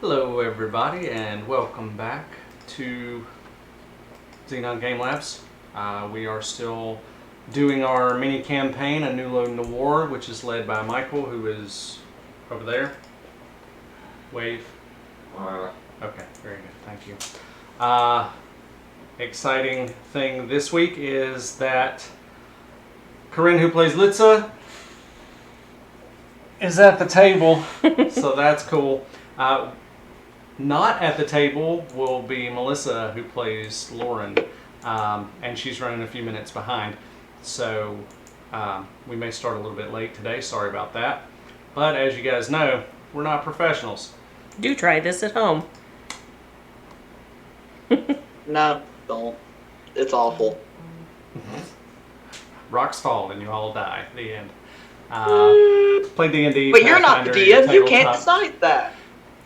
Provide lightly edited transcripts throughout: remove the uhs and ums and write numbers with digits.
Hello everybody and welcome back to Xenon Game Labs. We are still doing our mini campaign, Anulo Noir, which is led by Michael, who is over there. Wave. Okay, very good, thank you. Exciting thing this week is that Corinne, who plays Litza, is at the table, so that's cool. Not at the table will be Melissa, who plays Lauren, and she's running a few minutes behind. So we may start a little bit late today, sorry about that. But as you guys know, we're not professionals. Do try this at home. No, don't. It's awful. Rocks fall and you all die. The end. Play D&D. But you're not the DM, you can't tabletop- decide that.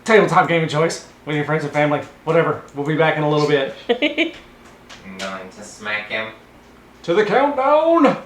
Tabletop game of choice with your friends and family. Whatever. We'll be back in a little bit. I'm going to smack him. To the countdown!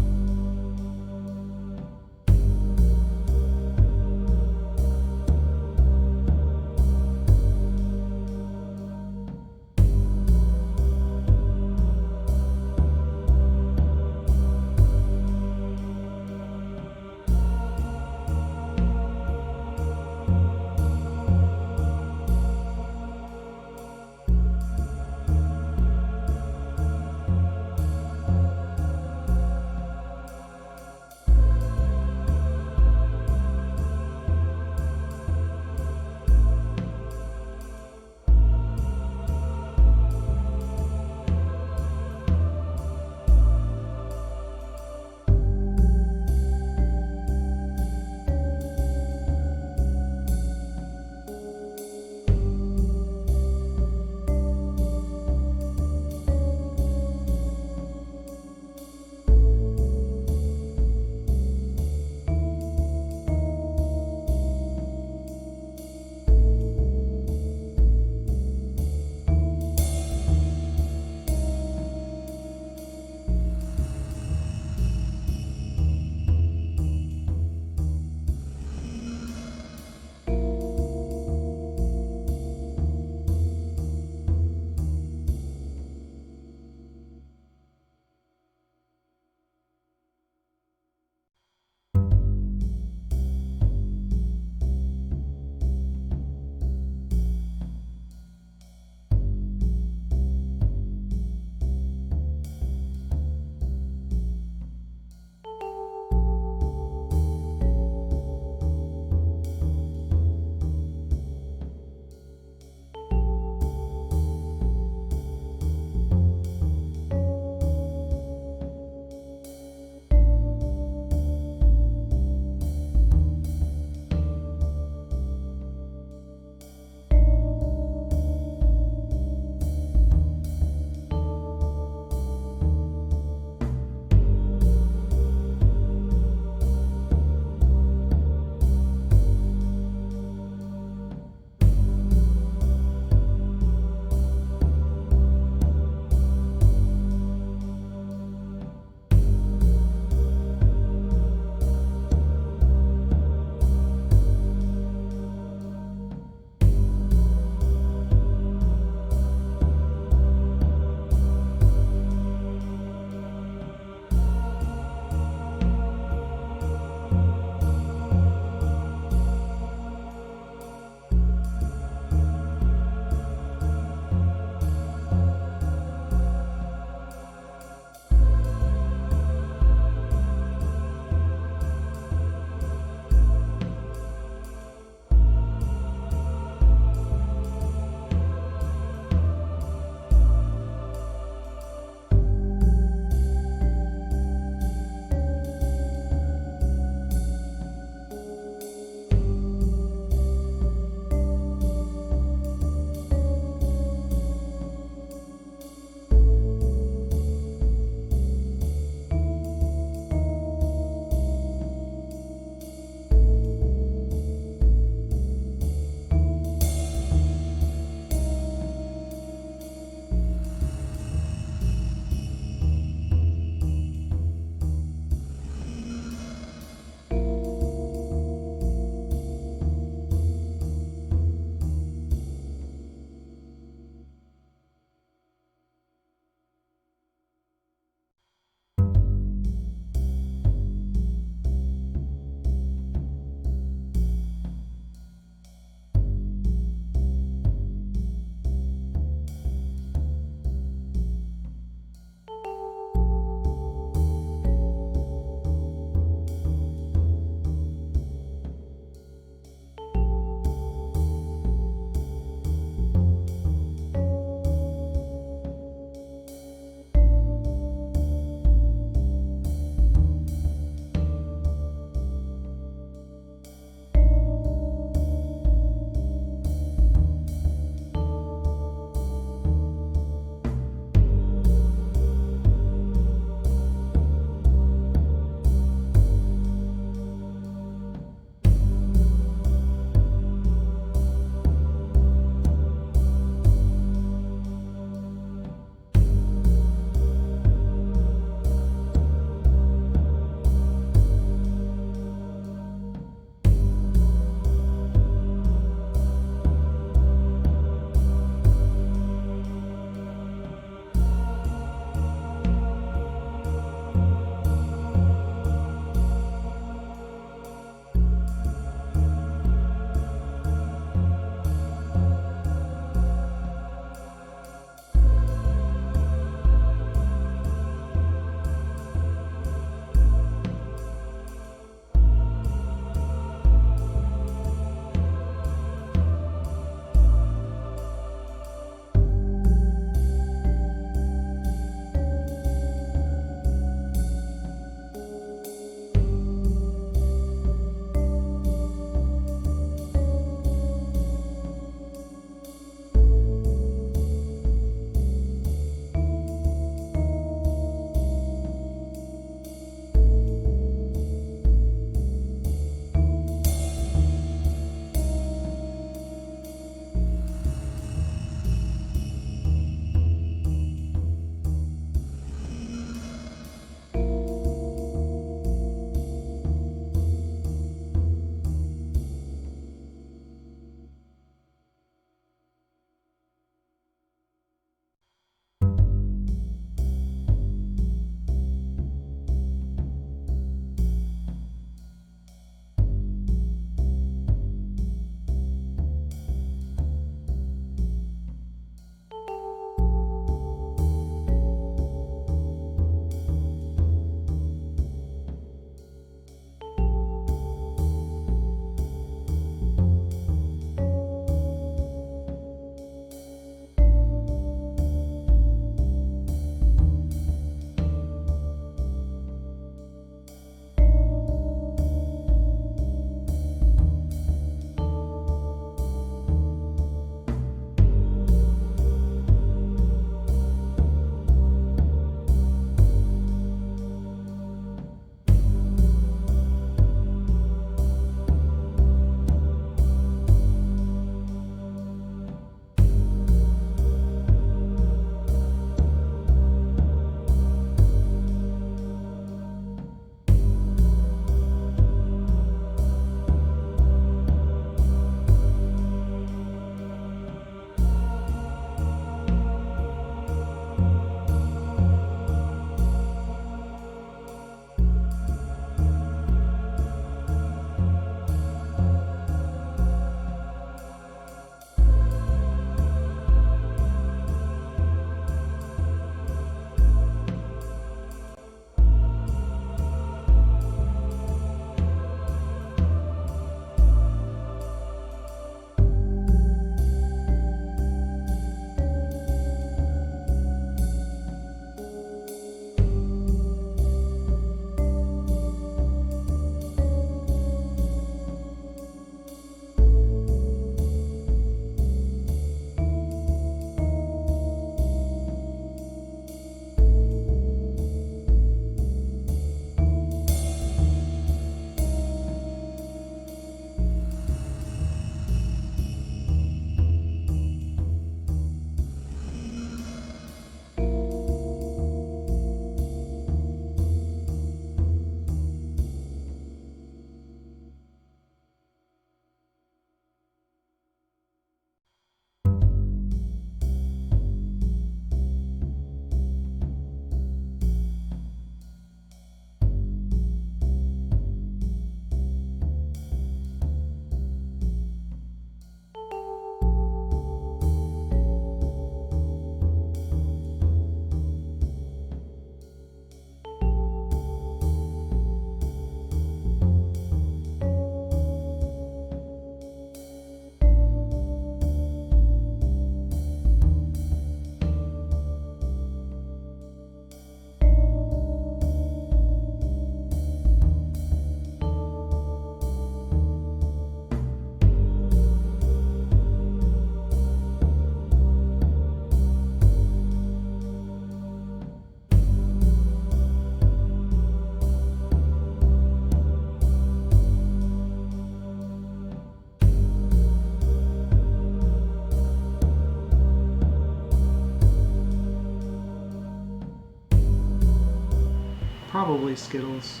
Probably Skittles.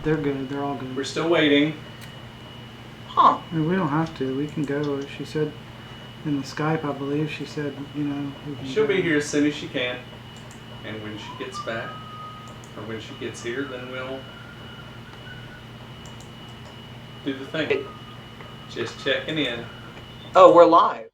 They're good. They're all good. We're still waiting. Huh. I mean, we don't have to. We can go. She said in the Skype, I believe, she said, we can She'll go. be here as soon as she can. And when she gets back, or when she gets here, then we'll do the thing. Just checking in. Oh, we're live.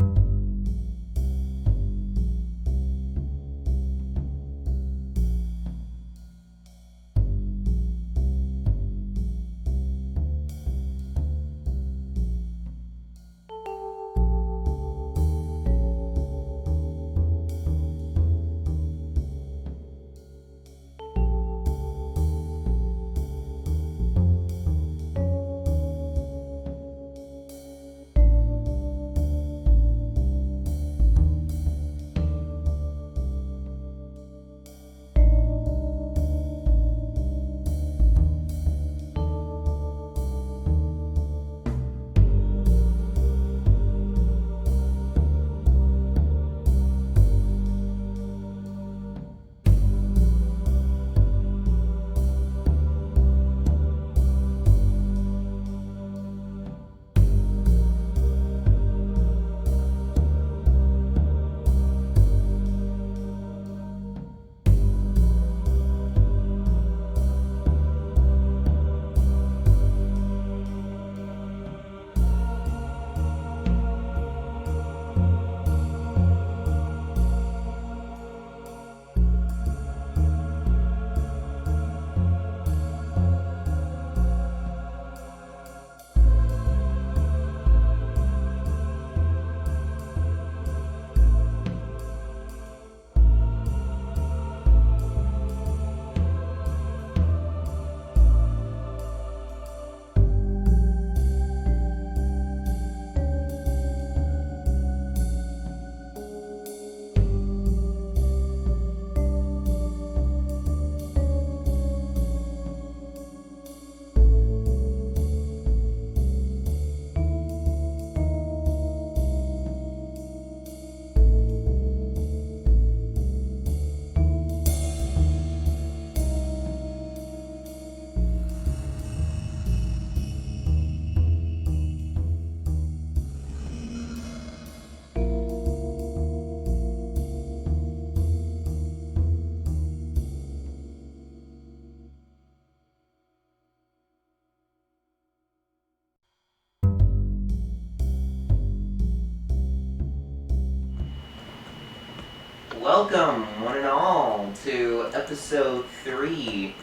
Welcome, one and all, to episode 3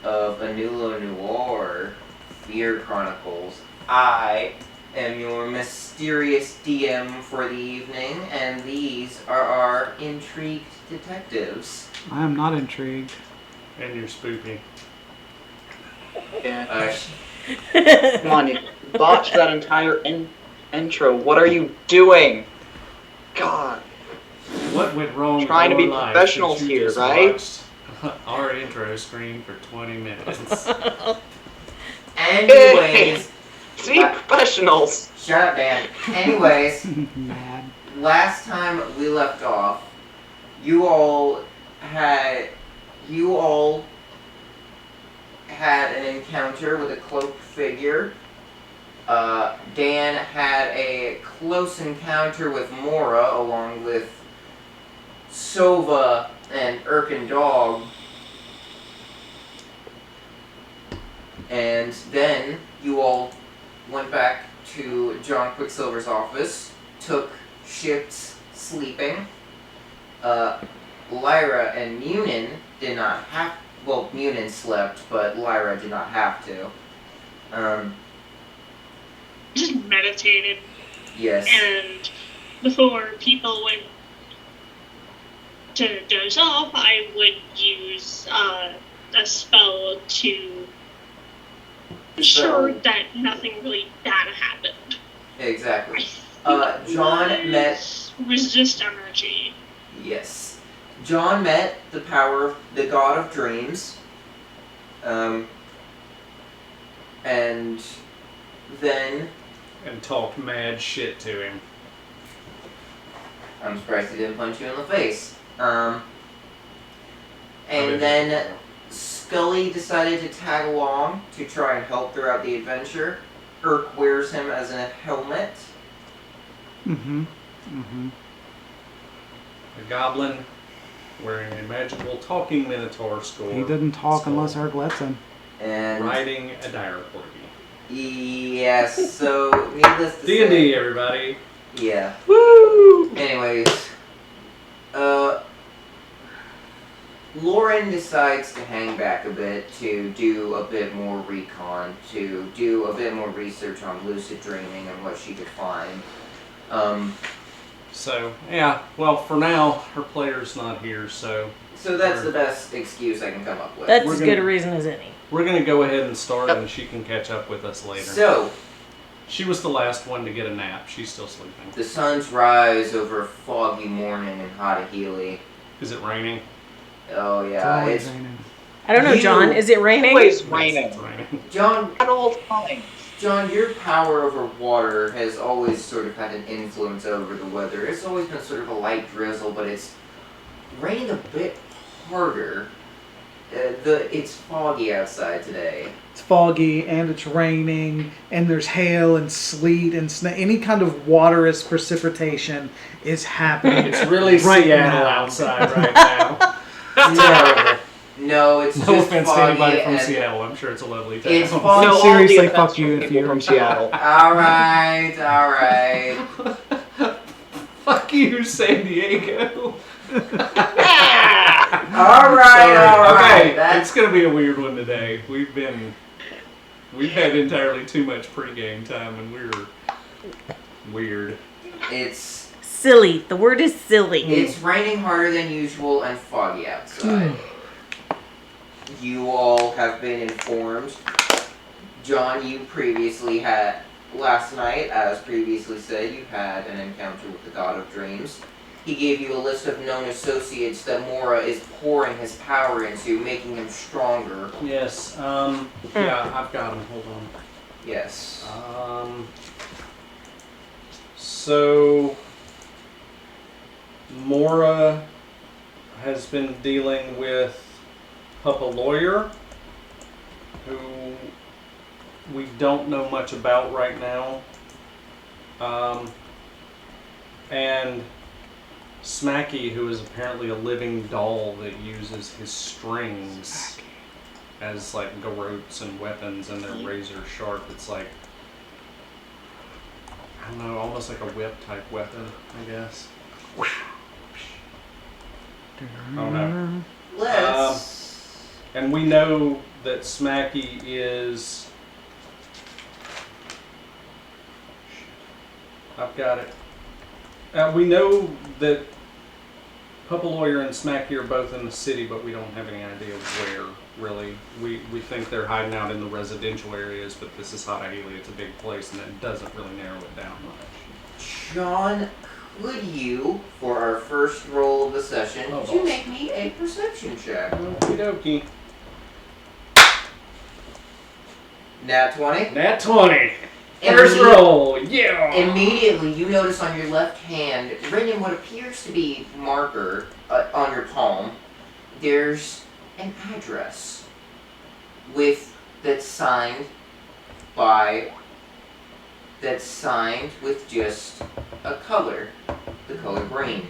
of Anulo Noir, Fear Chronicles. I am your mysterious DM for the evening, and these are our intrigued detectives. I am not intrigued. And you're spoopy. Yeah. Come on, you botched that entire intro. What are you doing? God. What went wrong? Trying to in be your life professionals that you here, just right? watched our intro screen for 20 minutes. Anyways, See, professionals. shut up, Dan. Anyways, Mad. last time we left off, you all had an encounter with a cloaked figure. Dan had a close encounter with Mora, along with Sova and Erkin Dog. And then you all went back to John Quicksilver's office, took shifts sleeping. Lyra and Munin did not have... Well, Munin slept, but Lyra did not have to. Just meditated, Yes. and before people went to doze off, I would use a spell to ensure that nothing really bad happened. Exactly. I think John it met... was resist energy. Yes. John met the god of dreams. And then... And talked mad shit to him. I'm surprised he didn't punch you in the face. And mean, then Scully decided to tag along to try and help throughout the adventure. Urk wears him as a helmet. Mm-hmm. Mm-hmm. A goblin wearing a magical talking minotaur skull. He didn't talk unless Erg lets him. And Riding a dire corgi. yes, so needless to say, D&D, everybody. yeah. Woo! Anyways, Lauren decides to hang back a bit to do a bit more recon, to do a bit more research on lucid dreaming and what she could find. So, yeah, well, for now, her player's not here, so So that's the best excuse I can come up with. That's We're as gonna- good a reason as any. we're going to go ahead and start, and she can catch up with us later. So, She was the last one to get a nap. She's still sleeping. the suns rise over a foggy morning in Hattahili. Is it raining? Oh It's yeah, always it's raining. I don't know, You- John. Is it raining? Always Yes, raining. it's raining. John. At all times. John, your power over water has always sort of had an influence over the weather. It's always been sort of a light drizzle, but it's raining a bit harder. It's foggy outside today. It's foggy and it's raining and there's hail and sleet and snow. Any kind of waterous precipitation is happening. It's really Right Seattle now. outside right now. No, no, it's No just offense to foggy anybody from and Seattle. I'm sure it's a lovely town. It's foggy. No, all seriously, the offense fuck from you if people you're from in Seattle. All right. Fuck you, San Diego. All right. Okay, it's gonna be a weird one today. We've had entirely too much pregame time, and we're weird. It's Silly. The word is silly. it's raining harder than usual and foggy outside. You all have been informed. John, you previously had last night, as previously said, you had an encounter with the God of Dreams. He gave you a list of known associates that Mora is pouring his power into, making him stronger. Yes. Yeah, I've got him. Hold on. Yes. So Mora has been dealing with Papa Lawyer, who we don't know much about right now, and Smacky, who is apparently a living doll that uses his strings as like garrotes and weapons, and they're razor sharp. It's like, I don't know, almost like a whip type weapon, I guess. Oh no. Let's. And we know that Smacky is. I've got it. We know that Papa Lawyer and Smacky are both in the city, but we don't have any idea where, really. We think they're hiding out in the residential areas, but this is Hattahili. It's a big place, and that doesn't really narrow it down much. John, could you, for our first roll of the session, Oh, could you boss. make me a perception check? Okie dokie. Nat 20? Nat 20. First Immedi- roll. Yeah. Immediately, you notice on your left hand, written in what appears to be marker on your palm, there's an address that's signed with just a color, the color green.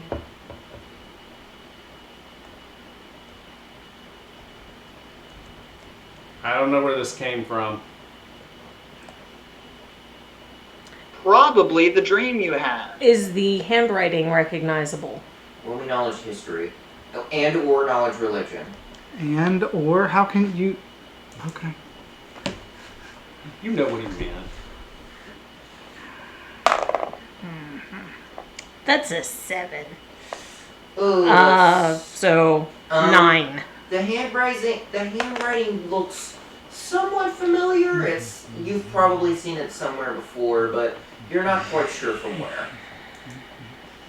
I don't know where this came from. Probably the dream you had. Is the handwriting recognizable? Only knowledge history, and or knowledge religion. And or how can you? Okay. You know what he meant. That's a 7. Ooh, let's- So 9. The handwriting looks somewhat familiar. You've probably seen it somewhere before, but you're not quite sure from where.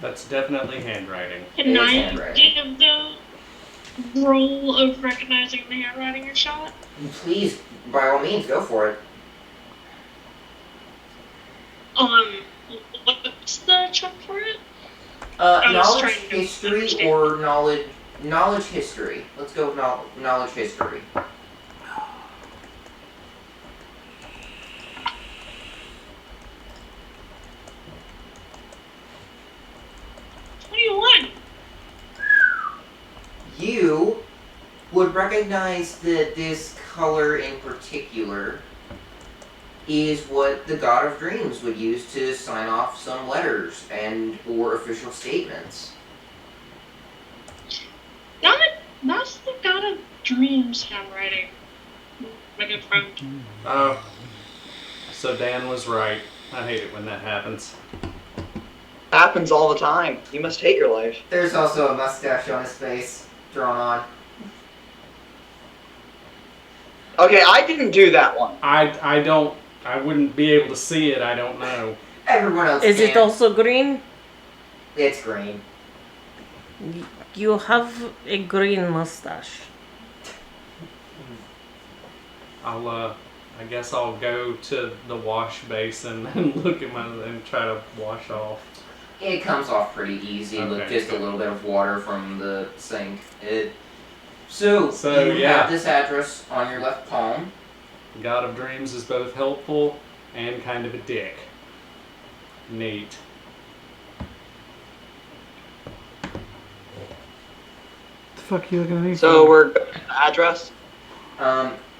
That's definitely handwriting. Can I handwriting. give the role of recognizing the handwriting a shot? Please, by all means, go for it. What's the check for it? I was Knowledge trying to history understand. or knowledge history. Let's go with knowledge history. would recognize that this color in particular is what the God of Dreams would use to sign off some letters and or official statements. That's the God of Dreams handwriting, my good friend. Oh, so Dan was right. I hate it when that happens. Happens all the time. You must hate your life. There's also a mustache on his face, drawn on. Okay, I didn't do that one. I wouldn't be able to see it. I don't know. Everyone else Is it can. also green? It's green. You have a green mustache. I guess I'll go to the wash basin and look at and try to wash off. It comes off pretty easy with Okay. just a little bit of water from the sink. So you yeah. have this address on your left palm. God of Dreams is both helpful and kind of a dick. Neat. The fuck you looking at me So for? we're address.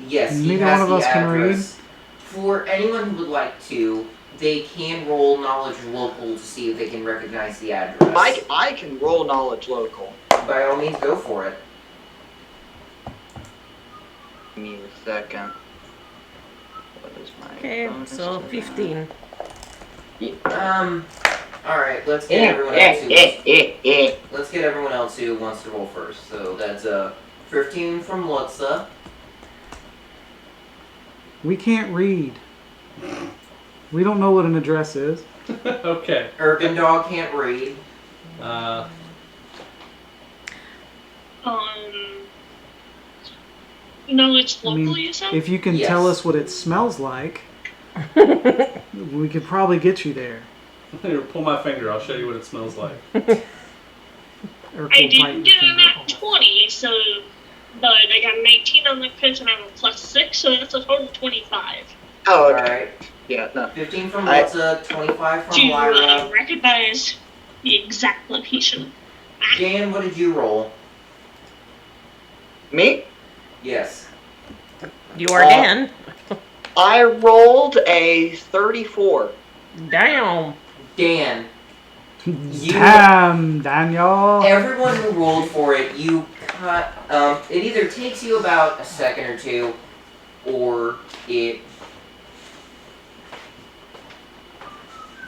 Yes, he Neither has one of the us can address. For anyone who would like to, they can roll knowledge local to see if they can recognize the address. Mike, I can roll knowledge local. By all means, go for it. Give me a second. What is my Okay, bonus so to that? 15. Alright, let's get everyone else let's get everyone else who wants to roll first. So that's 15 from Lutza. We can't read. We don't know what an address is. Okay. Urban Dog can't read. Knowledge I local, mean, you said? if you can Yes. tell us what it smells like, we could probably get you there. Oh. Pull my finger. I'll show you what it smells like. Or I we'll bite didn't your get a finger nat off. 20, so but I got 19 on the quiz and I have a plus 6, so that's a total of 25. Oh, okay. Alright. Yeah, no. 15 from I- Lutza, 25 from To Lyra. recognize the exact location. Dan, what did you roll? Me? Yes. You are Uh, Dan. I rolled a 34. Damn. Dan, you Damn, Daniel. everyone who rolled for it, you cut. It either takes you about a second or two, or it.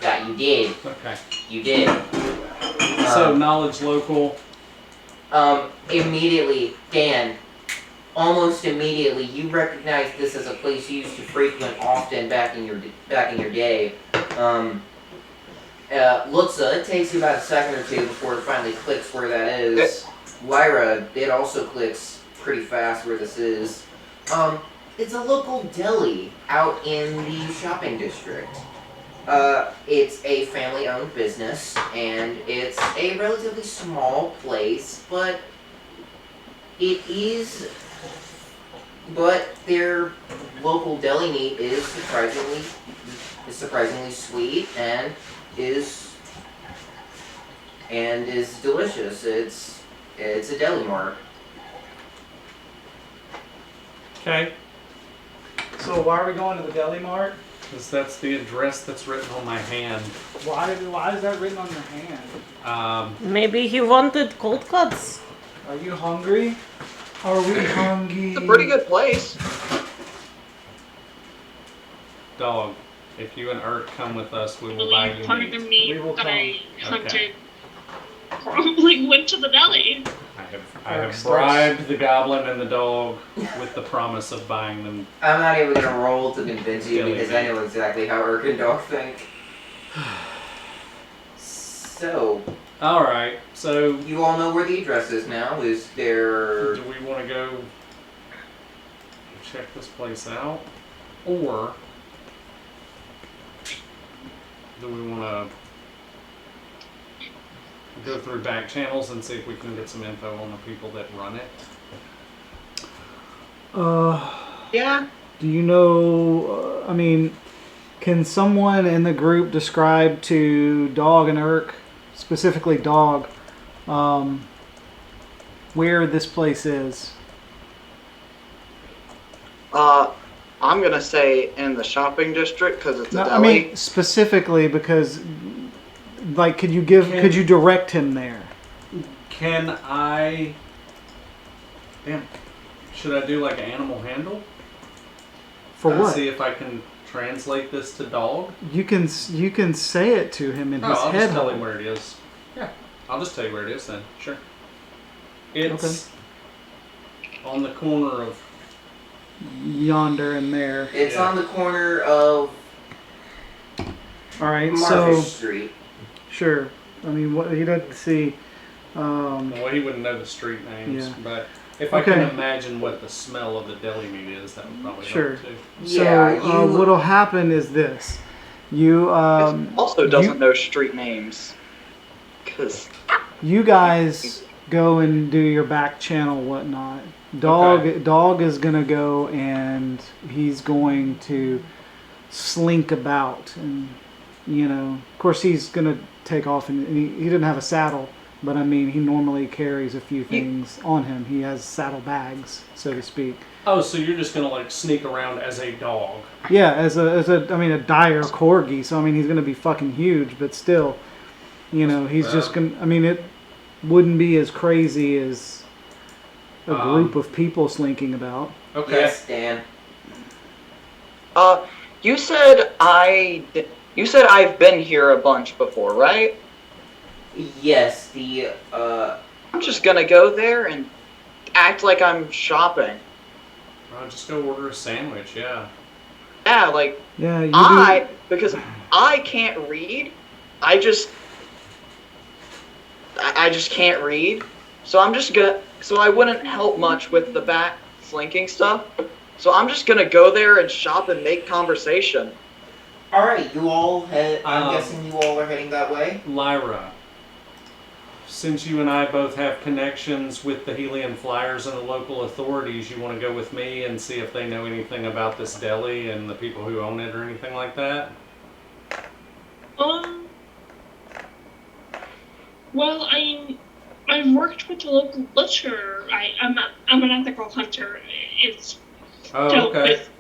That you did. Okay. You did. So knowledge local. Immediately, Dan. Almost immediately, you recognize this as a place you used to frequent often back in your day. Lutza, it takes you about a second or two before it finally clicks where that is. Lyra, it also clicks pretty fast where this is. It's a local deli out in the shopping district. It's a family-owned business, and it's a relatively small place, but it is. But their local deli meat is surprisingly sweet and is delicious. It's a deli mart. Okay. So why are we going to the deli mart? Because that's the address that's written on my hand. Why is that written on your hand? Maybe he wanted cold cuts. Are you hungry? Are we hungry? It's a pretty good place. Dog, if you and Ert come with us, we I will buy believe you part of the meat. meat We will that come. I hunted Okay. probably went to the deli. I have bribed the goblin and the dog with the promise of buying them. I'm not even gonna roll to convince you Deli because meat. I know exactly how Urk and Dog think. So, All right. So, you all know where the address is now. Is there? do we want to go check this place out, or do we want to go through back channels and see if we can get some info on the people that run it? Yeah. Do you know, I mean, can someone in the group describe to Dog and Irk, specifically Dog, where this place is? I'm gonna say in the shopping district because it's a No, deli. I mean specifically because, like, could you direct him there? Can I? Damn. Should I do like an animal handle? For And what? See if I can translate this to dog. You can say it to him in Oh, his I'll head. just tell him where it is. Yeah, I'll just tell you where it is then. Sure. It's on the corner of. Yonder and there. It's Yeah. on the corner of All right, Market so Street. sure. I mean, what he doesn't see. Well, he wouldn't know the street names, Yeah. but if I can Okay. imagine what the smell of the deli meat is, that would probably Sure. help too. So Yeah, what'll happen is this: you Also doesn't know street names. Cause you guys go and do your back channel whatnot. Dog is gonna go and he's going to slink about, and of course he's gonna take off, and he didn't have a saddle, but I mean he normally carries a few things on him. He has saddle bags, so to speak. Oh, so you're just gonna like sneak around as a dog? Yeah, as a dire corgi. So I mean he's gonna be fucking huge, but still, he's just gonna. I mean it wouldn't be as crazy as a group of people slinking about. Okay. Yes, Dan. you said I've been here a bunch before, right? Yes, I'm just gonna go there and act like I'm shopping. I'll just go order a sandwich. Yeah. Yeah, like Yeah, you do. because I can't read. I just can't read. So I wouldn't help much with the back slinking stuff. So I'm just gonna go there and shop and make conversation. Alright, you all head. I'm Um, guessing you all are heading that way? Lyra, since you and I both have connections with the Helian Flyers and the local authorities, you want to go with me and see if they know anything about this deli and the people who own it or anything like that? Well, I've worked with the local butcher. I'm an ethical hunter. It's Oh, dealt okay. with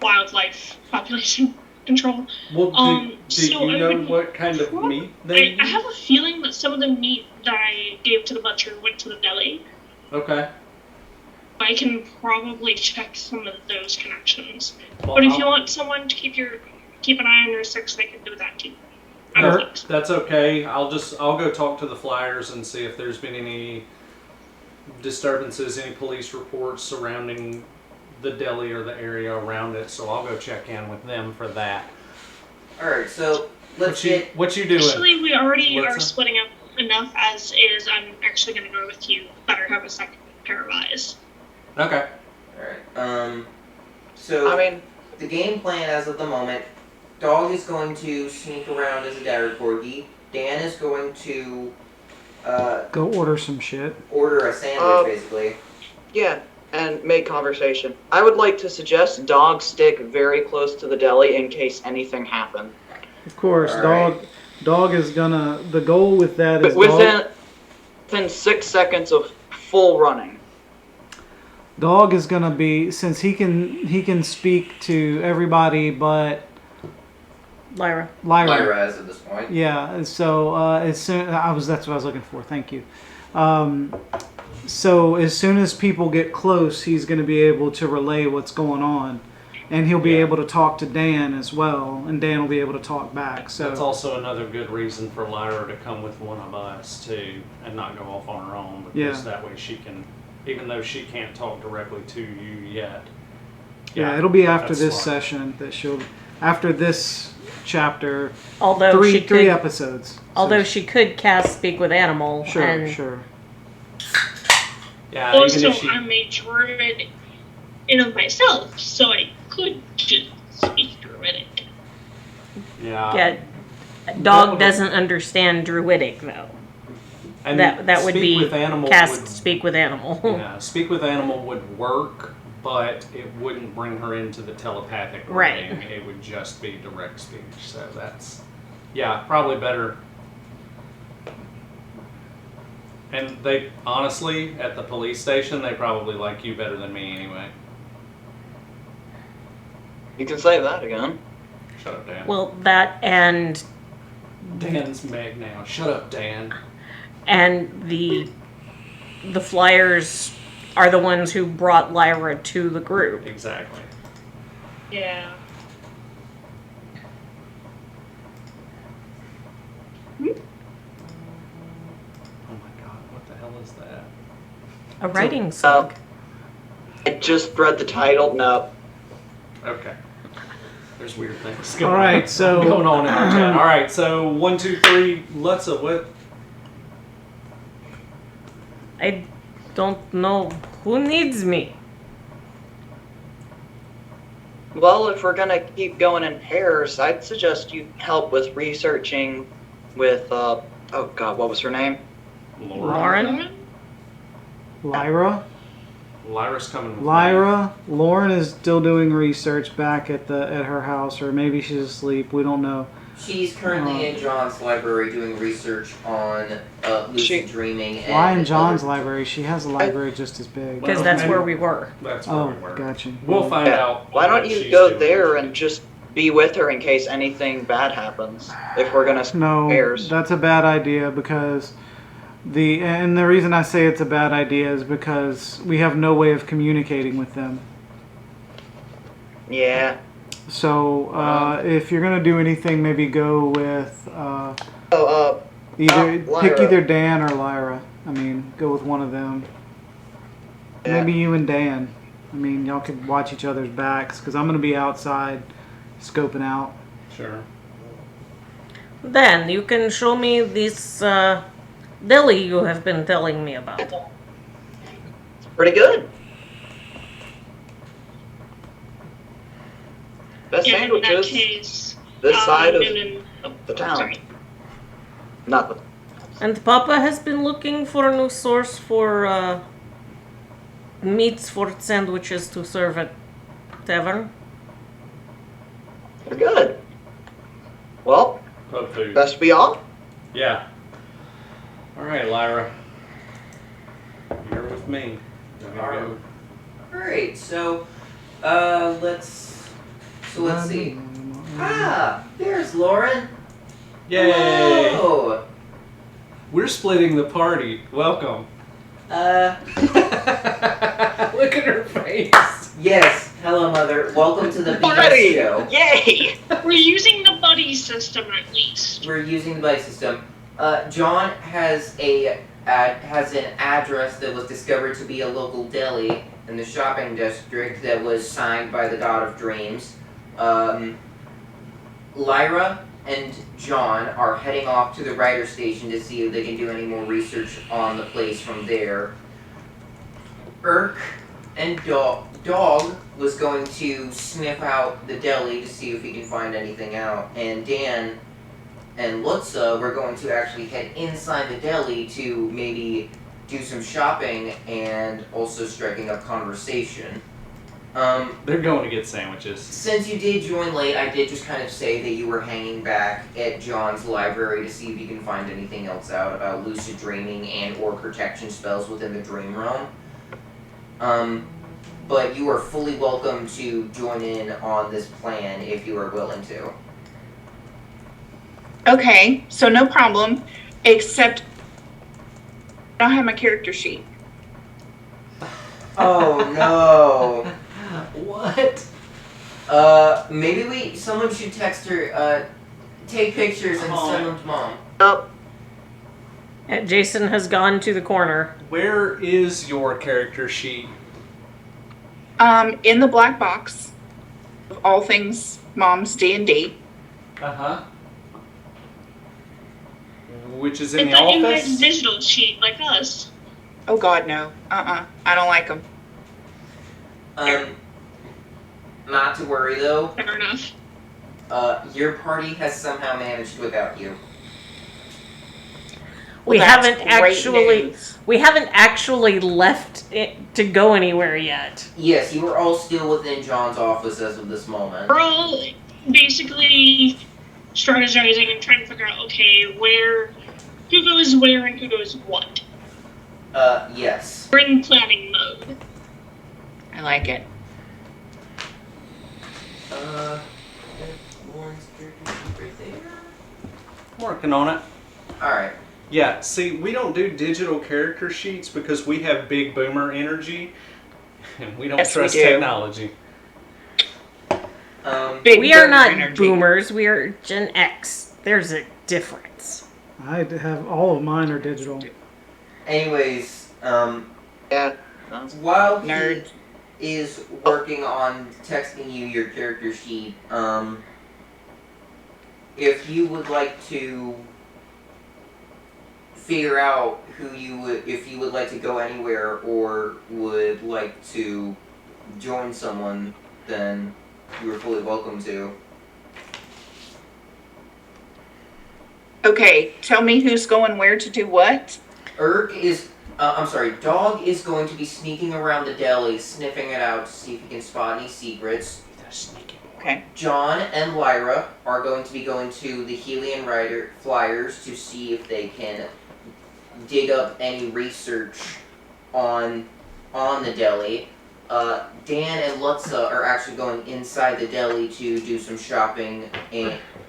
wildlife population control. Well, do so you I know would what kind of meat they use? I have a feeling that some of the meat that I gave to the butcher went to the deli. Okay. I can probably check some of those connections. Well, But if you want someone to keep an eye on your six, they can do that too. I'm Sure. flexible. That's okay. I'll go talk to the Flyers and see if there's been any disturbances, any police reports surrounding the deli or the area around it. So I'll go check in with them for that. Alright, so let's get. What you doing? Actually, we already What's are that? splitting up enough as is. I'm actually going to go with you. Better have a second pair of eyes. Okay. Alright, so I mean, the game plan as of the moment, Dog is going to sneak around as a dire corgi. Dan is going to Go order some shit. order a sandwich, basically. yeah, and make conversation. I would like to suggest dog stick very close to the deli in case anything happened. Of course, All dog is gonna. The goal with that But is within 6 seconds of full running. dog is gonna be, since he can speak to everybody but Lyra. Lyra as of this point. Yeah, so as soon that's what I was looking for. Thank you. So as soon as people get close, he's going to be able to relay what's going on, and he'll be able to talk to Dan as well, and Dan will be able to talk back. So That's also another good reason for Lyra to come with one of us too, and not go off on her own, because that way she can, even though she can't talk directly to you yet. yeah, it'll be after that's this smart. session that after this chapter, Although three she could, episodes. although So, she could cast Speak with Animal. sure, and sure. Yeah, even Also, if she. I'm a druid in of myself, so I could just speak druidic. Yeah. Yeah, Dog doesn't understand Druidic though. And That would Speak be with Animal cast would- Speak with Animal. Yeah, Speak with Animal would work, but it wouldn't bring her into the telepathic Right. ring. It would just be direct speech. So that's, yeah, probably better. And they, honestly, at the police station, they probably like you better than me anyway. You can say that again. Shut up, Dan. Well, that and Dan's Meg now. Shut up, Dan. the flyers are the ones who brought Lyra to the group. Exactly. Yeah. Oh my god, what the hell is that? A writing slug. I just read the title. No. Okay. There's weird things All right, so going on in our chat. All right, so 1, 2, 3. Lutza, what? I don't know who needs me. Well, if we're gonna keep going in pairs, I'd suggest you help with researching with oh god, what was her name? Lauren? Lyra. Lyra's coming with me. Lyra. Lauren is still doing research back at her house, or maybe she's asleep. We don't know. She's currently in John's library doing research on lucid dreaming. And Why in John's library? She has a library just as big. Because that's where we were. That's where Oh, we were. gotcha. We'll find out. Why don't what you she's go doing. there and just be with her in case anything bad happens? If we're gonna No, pairs. that's a bad idea because the reason I say it's a bad idea is because we have no way of communicating with them. Yeah. So if you're gonna do anything, maybe go with pick Lyra. either Dan or Lyra. I mean, go with one of them. Yeah. Maybe you and Dan. I mean, y'all could watch each other's backs because I'm gonna be outside scoping out. Sure. Then you can show me this deli you have been telling me about. Pretty good. Best Yeah, in that sandwiches case. this side of oh, the town. sorry. Not the. And Papa has been looking for a new source for meats for sandwiches to serve at tavern. They're good. Well, Pub food. best be off. Yeah. All right, Lyra. You're with me. We're gonna go. Alright, so let's see. Ah, there's Lauren. Yay! Hello. We're splitting the party. Welcome. Look at her face. Yes. Hello, Mother. Welcome to the BS Already! show. Yay! We're using the buddy system at least. We're using the bike system. John has an address that was discovered to be a local deli in the shopping district that was signed by the God of Dreams. Lyra and John are heading off to the writer station to see if they can do any more research on the place from there. Irk and Dog was going to sniff out the deli to see if he can find anything out, and Dan and Lutza were going to actually head inside the deli to maybe do some shopping and also striking up conversation. They're going to get sandwiches. Since you did join late, I did just kind of say that you were hanging back at John's library to see if you can find anything else out about lucid dreaming and or protection spells within the dream realm. But you are fully welcome to join in on this plan if you are willing to. Okay, so no problem, except I don't have my character sheet. Oh no. What? Maybe someone should text her, take pictures and send them to Mom. Up. Jason has gone to the corner. Where is your character sheet? In the black box of all things Mom's D&D. Uh-huh. Which is I in the thought you had a office? digital sheet like us. Oh God, no. I don't like them. Not to worry though. Fair enough. Your party has somehow managed without you. We Well, that's haven't great actually news. left it to go anywhere yet. Yes, you are all still within John's office as of this moment. We're all basically strategizing and trying to figure out, okay, who goes where and who goes what. Yes. We're in planning mode. I like it. Lauren's character sheet right there. Working on it. Alright. Yeah, see, we don't do digital character sheets because we have big boomer energy and we don't Yes, we trust do. technology. Big We are boomer not energy. boomers. We are Gen X. There's a difference. I have all of mine are digital. Anyways, Yeah. while Nerd. he is working on texting you your character sheet, if you would like to figure out if you would like to go anywhere or would like to join someone, then you are fully welcome to. Okay, tell me who's going where to do what. Dog is going to be sneaking around the deli, sniffing it out to see if he can spot any secrets. Okay. John and Lyra are going to be going to the Helian Rider Flyers to see if they can dig up any research on the deli. Dan and Lutza are actually going inside the deli to do some shopping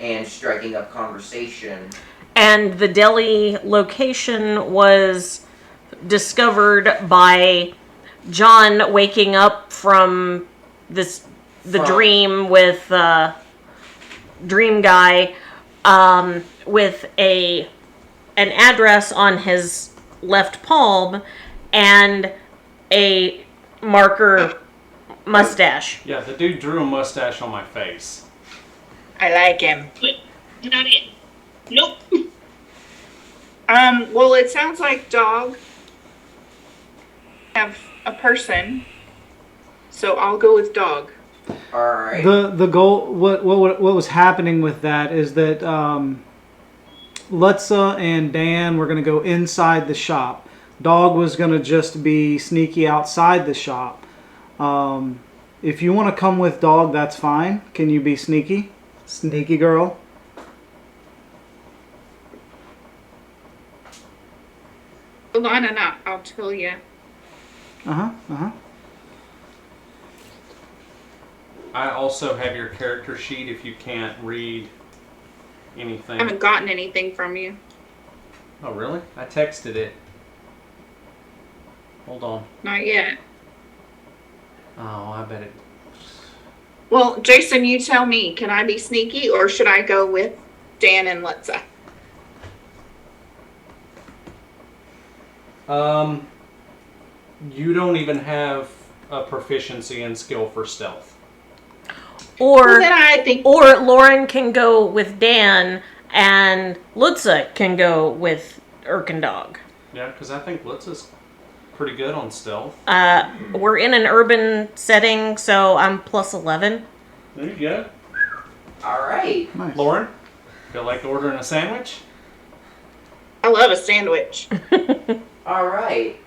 and striking up conversation. And the deli location was discovered by John waking up from the dream with Dream Guy with an address on his left palm and a marker mustache. Yeah, the dude drew a mustache on my face. I like him. But not it. Nope. Well, it sounds like dog have a person, so I'll go with dog. Alright. The goal, what was happening with that is that Lutza and Dan were going to go inside the shop. Dog was going to just be sneaky outside the shop. If you want to come with Dog, that's fine. Can you be sneaky? Sneaky girl? Hold on, and I'll tell you. I also have your character sheet if you can't read anything. I haven't gotten anything from you. Oh, really? I texted it. Hold on. Not yet. Oh, I bet it. Well, Jason, you tell me. Can I be sneaky, or should I go with Dan and Lutza? You don't even have a proficiency and skill for stealth. Or Then I think Lauren can go with Dan and Lutza can go with Erkendog. Yeah, because I think Blitz pretty good on stealth. We're in an urban setting, so I'm plus 11. There you go. Alright. Nice. Lauren, feel like ordering a sandwich? I love a sandwich. Alright.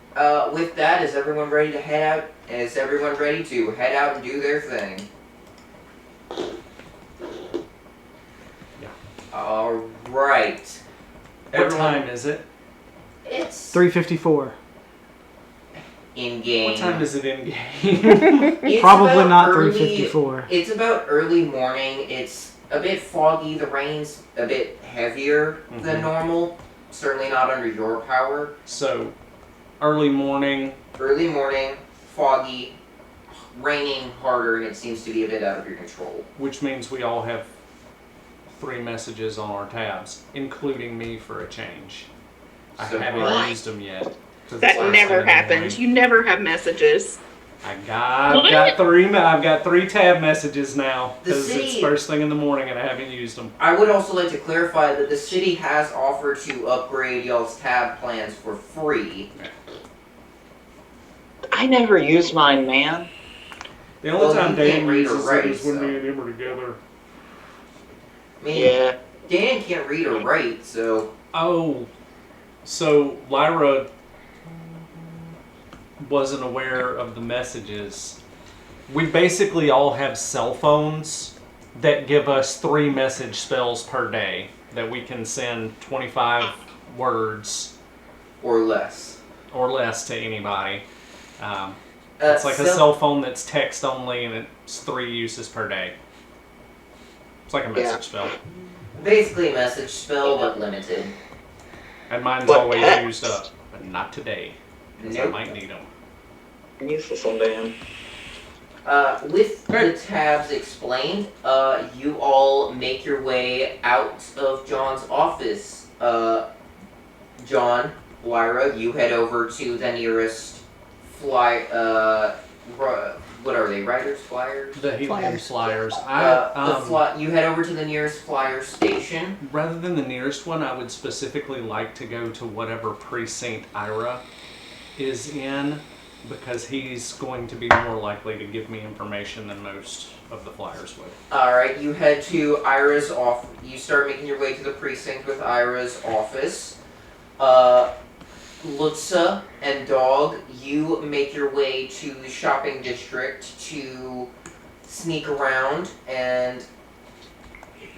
With that, is everyone ready to head out? Is everyone ready to head out and do their thing? Yeah. Alright. What time is it? It's 3:54. in game. What time is it in game? It's Probably about not early- 3:54. It's about early morning. It's a bit foggy. The rain's a bit heavier than normal. Certainly not under your power. So, early morning. Early morning, foggy, raining harder, and it seems to be a bit out of your control. Which means we all have 3 messages on our tabs, including me for a change. I So haven't what? used them yet. 'cause it's That first never thing in the happens. morning. You never have messages. I've got 3. I've got 3 tab messages now The because it's city- first thing in the morning and I haven't used them. I would also like to clarify that the city has offered to upgrade y'all's tab plans for free. I never used mine, man. The only Well, time you Dan can't read or uses write, it is when so. me and him are together. I mean, Yeah. Dan can't read or write, so Oh, so Lyra wasn't aware of the messages. We basically all have cell phones that give us 3 message spells per day that we can send 25 words or less. or less to anybody. It's like a so- cell phone that's text only and it's 3 uses per day. It's like a message spell. Basically a message spell, but limited. And mine's But always text. used up, but not today. Because I Nope. might need them. Useless on Dan. With the tabs explained, you all make your way out of John's office. John, Lyra, you head over to the nearest what are they? Riders, flyers? The helium flyers. You head over to the nearest flyer station. Rather than the nearest one, I would specifically like to go to whatever precinct Ira is in, because he's going to be more likely to give me information than most of the flyers would. Alright, you head to Ira's office. You start making your way to the precinct with Ira's office. Lutza and Dog, you make your way to the shopping district to sneak around, and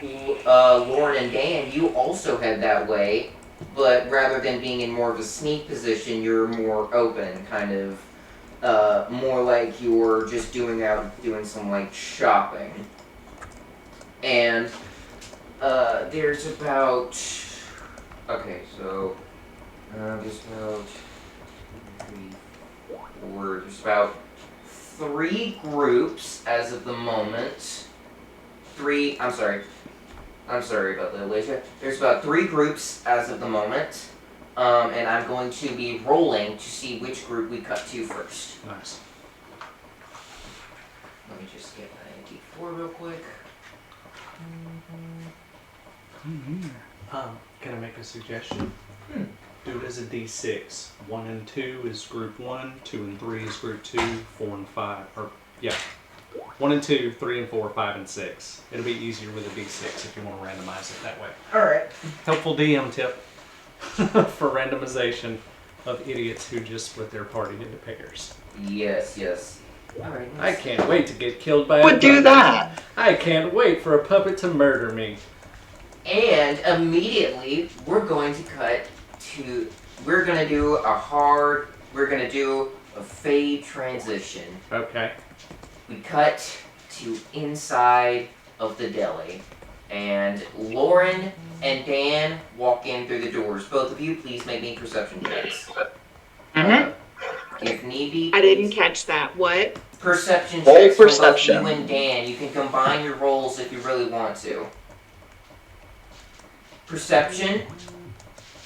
Lauren and Dan, you also head that way, but rather than being in more of a sneak position, you're more open, kind of, more like you're just doing some like shopping. And there's about, okay, so there's about 3 groups as of the moment. I'm sorry about that, Alicia. There's about 3 groups as of the moment. And I'm going to be rolling to see which group we cut to first. Nice. Let me just get my D4 real quick. Can I make a suggestion? Do it as a D6. 1 and 2 is group 1, 2 and 3 is group 2, 4 and 5, 1 and 2, 3 and 4, 5 and 6. It'll be easier with a D6 if you want to randomize it that way. Alright. Helpful DM tip for randomization of idiots who just split their party into pairs. Yes. Alright. I can't wait to get killed by a Would do puppet. that. I can't wait for a puppet to murder me. And immediately, we're going to cut to, we're going to do a fade transition. Okay. We cut to inside of the deli. And Lauren and Dan walk in through the doors. Both of you, please make me perception checks. If need be, I didn't please. catch that. What? Perception Roll checks for both perception. you and Dan. You can combine your rolls if you really want to. Perception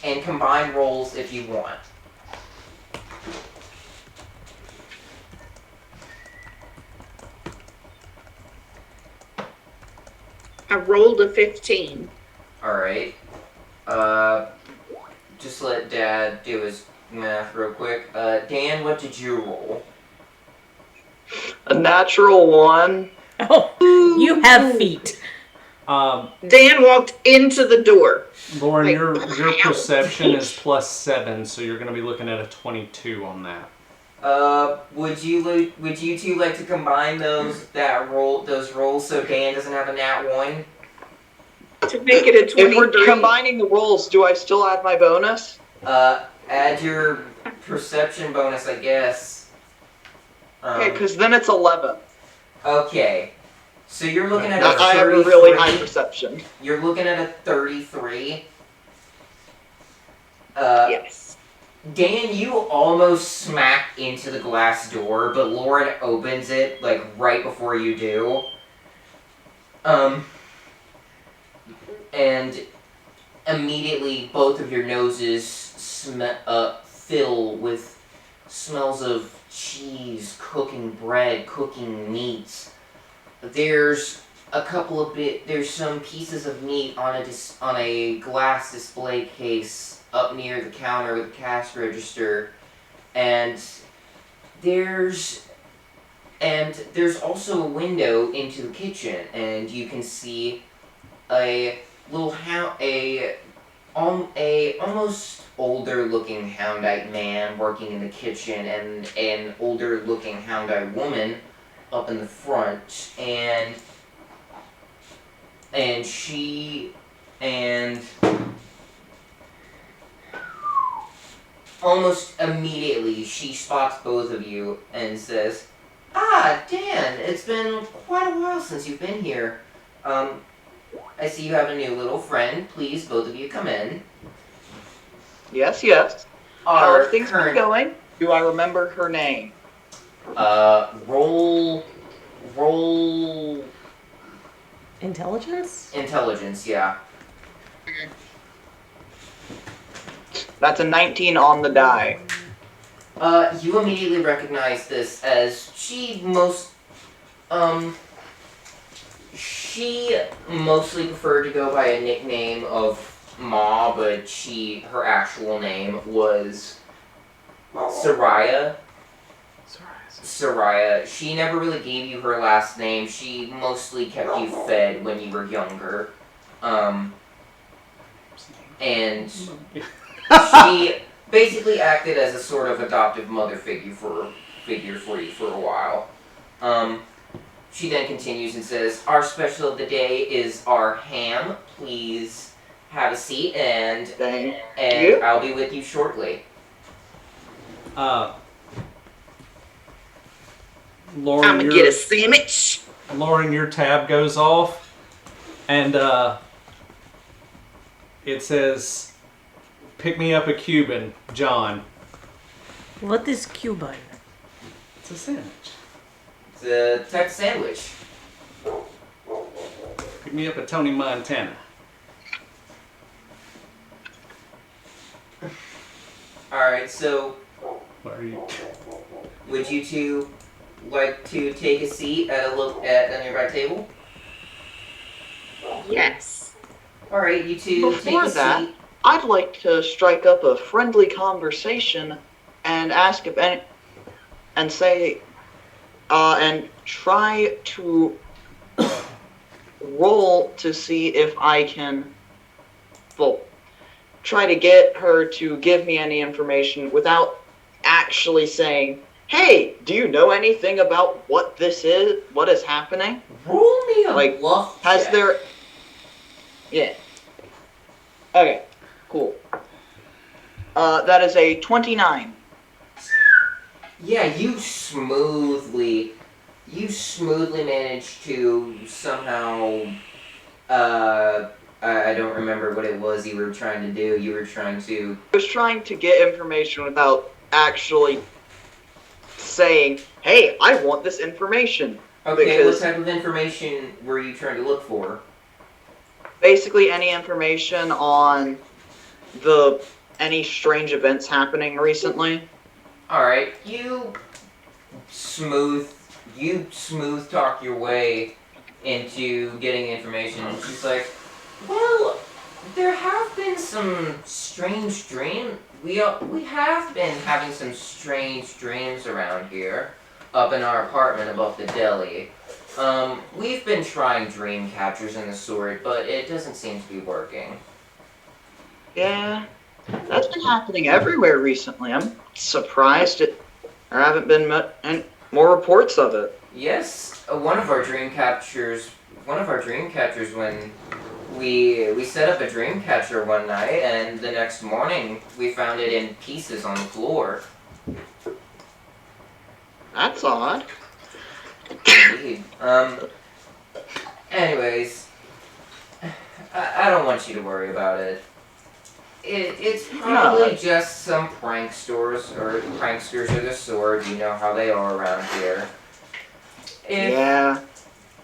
and combine rolls if you want. I rolled a 15. Alright. Just let Dad do his math real quick. Dan, what did you roll? A natural 1. Oh, you have feet. Dan walked into the door. Lauren, Like, your ouch. perception is +7, so you're going to be looking at a 22 on that. Would you two like to combine those rolls so Dan doesn't have a nat 1? To make it a If we're 23. combining the rolls, do I still add my bonus? Add your perception bonus, I guess. Okay, because then it's 11. Okay. So you're looking at a I have a 33. really high perception. You're looking at a 33. Yes. Dan, you almost smack into the glass door, but Lauren opens it, like, right before you do. And immediately both of your noses fill with smells of cheese, cooking bread, cooking meats. There's some pieces of meat on a glass display case up near the counter with the cash register, and there's also a window into the kitchen, and you can see a almost older looking Houndite man working in the kitchen, and an older looking Houndite woman up in the front, and almost immediately she spots both of you and says, "Ah, Dan, it's been quite a while since you've been here. I see you have a new little friend. Please, both of you come in. Yes, yes. How Our have things been current, going? Do I remember her name? roll Intelligence? intelligence, yeah. That's a 19 on the die. You immediately recognize this as she mostly preferred to go by a nickname of Ma, but her actual name was Soraya. Soraya. She never really gave you her last name. She mostly kept you fed when you were younger. And she basically acted as a sort of adoptive mother figure for you for a while. She then continues and says, "Our special of the day is our ham. Please have a seat, and Thank you. I'll be with you shortly." Lauren, I'm gonna get a sandwich. Lauren, your tab goes off, and it says, "Pick me up a Cuban, John." What is Cuban? It's a sandwich. It's a type of sandwich. Pick me up a Tony Montana. Alright, so What are you? would you two like to take a seat at a nearby table? Yes. Alright, you two Before take a that, seat. I'd like to strike up a friendly conversation and ask if any, and say, and try to roll to see if I can, well, try to get her to give me any information without actually saying, "Hey, do you know anything about what this is? What is happening?" Roll me a Like, bluff Has check. there? Yeah. Okay. Cool. That is a 29. Yeah, you smoothly managed to somehow, I don't remember what it was you were trying to do. You were trying to, I was trying to get information without actually saying, "Hey, I want this information." okay, Because- what type of information were you trying to look for? Basically, any information on any strange events happening recently. Alright, you smooth talk your way into getting information. And she's like, "Well, there have been some strange dreams. We have been having some strange dreams around here, up in our apartment above the deli. We've been trying dream captures and the sort, but it doesn't seem to be working." Yeah, that's been happening everywhere recently. I'm surprised there haven't been more reports of it. Yes, one of our dream captures when we set up a dream catcher one night, and the next morning we found it in pieces on the floor. That's odd. Indeed. Anyways, I don't want you to worry about it. It's probably just some pranksters of the sort. You know how they are around here. Yeah.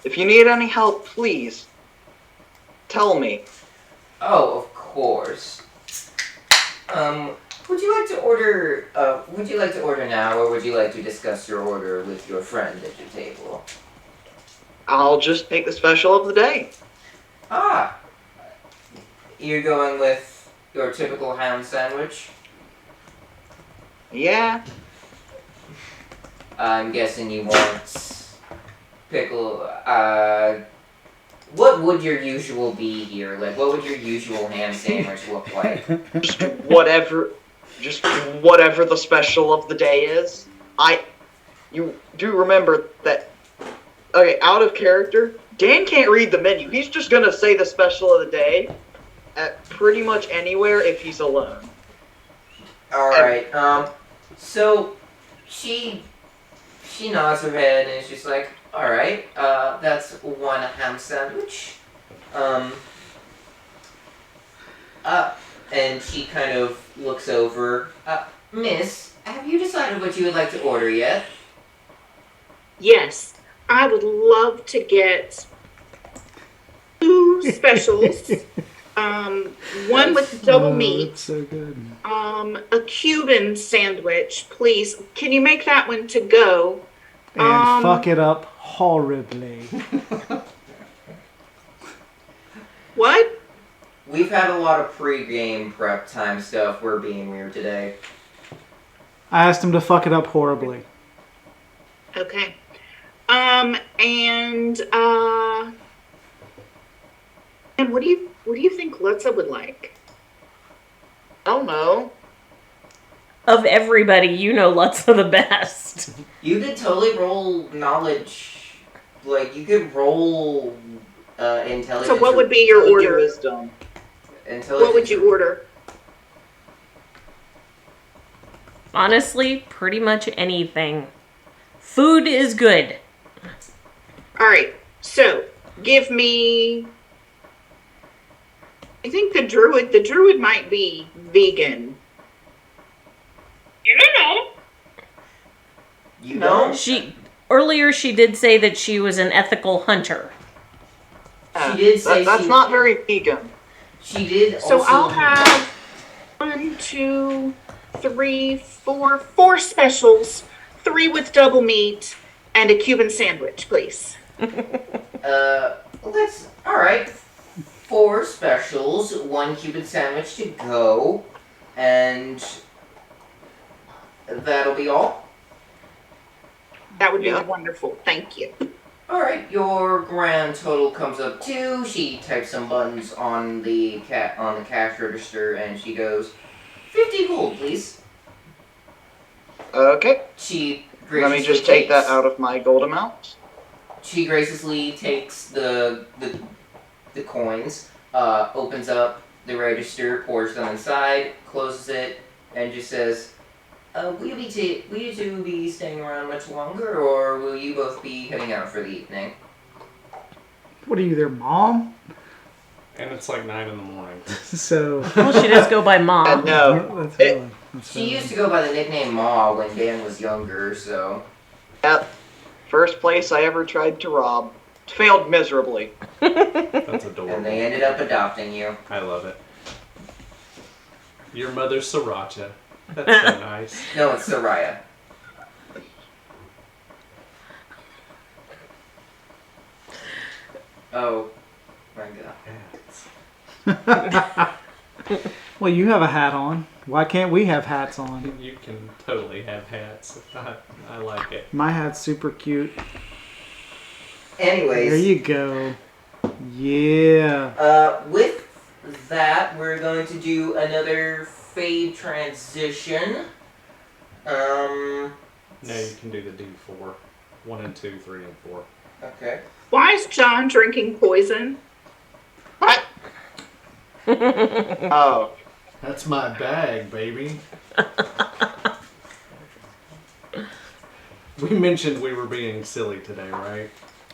If you need any help, please tell me. Oh, of course. Would you like to order? Would you like to order now, or would you like to discuss your order with your friend at your table? I'll just take the special of the day. Ah, you're going with your typical ham sandwich. Yeah. I'm guessing you want pickle. What would your usual be here? Like, what would your usual ham sandwich look like? Just whatever the special of the day is. You do remember that. Okay, out of character, Dan can't read the menu. He's just gonna say the special of the day at pretty much anywhere if he's alone. Alright, so she nods her head and is just like, "Alright, that's one ham sandwich. And she kind of looks over. Miss, have you decided what you would like to order yet? Yes, I would love to get 2 specials. One with double meat. That's so good. A Cuban sandwich, please. Can you make that one to go? And fuck it up horribly. What? We've had a lot of pre-game prep time stuff. We're being weird today. I asked him to fuck it up horribly. Okay. And what do you think Lutza would like? I don't know. Of everybody, you know Lutza the best. You could totally roll knowledge. Like, you could roll intelligence. So what would be your order? Wisdom. What would you order? Honestly, pretty much anything. Food is good. All right. So give me. I think the druid might be vegan. You don't know. You don't? Earlier she did say that she was an ethical hunter. She did say that's not very vegan. She did So also... I'll have 1, 2, 3, 4 specials, 3 with double meat, and a Cuban sandwich, please. Let's... Alright. 4 specials, 1 Cuban sandwich to go, and... that'll be all? That would be wonderful. Thank you. Alright, your grand total comes up to... She types some buttons on the cash register, and she goes, 50 gold, please. Okay. She Let me just take that out of my gold amount. She graciously takes the coins, opens up the register, pours them inside, closes it, and just says, will you two be staying around much longer, or will you both be heading out for the evening? What are you, their mom? And it's like 9 in the morning. So. Well, she does go by Mom. No. She used to go by the nickname Ma when Dan was younger, so... Yep. First place I ever tried to rob. Failed miserably. That's adorable. And they ended up adopting you. I love it. Your mother's Sriracha. That's so nice. No, it's Soraya. Oh, my God. Well, you have a hat on. Why can't we have hats on? You can totally have hats. I like it. My hat's super cute. Anyways. There you go. Yeah. With that, we're going to do another fade transition. No, you can do the D4. 1 and 2, 3 and 4. Okay. Why is John drinking poison? What? Oh. That's my bag, baby. We mentioned we were being silly today, right?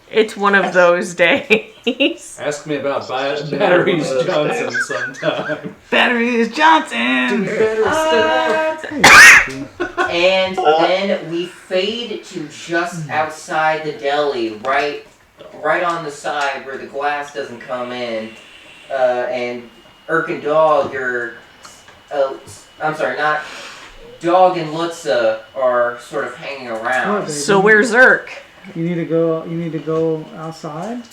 It's one of those days. Ask me about Batteries Johnson sometime. Batteries Johnson! And then we fade to just outside the deli, right on the side where the glass doesn't come in. And Urk and Dog are... I'm sorry, not... Dog and Lutza are sort of hanging around. What, So where's Urk? You need to go outside?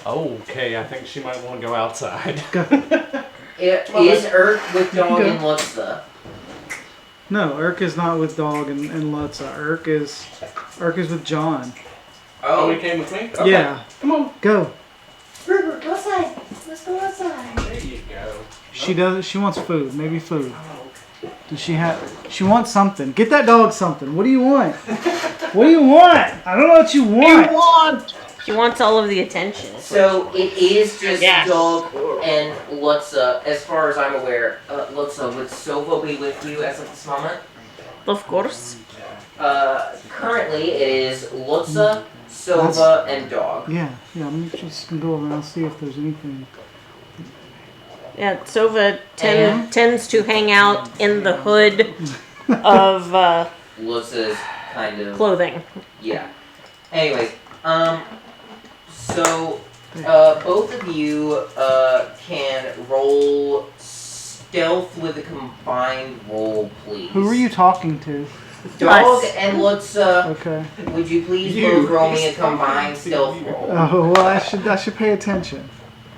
Okay, I think she might want to go outside. Is Urk with Dog and Lutza? No, Urk is not with Dog and Lutza. Urk is with John. Oh, he came with me? Okay. Yeah. Come on. Go. River, go outside. Let's go outside. There you go. She wants food. Maybe food. Does she wants something. Get that dog something. What do you want? What do you want? I don't know what you want. She wants all of the attention. So it is just Yes. Dog and Lutza, as far as I'm aware. Lutza, would Sova be with you as of this moment? Of course. Currently, it is Lutza, Sova, and Dog. Yeah, I'm just gonna go around and see if there's anything. Yeah, Sova And- tends to hang out in the hood of Lutza's kind of clothing. yeah. Anyways, so both of you can roll stealth with a combined roll, please. Who are you talking to? Dog Us. and Lutza, Okay. would you please You. both roll me a He's talking combined to stealth you. roll? Oh well, I should pay attention.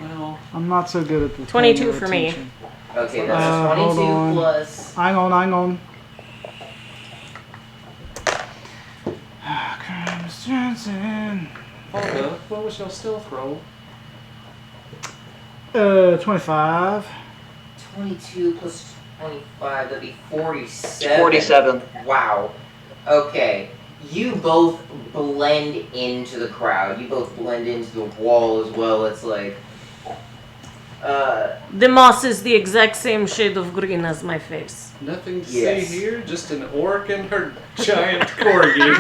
Well, I'm not so good at the 22 for me. attention. Okay, that's hold 22 on. plus. Hang on. Crimes Johnson. Olga, what was your stealth roll? 25. 22 plus 25, that'd be 47. 47. Wow. Okay. You both blend into the crowd. You both blend into the wall as well. It's like, The moss is the exact same shade of green as my face. Nothing to Yes. see here, just an orc and her giant corgi.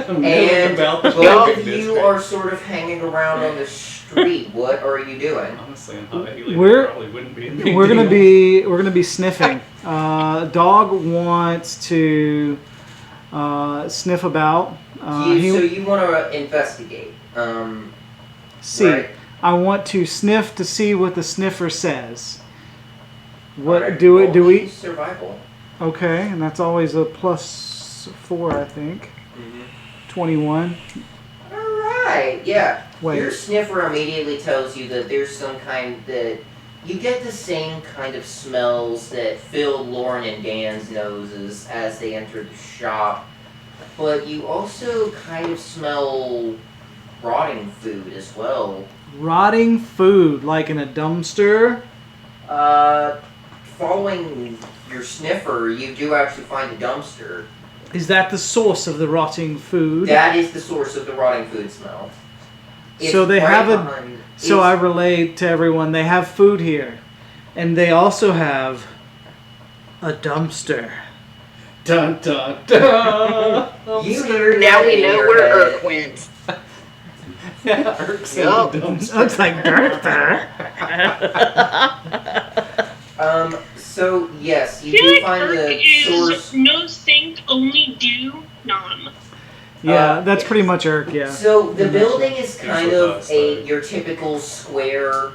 Milling and about the both shopping of you district. are sort of hanging around on the street. What are you doing? Honestly, in Hot Alien, We're- it probably wouldn't be a big We're gonna deal. be sniffing. Dog wants to sniff about. So you want to investigate. See. Right. I want to sniff to see what the sniffer says. What Alright, do roll we? me survival. Okay, and that's always a +4, I think. Mm-hmm. 21. Alright, yeah. Wait. Your sniffer immediately tells you that there's some kind that you get the same kind of smells that filled Lauren and Dan's noses as they entered the shop, but you also kind of smell rotting food as well. Rotting food, like in a dumpster. Following your sniffer, you do actually find a dumpster. Is that the source of the rotting food? That is the source of the rotting food smell. So they have a- behind- So I it's- relayed to everyone they have food here, and they also have a dumpster. Dun dun dun. You hear Now that we in know your where head. Urk went. Yeah, Urk's in Yup. the dumpster. Looks like dumpster. So yes, I you feel do like find Urk the is source. no think, only do, nom. Yeah, that's pretty much Urk. Yeah. So the building is kind with of us, though. your typical square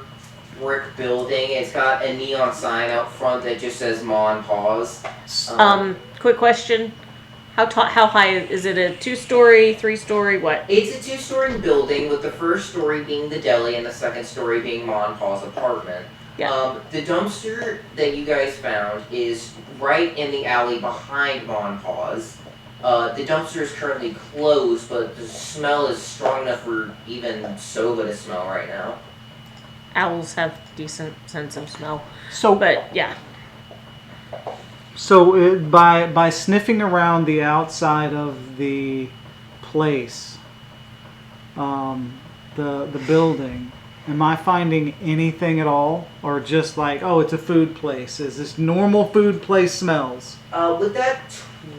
brick building. It's got a neon sign out front that just says "Ma and Paws." Quick question. How high is it? A 2-story, 3-story, what? It's a 2-story building with the first story being the deli and the second story being Ma and Pa's apartment. Yeah. The dumpster that you guys found is right in the alley behind Ma and Pa's. The dumpster is currently closed, but the smell is strong enough for even Sova to smell right now. Owls have decent sense of smell. So, But yeah. so by sniffing around the outside of the place, the building, am I finding anything at all, or just like, oh, it's a food place? Is this normal food place smells? With that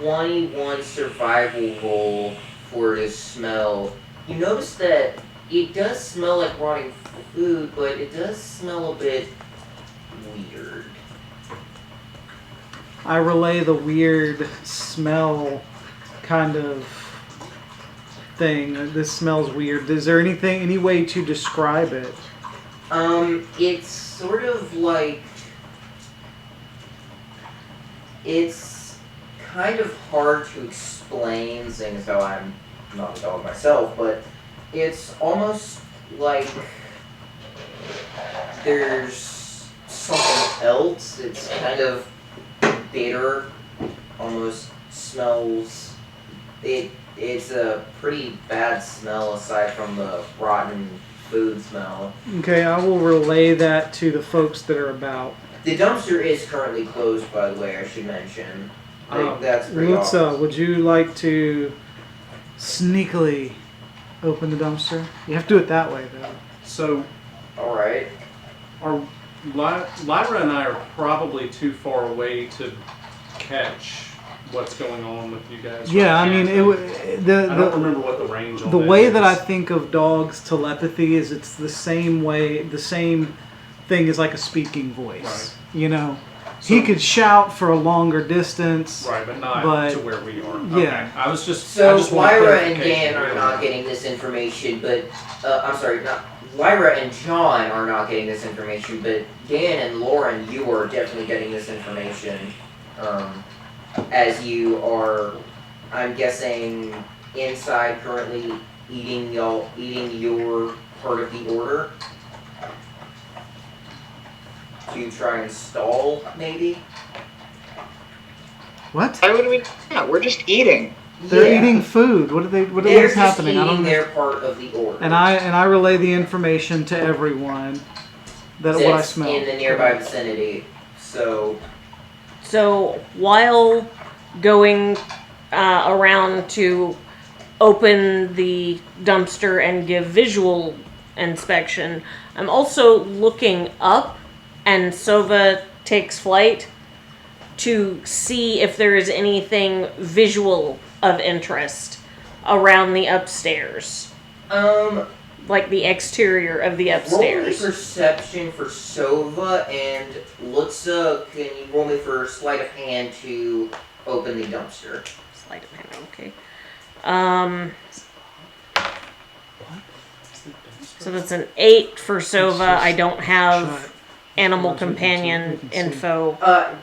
21 survival roll for this smell, you notice that it does smell like rotting food, but it does smell a bit weird. I relay the weird smell kind of thing. This smells weird. Is there any way to describe it? It's sort of like, it's kind of hard to explain, seeing as though I'm not a dog myself, but it's almost like there's something else. It's kind of bitter, almost smells, it's a pretty bad smell aside from the rotten food smell. Okay, I will relay that to the folks that are about. The dumpster is currently closed, by the way, I should mention. That's pretty Lutza, obvious. would you like to sneakily open the dumpster? You have to do it that way, though. So, Alright. are Lyra and I are probably too far away to catch what's going on with you guys. Yeah, right I mean, now. it I don't remember what the range on the that way is. that I think of dogs' telepathy is it's the same way, the same thing as like a speaking voice. Right. You know, So- he could shout for a longer distance. Right, but not but- to where we are. yeah. Okay. I was just. So I just wanted Lyra and clarification, Dan are really. not getting this information, but I'm sorry, not Lyra and John are not getting this information, but Dan and Lauren, you are definitely getting this information. As you are, I'm guessing, inside currently eating your part of the order to try and stall, maybe. What? Why would we? Yeah, we're just eating. They're Yeah. eating food. What what They're is just happening? I eating don't know. their part of the order. And I relay the information to everyone that what I That's smell. in the nearby vicinity. So So while going around to open the dumpster and give visual inspection, I'm also looking up, and Sova takes flight to see if there is anything visual of interest around the upstairs, like the exterior of the roll me upstairs. perception for Sova, and Lutza, can you roll me for sleight of hand to open the dumpster? Sleight of hand, okay. So that's an 8 for Sova. I don't have animal companion info.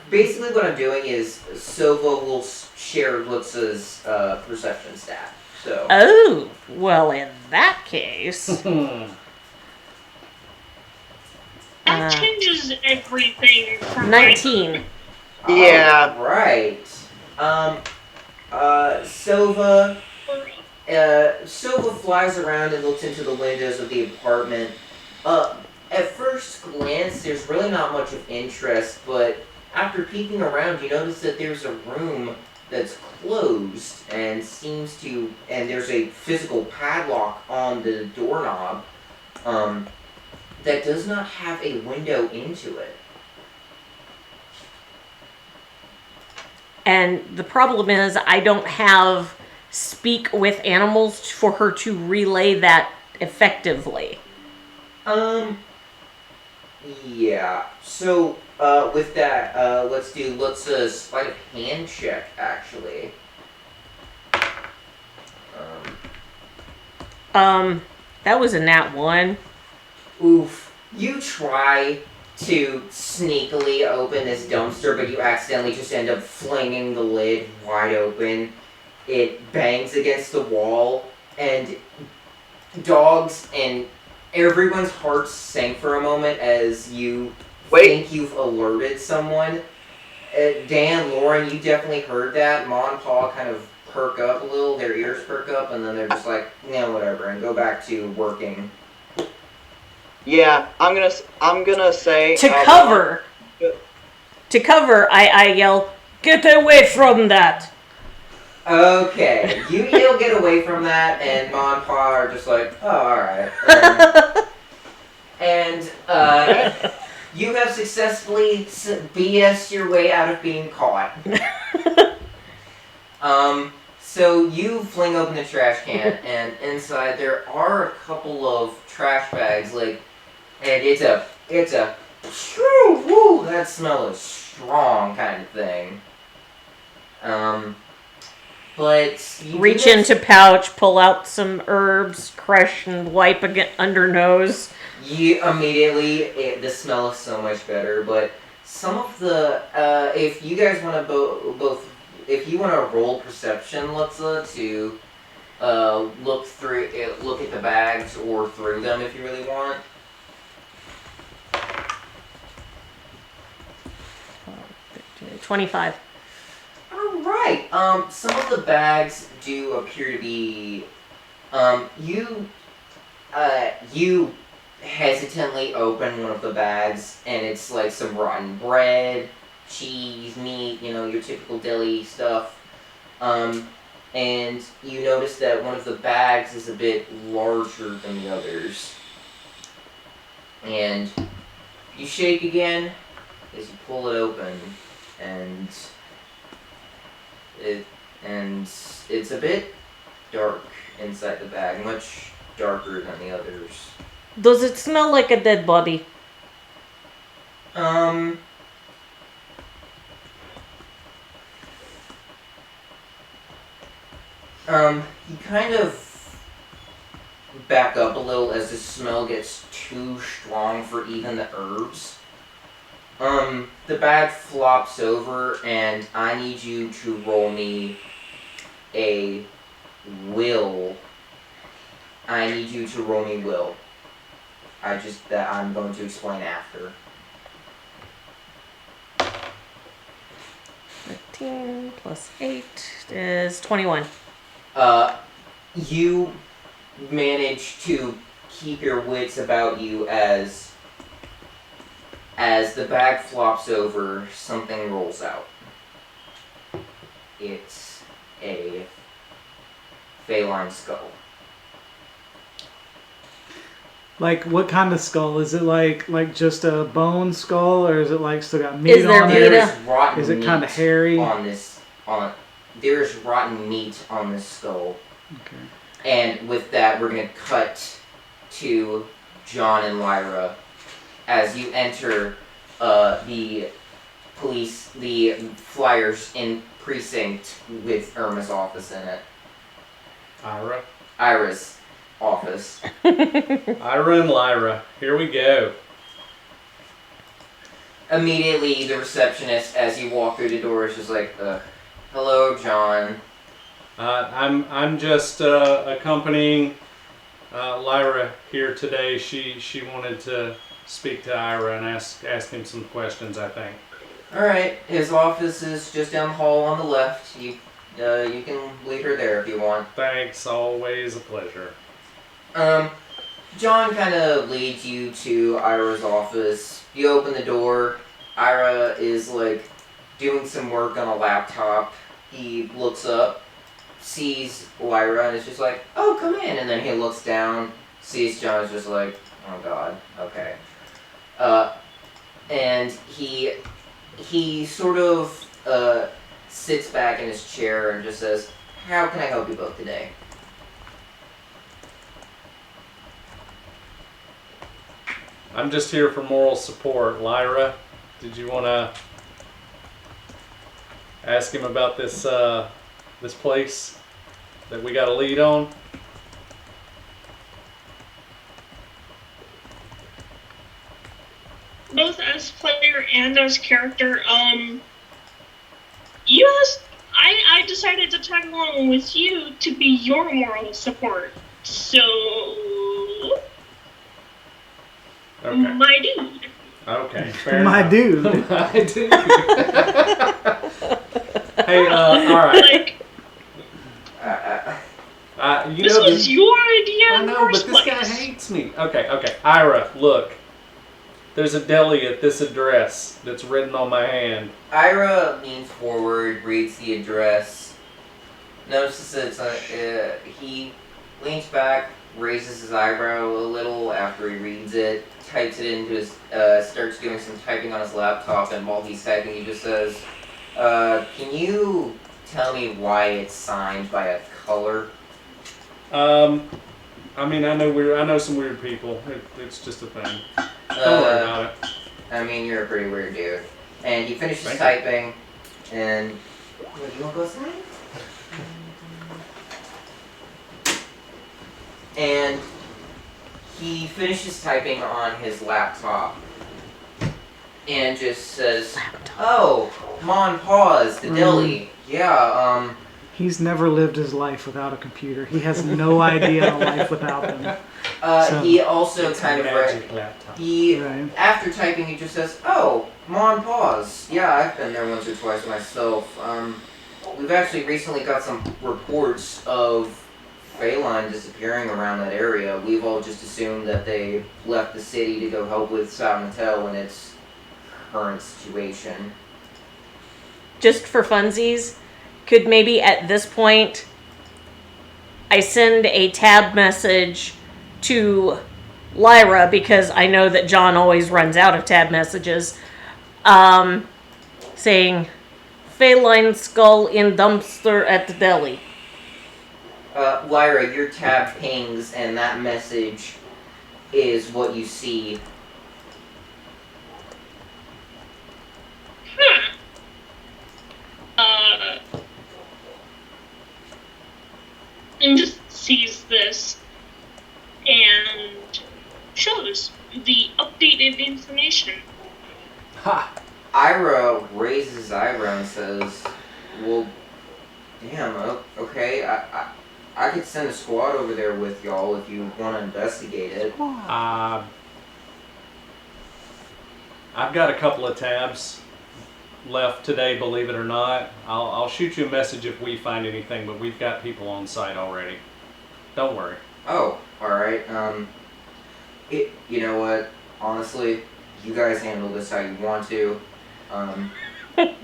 Basically what I'm doing is Sova will share Lutza's perception stat. So Oh, well, in that case, That Uh, changes everything from 19. Yeah. Right. Sova. Sova flies around and looks into the windows of the apartment. At first glance, there's really not much of interest, but after peeking around, you notice that there's a room that's closed and and there's a physical padlock on the doorknob, that does not have a window into it. And the problem is, I don't have speak with animals for her to relay that effectively. Yeah. So, with that, let's sleight of hand check, actually. That was a nat 1. Oof. You try to sneakily open this dumpster, but you accidentally just end up flinging the lid wide open. It bangs against the wall, and dogs and everyone's hearts sank for a moment as you think you've alerted someone. Dan, Lauren, you definitely heard that. Ma and Pa kind of perk up a little, their ears perk up, and then they're just like, no, whatever, and go back to working. Yeah, I'm gonna say To cover, I yell, "Get away from that!" Okay, you yell get away from that, and Ma and Pa are just like, oh, alright. And you have successfully BS'd your way out of being caught. So you fling open the trash can, and inside there are a couple of trash bags, and it's a woo, that smell is strong kind of thing. But you Reach do into pouch, pull out some herbs, crush and wipe under nose. You immediately, the smell is so much better. But some of the, if you guys want to if you want to roll perception, Lutza, to look at the bags or through them if you really want. 25. Alright, some of the bags do appear to be, you hesitantly open one of the bags, and it's like some rotten bread, cheese, meat, your typical deli stuff, and you notice that one of the bags is a bit larger than the others, and you shake again as you pull it open, and And it's a bit dark inside the bag, much darker than the others. Does it smell like a dead body? You kind of back up a little as the smell gets too strong for even the herbs. The bag flops over, and I need you to roll me a will. I need you to roll me will. That I'm going to explain after. 15 plus 8 is 21. You manage to keep your wits about you as the bag flops over, something rolls out. It's a feline skull. Like, what kind of skull? Is it like just a bone skull, or is it like still got meat Is there on meat? it? There's rotten Is it meat kind of hairy? There's rotten meat on this skull. Okay. And with that, we're gonna cut to John and Lyra as you enter the Flyers in precinct with Irma's office in it. Ira's office. Ira and Lyra, here we go. Immediately, the receptionist, as you walk through the door, is just like, hello, John. I'm just accompanying Lyra here today. She wanted to speak to Ira and ask him some questions, I think. Alright, his office is just down the hall on the left. You can lead her there if you want. Thanks, always a pleasure. John kind of leads you to Ira's office. You open the door. Ira is like doing some work on a laptop. He looks up, sees Lyra, and is just like, "Oh, come in." And then he looks down, sees John, is just like, "Oh God, okay." And he sort of sits back in his chair and just says, "How can I help you both today?" I'm just here for moral support. Lyra, did you want to ask him about this this place that we got a lead on? Both as player and as character, I decided to tag along with you to be your moral support. So, Okay. my dude. Okay. Fair My enough. dude. My dude. Hey, all right. You This know was your idea I in the know, but first this guy place. hates me. Okay. Ira, look. There's a deli at this address that's written on my hand. Ira leans forward, reads the address, notices he leans back, raises his eyebrow a little after he reads it, types it into his, starts doing some typing on his laptop, and while he's typing, he just says, can you tell me why it's signed by a color? I mean, I know some weird people. It's just a thing. Don't worry about it. I mean, you're a pretty weird dude. And he finishes Thank typing, and... What, you want to go sign? And he finishes typing on his laptop, and just says, "Oh, Mon Pause, the deli. Yeah, He's never lived his life without a computer. He has no idea of life without them. So- He also It's kind a of... magic laptop. Right. After typing, he just says, "Oh, Mon Pause. Yeah, I've been there once or twice myself. We've actually recently got some reports of feline disappearing around that area. We've all just assumed that they left the city to go help with San Mateo in its current situation." Just for funsies, could maybe at this point I send a tab message to Lyra, because I know that John always runs out of tab messages, saying, feline skull in dumpster at the deli. Lyra, your tab pings, and that message is what you see. And just sees this and shows the updated information. Ha! Ira raises his eyebrow and says, "Well, damn, okay, I could send a squad over there with y'all if you want to investigate it." I've got a couple of tabs left today, believe it or not. I'll shoot you a message if we find anything, but we've got people on site already. Don't worry. Oh, alright, you know what, honestly, you guys handle this how you want to.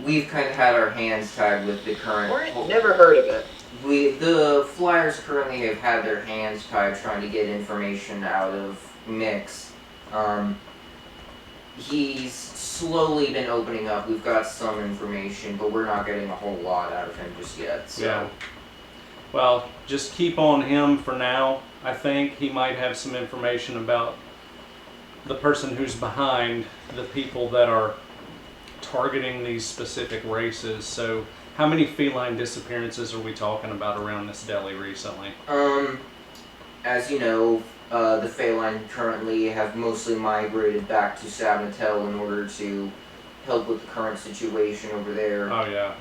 We've kind of had our hands tied with the current... Never heard of it. The Flyers currently have had their hands tied trying to get information out of Mix. He's slowly been opening up. We've got some information, but we're not getting a whole lot out of him just yet. So. Yeah. Well, just keep on him for now. I think he might have some information about the person who's behind the people that are targeting these specific races. So how many feline disappearances are we talking about around this deli recently? As you know, the feline currently have mostly migrated back to Sabatel in order to help with the current situation over there. Oh yeah,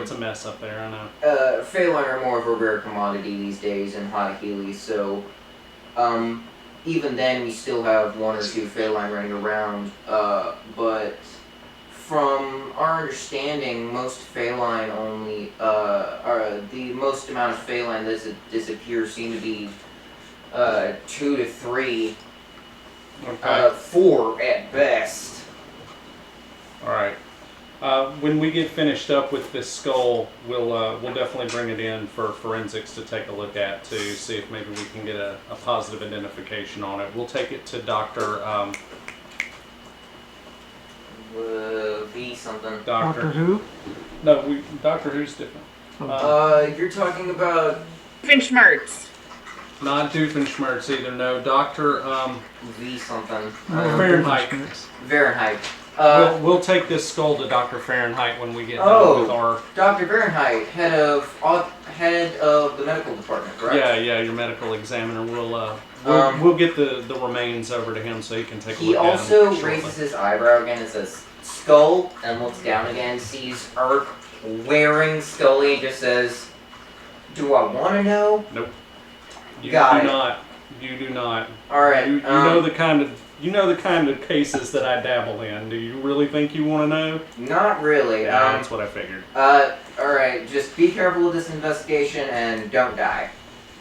it's a mess up there, I know. Feline are more of a rare commodity these days in Haihili, so even then we still have one or two feline running around, but from our understanding, most feline only, the most amount of feline that disappear seem to be 2 to 3, Okay. 4 at best. All right. When we get finished up with this skull, we'll definitely bring it in for forensics to take a look at to see if maybe we can get a positive identification on it. We'll take it to Dr. V something. Doctor Who? No, Doctor Who's different. You're talking about Finchmarts. Not Doofenshmirtz either. No, Doctor V something. Fahrenheit. Fahrenheit. We'll take this skull to Dr. Fahrenheit when we get done Oh, with our. Dr. Fahrenheit, head of the medical department, correct? Yeah, your medical examiner. We'll get the remains over to him so he can take a He look at them. also shortly. raises his eyebrow again and says skull, and looks down again, sees Urk wearing Scully, and just says, "Do I want to know?" Nope. You Got do it. not. You do not. All right. You know the kind of cases that I dabble in. Do you really think you want to know? Not really. Yeah, that's what I figured. All right. Just be careful with this investigation and don't die.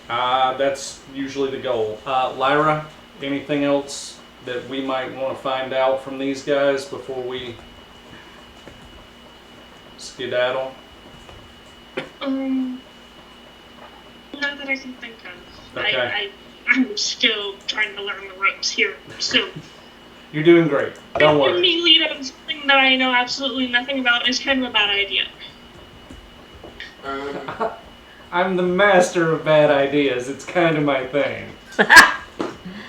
That's usually the goal. Lyra, anything else that we might want to find out from these guys before we skedaddle? Not that I can think of. Okay. I'm still trying to learn the ropes here, so You're doing great. Don't letting worry. me lead on something that I know absolutely nothing about is kind of a bad idea. I'm the master of bad ideas. It's kind of my thing.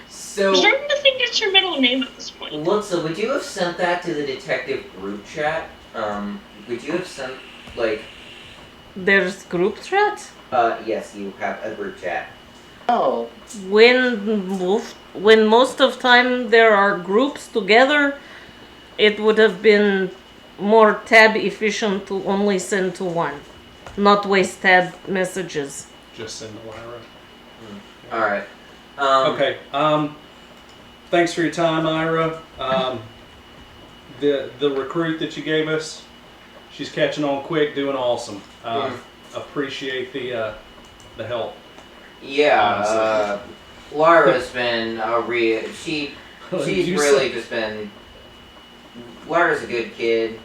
So, I'm starting to think it's your middle name at this point. look, so would you have sent that to the detective group chat? Would you have sent, like, There's group chat? yes, you have a group chat. Oh. When most of time there are groups together, it would have been more tab efficient to only send to one, not waste tab messages. Just send to Lyra. Alright. Okay. Thanks for your time, Ira. The recruit that you gave us, she's catching on quick, doing awesome. Appreciate the help. Yeah, Lyra's been she's You really said- just been, Lyra's a good kid.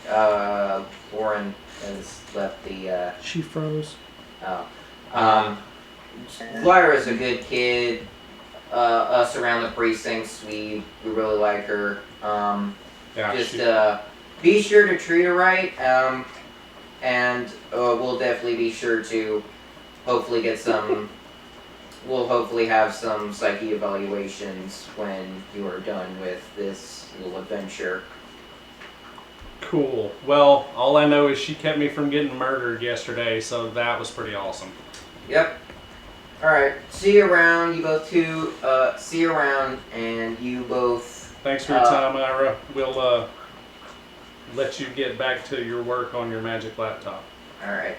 Lauren has left the, She froze. Lyra's a good kid. Us around the precincts, we really like her. Yeah, Just she- be sure to treat her right. and we'll definitely be sure to hopefully get some. We'll hopefully have some psyche evaluations when you are done with this little adventure. Cool. Well, all I know is she kept me from getting murdered yesterday, so that was pretty awesome. Yep. Alright, see you around. You both two, see you around, and you both... Thanks for your time, Ira. We'll let you get back to your work on your magic laptop. Alright.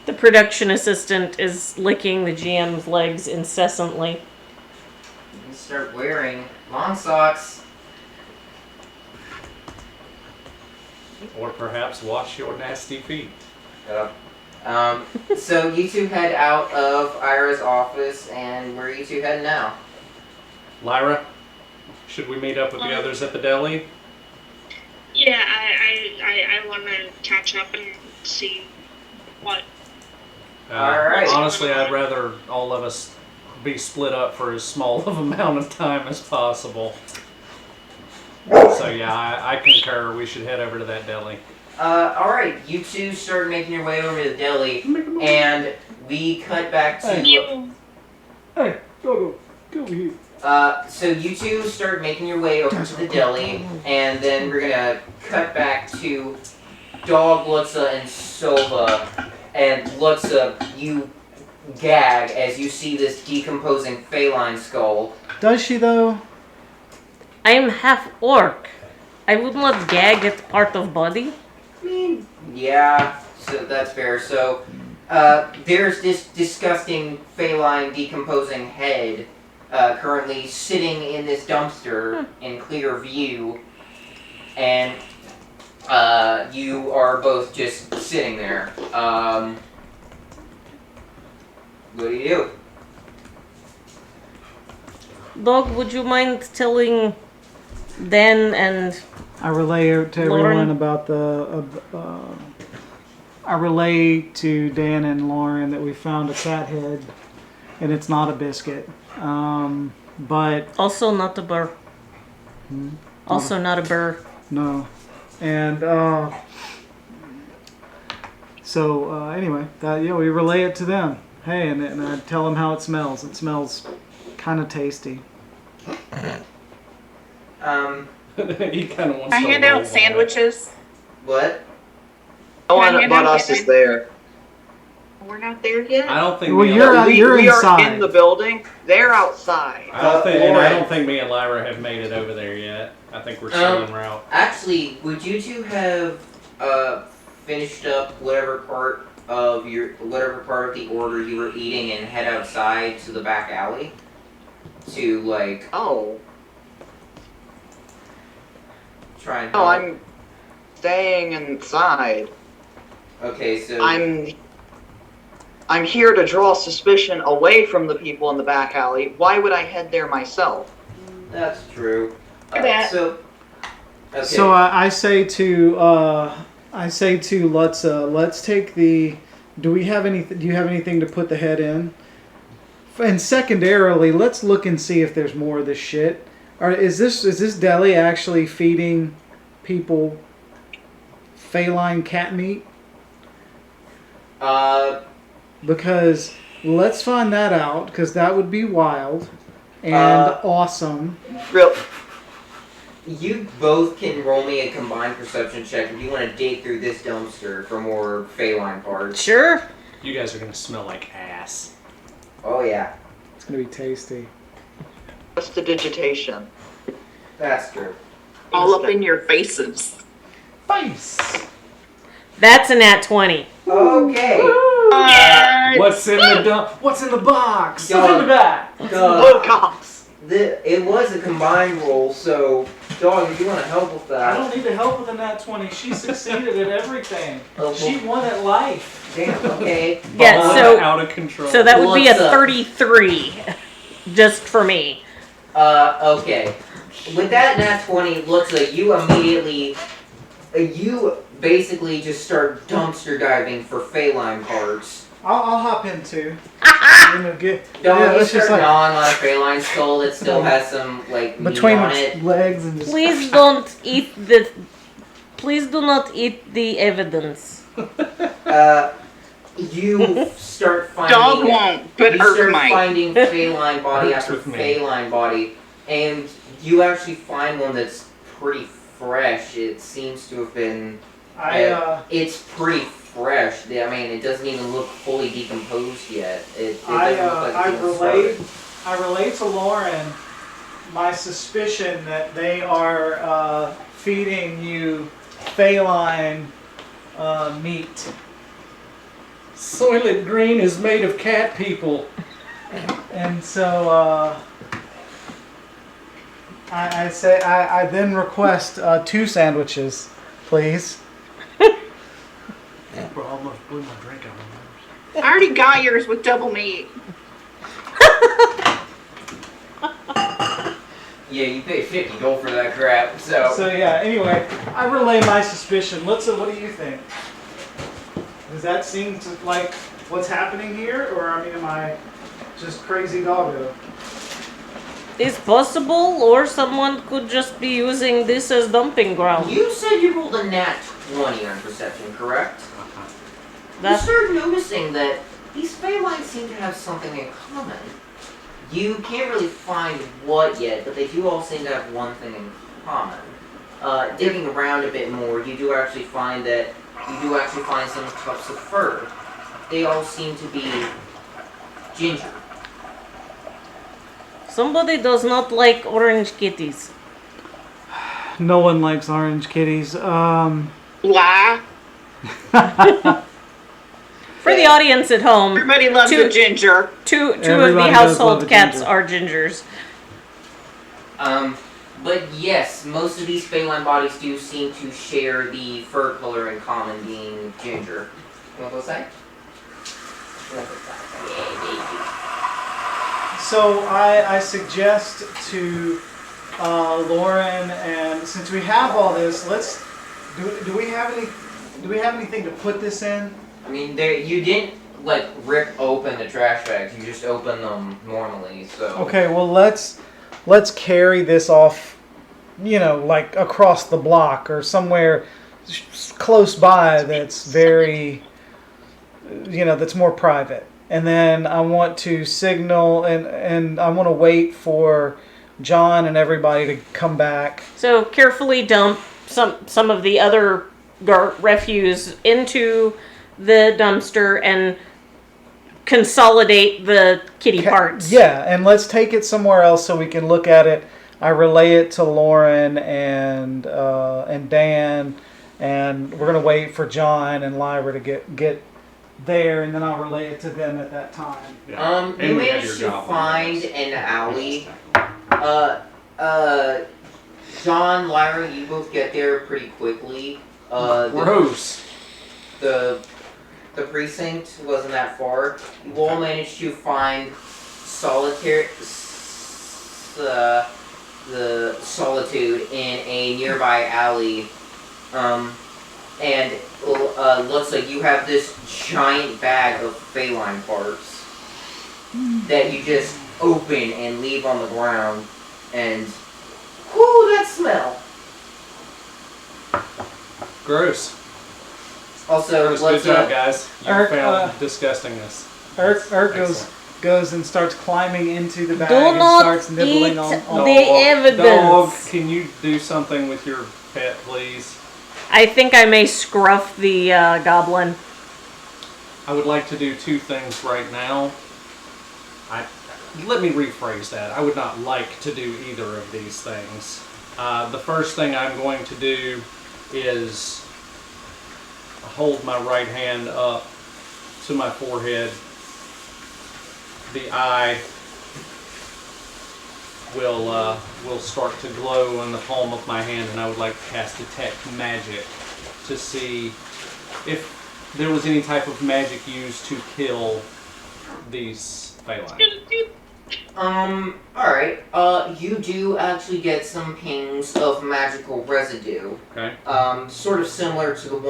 The production assistant is licking the GM's legs incessantly. You can start wearing long socks. Or perhaps wash your nasty feet. Yep. So you two head out of Ira's office, and where are you two heading now? Lyra, should we meet up with the others at the deli? Yeah, I want to catch up and see what. Alright. Honestly, I'd rather all of us be split up for as small of amount of time as possible. So yeah, I concur. We should head over to that deli. Alright, you two start making your way over to the deli, and we cut back to... Hey, go here. So you two start making your way over to the deli, and then we're gonna cut back to Dog, Lutza, and Sova. And Lutza, you gag as you see this decomposing feline skull. Does she though? I am half orc. I would not gag at part of body. I mean, yeah, so that's fair. So, there's this disgusting feline decomposing head currently sitting in this dumpster in clear view, and you are both just sitting there. What do you do? Dog, would you mind telling Dan and I relay to Lauren? everyone about the. I relay to Dan and Lauren that we found a cat head, and it's not a biscuit. But also not a burr? Also not a burr. no, and so anyway, we relay it to them. Hey, and I tell them how it smells. It smells kind of tasty. He kind of wants I to hand roll out sandwiches. What? No Can I one hand but out us is sandwiches? there. We're not there yet. I don't think. Well, me and you're Lyra- you're we inside. are in the building. They're outside. I don't think. And I Lauren. don't think me and Lyra have made it over there yet. I think we're still en route. Actually, would you two have finished up whatever part of the order you were eating and head outside to the back alley to Oh. try and No, help? I'm staying inside. Okay, so I'm here to draw suspicion away from the people in the back alley. Why would I head there myself? that's true. Look at that. So okay. So I say to Lutza, let's take the. Do you have anything to put the head in? And secondarily, let's look and see if there's more of this shit. Or is this deli actually feeding people feline cat meat? Because let's find that out, because that would be wild and awesome. Real. You both can roll me a combined perception check if you want to dig through this dumpster for more feline parts. Sure. You guys are gonna smell like ass. Oh yeah, It's gonna be tasty. Prestidigitation. that's true. All up in your faces. Face. That's a nat 20. Okay. What's in the What's in the box? Dog, Oh, gosh. it was a combined roll, so Dog, if you want to help with that. I don't need to help with the nat 20. She succeeded at everything. Oh, She won at life. damn. Okay. Yeah, Ballin' so out of control. so that would be a What's up? 33 just for me. Okay. With that nat 20, looks like you immediately, you basically just start dumpster diving for feline parts. I'll hop in too. I'm gonna get Dog, you let's start just like gnawing on a feline skull that still has some, meat between on its it. legs and just. Please don't eat the Please do not eat the evidence. You start finding... Dog won't, but you Urk start might. finding feline body Urk's after with me. feline body, and you actually find one that's pretty fresh. It seems to have been... it's pretty fresh. I mean, it doesn't even look fully decomposed yet. It doesn't look like it's even started. I relate to Lauren my suspicion that they are feeding you feline meat. Soylent Green is made of cat people. And so I then request 2 sandwiches, please. Bro, I almost blew my drink out of my nose. I already got yours with double meat. Yeah, you paid $50 for that crap, so... So yeah, anyway, I relay my suspicion. What do you think? Does that seem to like what's happening here, or I mean, am I just crazy doggo? It's possible, or someone could just be using this as dumping ground. You said you rolled a nat 20 on perception, correct? You That's start noticing that these felines seem to have something in common. You can't really find what yet, but they do all seem to have one thing in common. Digging around a bit more, you do actually find some tufts of fur. They all seem to be ginger. somebody does not like orange kitties. No one likes orange kitties. Lie. For the audience at home, Everybody loves Two- a ginger. two of the Everybody does love household a cats ginger. are gingers. But yes, most of these feline bodies do seem to share the fur color in common, being ginger. You want to go say? So I suggest to Lauren, and since we have all this, let's do we have anything to put this in? I mean, you didn't like rip open the trash bags. You just opened them normally. So Okay, well let's carry this off, like across the block or somewhere close by that's very, that's more private. And then I want to signal and I want to wait for John and everybody to come back. So carefully dump some of the other refuse into the dumpster and consolidate the kitty parts. Yeah, and let's take it somewhere else so we can look at it. I relay it to Lauren and Dan, and we're gonna wait for John and Lyra to get there, and then I'll relay it to them at that time. Yeah. You And we have managed your to goblin find guys. an alley. John, Lyra, you both get there pretty quickly. Gross. The precinct wasn't that far. You all managed to find the solitude in a nearby alley, and looks like you have this giant bag of feline parts that you just open and leave on the ground, and whoo, that smell! Gross. Also, Gross. Good let's job, guys. You Eric, found disgustingness. Eric Excellent. goes and starts climbing into the bag Do and not starts nibbling eat on. the evidence. Dog, can you do something with your pet, please? I think I may scruff the goblin. I would like to do 2 things right now. Let me rephrase that. I would not like to do either of these things. The first thing I'm going to do is hold my right hand up to my forehead. The eye will start to glow in the palm of my hand, and I would like to cast Detect Magic to see if there was any type of magic used to kill these feline. Alright. You do actually get some pings of magical residue. Okay. Sort of similar to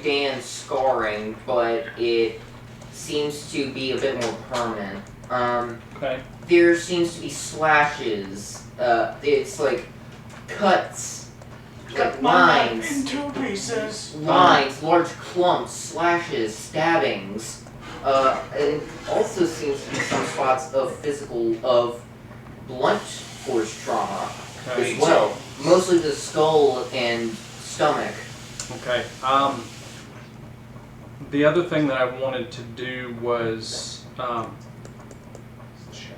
Dan's scarring, but it seems to be a bit more permanent. Okay. There seems to be slashes. It's like cuts like lines, in 2 pieces. lines, large clumps, slashes, stabbings. It also seems to be some spots of blunt force trauma Okay. as well. Mostly the skull and stomach. Okay. The other thing that I wanted to do was shit.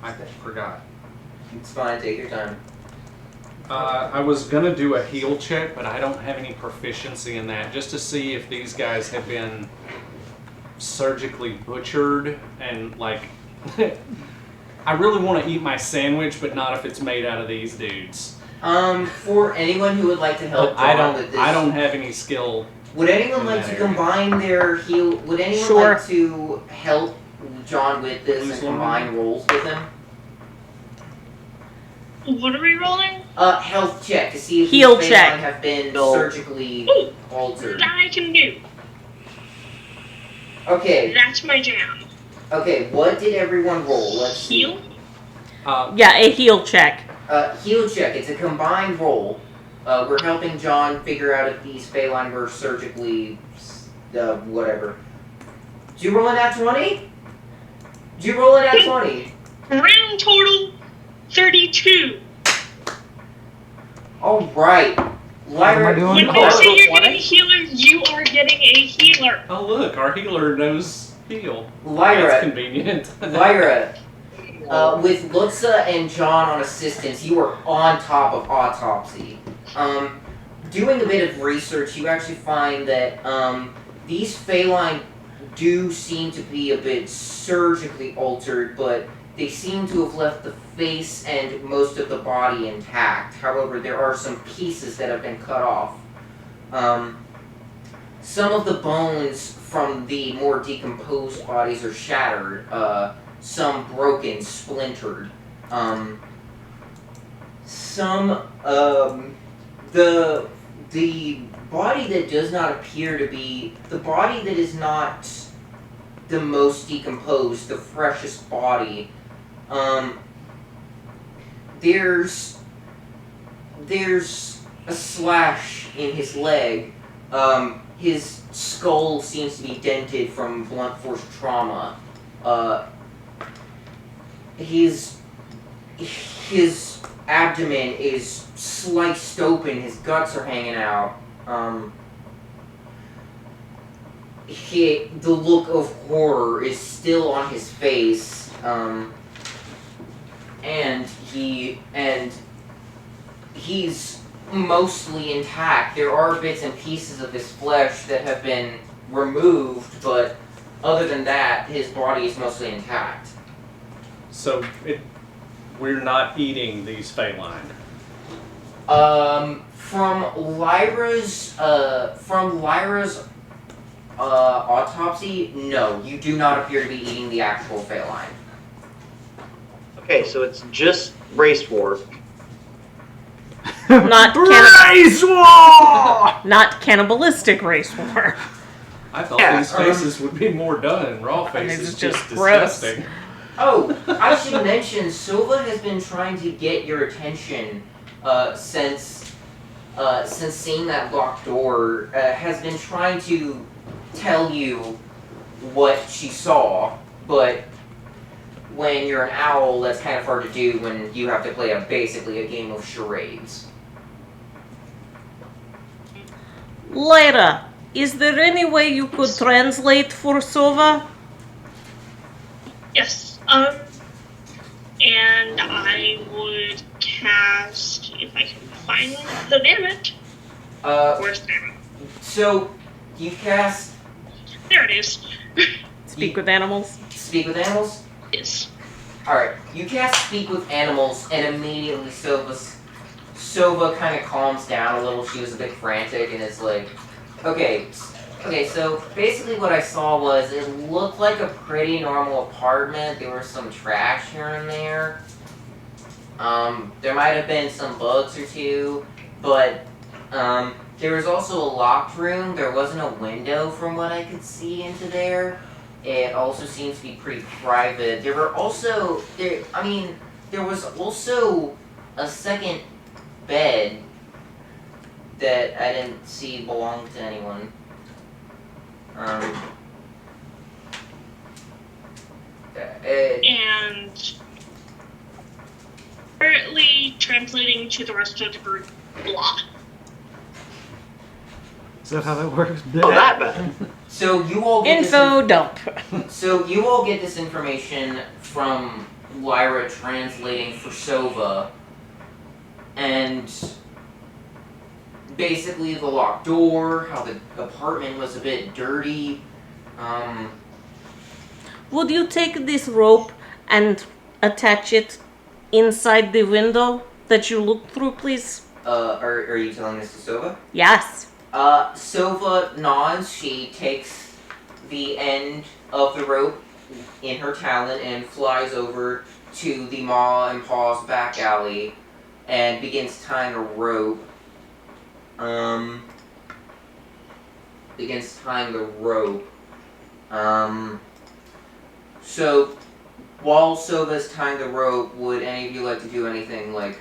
I forgot. It's fine, take your time. I was gonna do a heal check, but I don't have any proficiency in that, just to see if these guys have been surgically butchered and like. I really want to eat my sandwich, but not if it's made out of these dudes. For anyone who would like to help But John with this, I don't have any skill. would anyone in like that to area. combine their heal? Would anyone Sure. like to help John with this and combine rolls with him? What are we rolling? Health check to see if Heal these check. Phaelon have been No. surgically Ooh. altered. That I can do. Okay, That's my jam. okay. What did everyone roll? Let's see. Heal? Yeah, a heal check. Heal check. It's a combined roll. We're helping John figure out if these Phaelon were surgically, whatever. Did you roll an nat 20? Did you roll an nat 20? Round total 32. All right. What am I doing? When Oh, you say you're 20? getting a healer, you are getting a healer. Oh look, our healer knows heal. That's Lyra, convenient. Lyra, with Lutza and John on assistance, you are on top of autopsy. Doing a bit of research, you actually find that these Phaelon do seem to be a bit surgically altered, but they seem to have left the face and most of the body intact. However, there are some pieces that have been cut off. Some of the bones from the more decomposed bodies are shattered. Some broken, splintered. The body that does not appear to be the body that is not the most decomposed, the freshest body. There's a slash in his leg. His skull seems to be dented from blunt force trauma. His abdomen is sliced open. His guts are hanging out. The look of horror is still on his face, and he's mostly intact. There are bits and pieces of his flesh that have been removed, but other than that, his body is mostly intact. So we're not eating these Phaelon. From Lyra's autopsy, no, you do not appear to be eating the actual Phaelon. Okay, so it's just race war. Not Race war! not cannibalistic race war. I thought Yeah, these faces would be more done, and raw faces it's is just just gross. disgusting. Oh, I should mention, Sova has been trying to get your attention since seeing that locked door. Has been trying to tell you what she saw, but when you're an owl, that's kind of hard to do when you have to play basically a game of charades. Lyra, is there any way you could translate for Sova? Yes. And I would cast, if I can find the damage. Where's the damage? So you cast There it is. Speak with animals? Speak with Animals? Yes. Alright, you cast Speak with Animals, and immediately Sova kind of calms down a little. She was a bit frantic, and it's like, okay, so basically what I saw was, it looked like a pretty normal apartment. There was some trash here and there. There might have been some bugs or two, but there was also a locked room. There wasn't a window from what I could see into there. It also seems to be pretty private. There was also a second bed that I didn't see belonged to anyone. And currently translating to the rest of the group, blah. Is that how that works? Oh, that bad. So you all get Info dump. So you all get this information from Lyra translating for Sova, and basically the locked door, how the apartment was a bit dirty. Would you take this rope and attach it inside the window that you looked through, please? Are you telling this to Sova? Yes. Sova nods. She takes the end of the rope in her talon and flies over to the Ma and Pa's back alley and begins tying a rope. Begins tying the rope. So, while Sova's tying the rope, would any of you like to do anything like...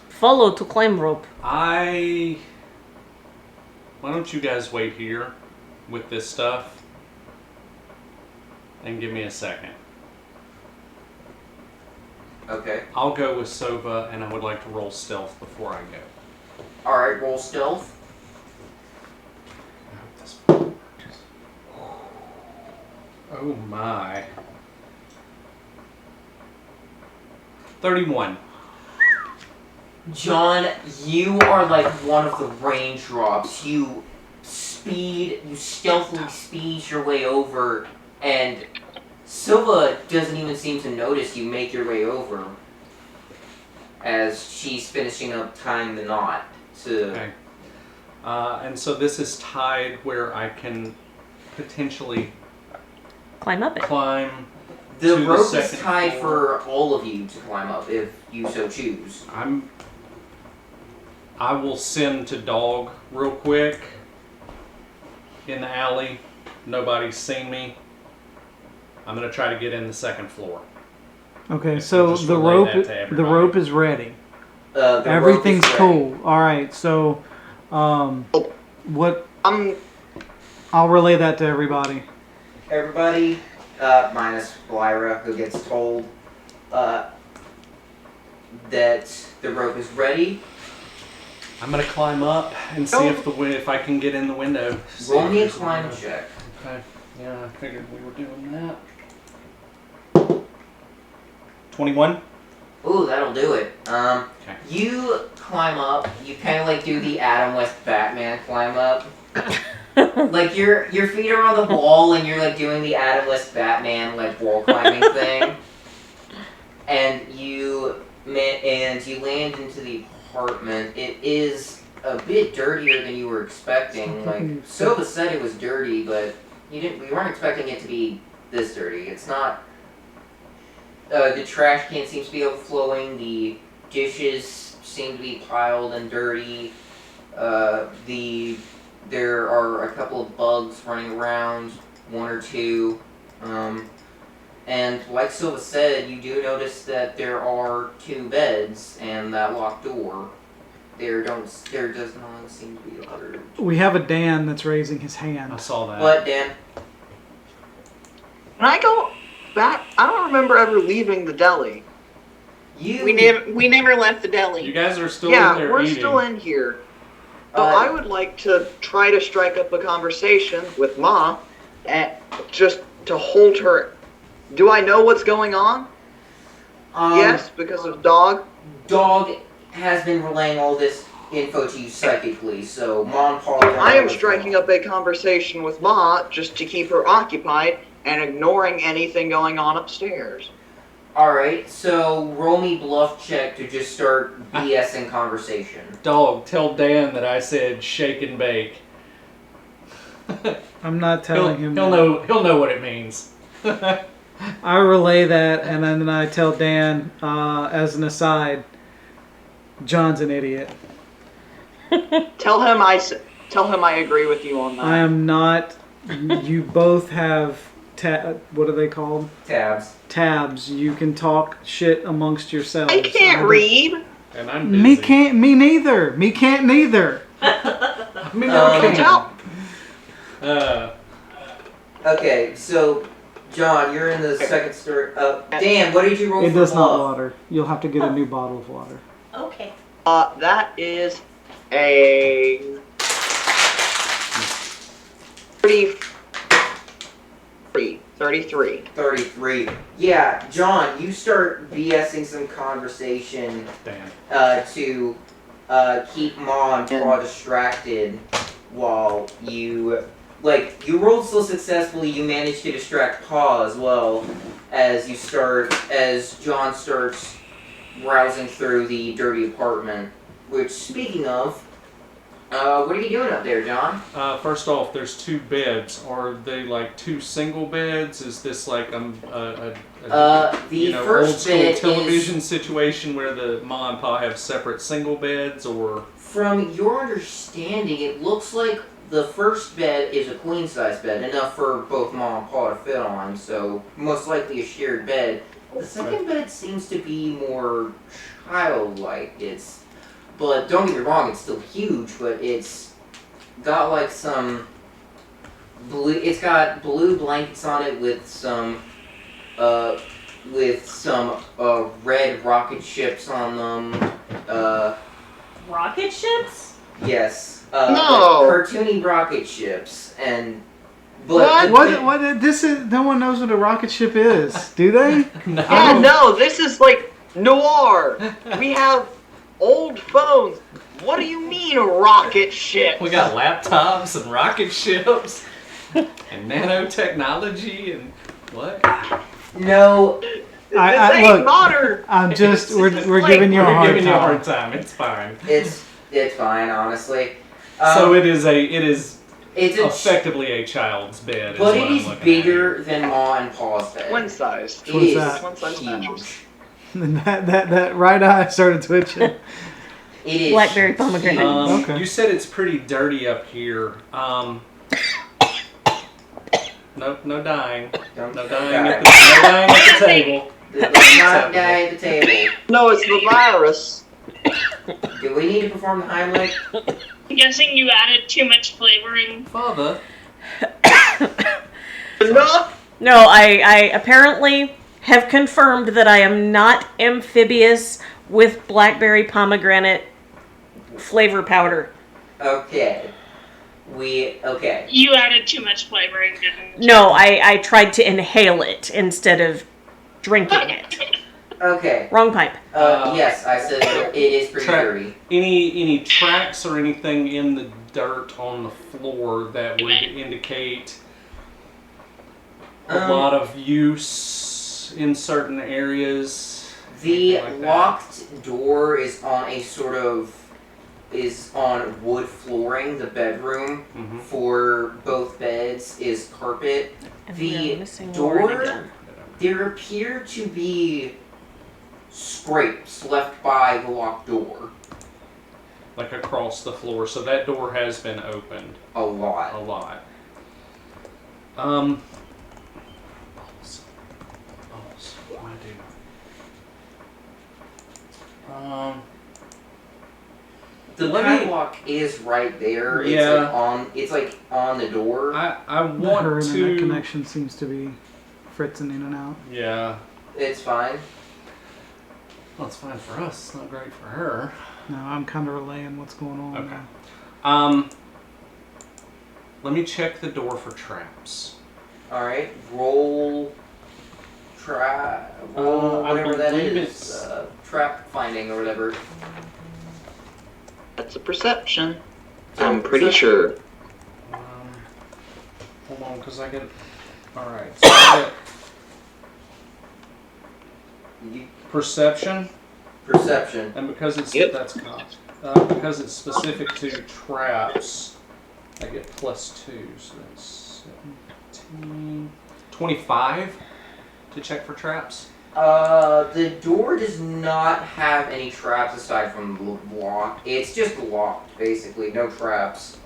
Follow to climb rope. Why don't you guys wait here with this stuff and give me a second? Okay. I'll go with Sova, and I would like to roll stealth before I go. Alright, roll stealth. Oh my. 31. John, you are like one of the raindrops. You stealthily speed your way over, and Silva doesn't even seem to notice you make your way over as she's finishing up tying the knot to... Okay. And so this is tied where I can potentially Climb up it. climb. The to rope the is second tied floor. for all of you to climb up if you so choose. I will send to Dog real quick in the alley. Nobody's seen me. I'm gonna try to get in the second floor. Okay, so Just the relay rope, that to the everybody. rope is ready. The rope is Everything's ready. cool. All right, so what? I'm I'll relay that to everybody. Everybody, minus Lyra, who gets told that the rope is ready. I'm gonna climb up and see if I can get in the window. See Roll if me a there's climb window. check. Okay. Yeah, I figured we were doing that. 21. Ooh, that'll do it. Okay. You climb up. You kind of like do the Adam West Batman climb up. Like your feet are on the wall and you're like doing the Adam West Batman like wall climbing thing. And you land into the apartment. It is a bit dirtier than you were expecting. Like Sova said it was dirty, but we weren't expecting it to be this dirty. It's not. The trash can seems to be overflowing. The dishes seem to be piled and dirty. There are a couple of bugs running around, one or two. And like Silva said, you do notice that there are 2 beds and that locked door. There does not seem to be other. We have a Dan that's raising his hand. I saw that. What, Dan? Can I go back? I don't remember ever leaving the deli. We never left the deli. You guys are still Yeah, in there we're eating. still in here. So I would like to try to strike up a conversation with Ma, and just to hold her. Do I know what's going on? Yes, because of Dog. Dog has been relaying all this info to you psychically, so Ma and Pa... I am striking up a conversation with Ma just to keep her occupied and ignoring anything going on upstairs. Alright, so roll me bluff check to just start BSing conversation. Dog, tell Dan that I said shake and bake. I'm not telling him. He'll that. know what it means. I relay that, and then I tell Dan, as an aside, John's an idiot. Tell him I agree with you on that. I am not. You both have what are they called? Tabs. Tabs. You can talk shit amongst yourselves. I can't read. And I'm busy. Me can't. Me neither. Me can't neither. I mean, Um, okay. Okay, so John, you're in the second story. Dan, what did you roll It for does not bluff? water. You'll have to get a new bottle of water. Okay. That is a 33. 33. Yeah, John, you start BSing some conversation Damn. to keep Ma and Pa distracted while you rolled so successfully you managed to distract Pa as well as John starts browsing through the dirty apartment. Which, speaking of, what are you doing up there, John? First off, there's 2 beds. Are they like 2 single beds? Is this like The old first school bed television is, situation where the Ma and Pa have separate single beds, or from your understanding, it looks like the first bed is a queen size bed, enough for both Ma and Pa to fit on, so most likely a shared bed. The second bed seems to be more childlike. But don't get me wrong, it's still huge, but it's got like some blue. It's got blue blankets on it with some red rocket ships on them. Rocket ships? Yes. No. Like cartoony rocket ships, but What? This is. No one knows what a rocket ship is, do they? no? Yeah, no, this is like Noir. We have old phones. What do you mean rocket ship? We got laptops and rocket ships and nanotechnology and what? no. This I ain't look. modern. I'm just. This We're is giving you a We're hard giving you a time. hard time. It's fine. It's fine, honestly. So it is It's a effectively a child's bed. but is what it I'm is looking bigger than Ma and Pa's bed. Twin size. It What is is that? Twin size mattress. That right eye started twitching. It is Blackberry pomegranate. Okay. You said it's pretty dirty up here. No dying. Don't No die. dying at the table. Let's not die at the table. No, it's the virus. Do we need to perform the Heimlich? I'm guessing you added too much flavoring. Father. No. No, I apparently have confirmed that I am not amphibious with blackberry pomegranate flavor powder. Okay. Okay. You added too much flavoring, didn't you? No, I tried to inhale it instead of drinking it. Okay. Wrong pipe. Yes, I said it is pretty dirty. Any tracks or anything in the dirt on the floor that would indicate a lot of use in certain areas? The Anything like that? locked door is on wood flooring. The bedroom Mhm. for both beds is carpet. And The we are missing door- Lauren again. There appear to be scrapes left by the locked door. Like across the floor, so that door has been opened A lot. a lot. What do I do? The Let me- padlock is right there. Yeah. It's like on the door. I Her want internet to. connection seems to be fritzing in and out. Yeah. It's fine. Well, it's fine for us. It's not great for her. No, I'm kind of relaying what's going on. Okay. now. Let me check the door for traps. All right. Roll. Roll I whatever that believe is. it's- Trap finding or whatever. That's a perception. I'm pretty sure. Hold on, because I get. Alright, so I get perception, Perception. and because it's Yep. because it's specific to traps, I get +2, so that's 17, 25 to check for traps. The door does not have any traps aside from the lock. It's just locked, basically. No traps.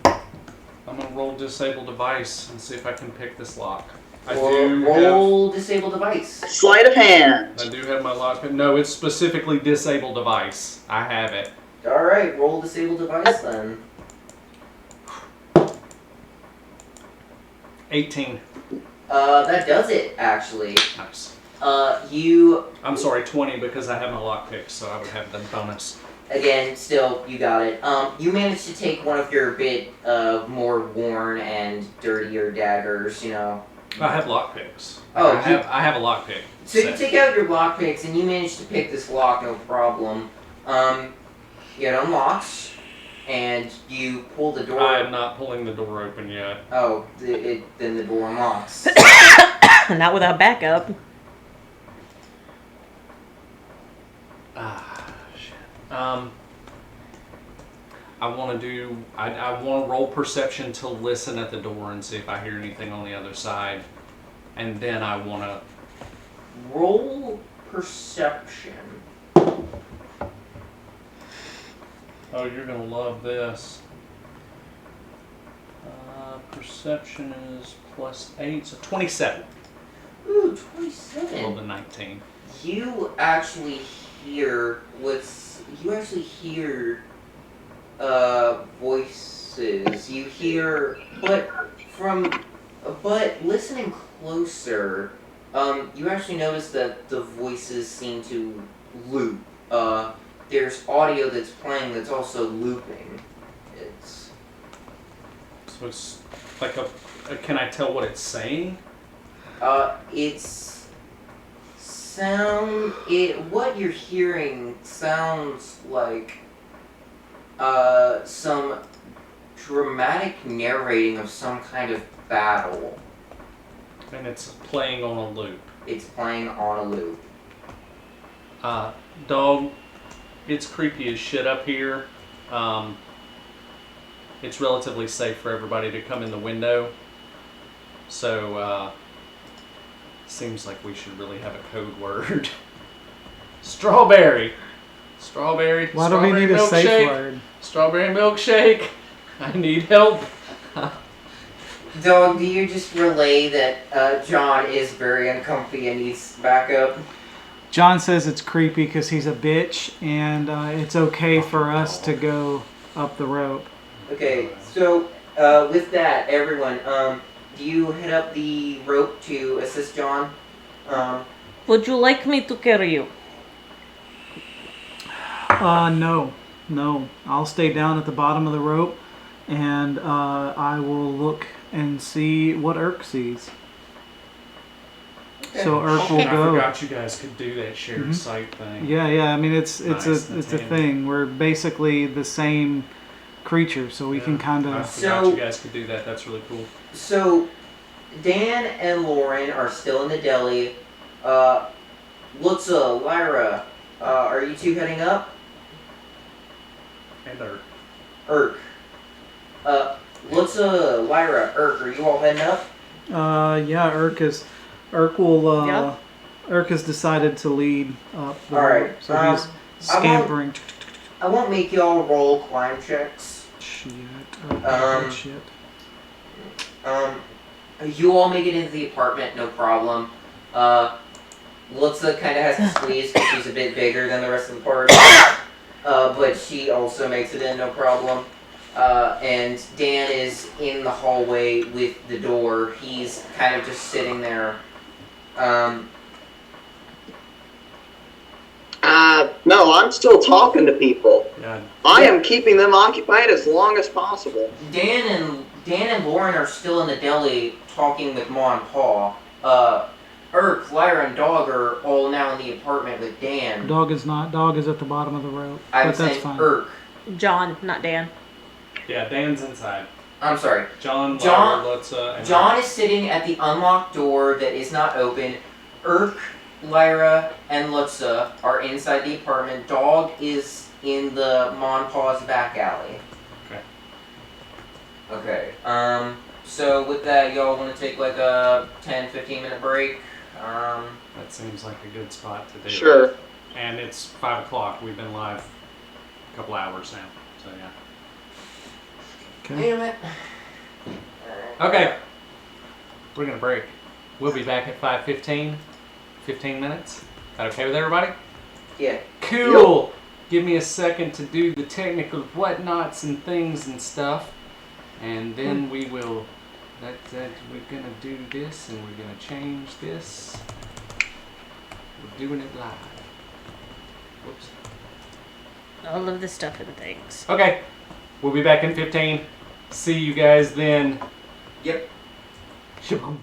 I'm gonna roll disable device and see if I can pick this lock. I do Roll disable device. Sleight of hand. have my lock. No, it's specifically disable device. I have it. Alright, roll disable device then. 18. That does it, actually. Nice. You, I'm sorry, 20 because I have my lockpick, so I would have the bonus. again, still, you got it. You managed to take one of your bit more worn and dirtier daggers, you know. I have lockpicks. Oh, I have a lockpick. So you take out your lockpicks and you manage to pick this lock, no problem. It unlocks, and you pull the door. I'm not pulling the door open yet. Oh, then the door unlocks. Not without backup. Shit. I want to I want to roll perception to listen at the door and see if I hear anything on the other side. And then I want to... Roll perception. Oh, you're going to love this. Perception is +8, so 27. Ooh, 27. Rolled a 19. You actually hear voices. You hear, but listening closer, you actually notice that the voices seem to loop. There's audio that's playing that's also looping. So it's like can I tell what it's saying? What you're hearing sounds like some dramatic narrating of some kind of battle. And it's playing on a loop. It's playing on a loop. Dog, it's creepy as shit up here. It's relatively safe for everybody to come in the window. So, seems like we should really have a code word. Strawberry. Strawberry. Why do we need a safe word? Strawberry milkshake. I need help. Dog, do you just relay that John is very uncomfy and needs backup? John says it's creepy because he's a bitch, and it's okay for us to go up the rope. Okay, so with that, everyone, do you hit up the rope to assist John? Would you like me to carry you? No. I'll stay down at the bottom of the rope, and I will look and see what Urk sees. Okay. So Urk will I go. forgot you guys could do that shared sight thing. Yeah. I mean, it's Nice, a that's handy. thing. We're basically the same creature, so we can kind I of. forgot you guys could do that. That's really cool. So, Dan and Lauren are still in the deli. Lutza, Lyra, are you two heading up? And Urk. Urk. Lutza, Lyra, Urk, are you all heading up? Yeah. Urk has decided to lead up the All right, rope, so he's scampering. I won't make y'all roll climb checks. Shit. Shit. You all make it into the apartment, no problem. Lutza kind of has to squeeze because she's a bit bigger than the rest of the party. But she also makes it in, no problem. And Dan is in the hallway with the door. He's kind of just sitting there. No, I'm still talking to people. Yeah. I am keeping them occupied as long as possible. Dan and Lauren are still in the deli talking with Ma and Pa. Urk, Lyra, and Dog are all now in the apartment with Dan. Dog is not. Dog is at the bottom of the rope. I'm But that's saying fine. Urk. John, not Dan. Yeah, Dan's inside. I'm sorry. John, John- Lyra, Lutza, and John is sitting at the unlocked door that is not open. Urk, Lyra, and Lutza are inside the apartment. Dog is in the Ma and Pa's back alley. Okay. Okay. So with that, y'all want to take like a 10-15 minute break? That seems like a good spot to do. Sure. And it's 5 o'clock. We've been live a couple hours now. So yeah. Okay. Damn it. Okay. We're gonna break. We'll be back at 5:15. 15 minutes. Is that okay with everybody? Yeah. Cool. give me a second to do the technical whatnots and things and stuff, and then we will. We're gonna do this, and we're gonna change this. We're doing it live. Whoops. All of the stuff and things. Okay, we'll be back in 15. See you guys then. Yep. Shaboom.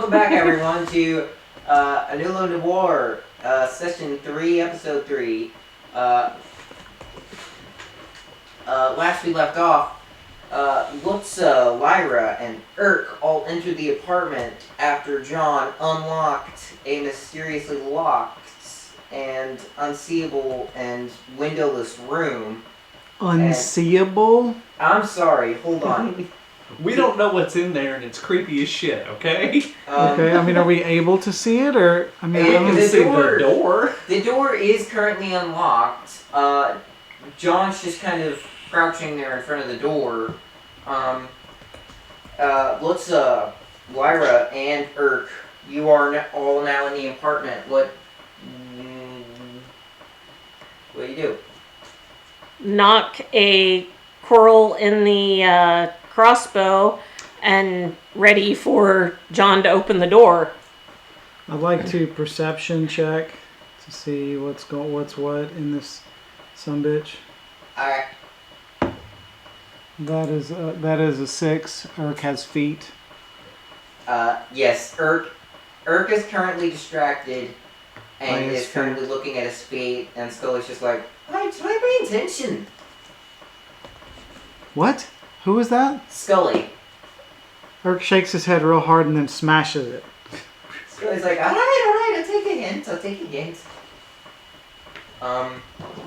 welcome back, everyone, to Anulo Noir, Session 3, Episode 3. Last we left off, Lutza, Lyra, and Irk all entered the apartment after John unlocked a mysteriously locked and unseeable and windowless room. Unseeable? I'm sorry, hold on. We don't know what's in there, and it's creepy as shit. Okay. Okay, I mean, are we able to see it, or I mean, I I don't can the see door- the door. The door is currently unlocked. John's just kind of crouching there in front of the door. Let's, Lyra and Irk, you are all now in the apartment. What do you do? Knock a coral in the crossbow and ready for John to open the door. I'd like to perception check to see what's what in this sumbitch. Alright. That is a 6. Irk has feet. Yes, Irk is currently distracted and By his is currently looking at his feet, and Scully's just like, "Why pay attention?" What? Who is that? Scully. Irk shakes his head real hard and then smashes it. Scully's like, alright, I'll take a hint.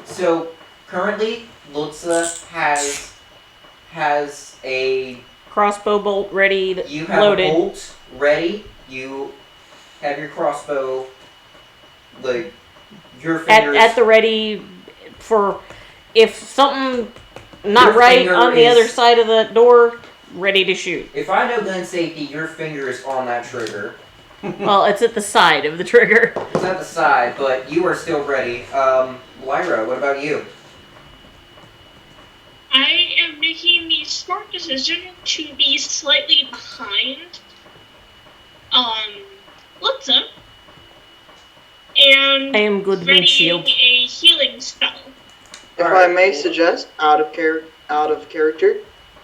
So currently Lutza has a Crossbow bolt ready, you have loaded. a bolt ready, you have your crossbow, like your fingers At the ready for if something not Your right finger on the is- other side of the door, ready to shoot. if I know gun safety, your finger is on that trigger. Well, it's at the side of the trigger. It's at the side, but you are still ready. Lyra, what about you? I am making the smart decision to be slightly behind Lutza and I am good readying windshield. a healing spell. If I may suggest, out of character,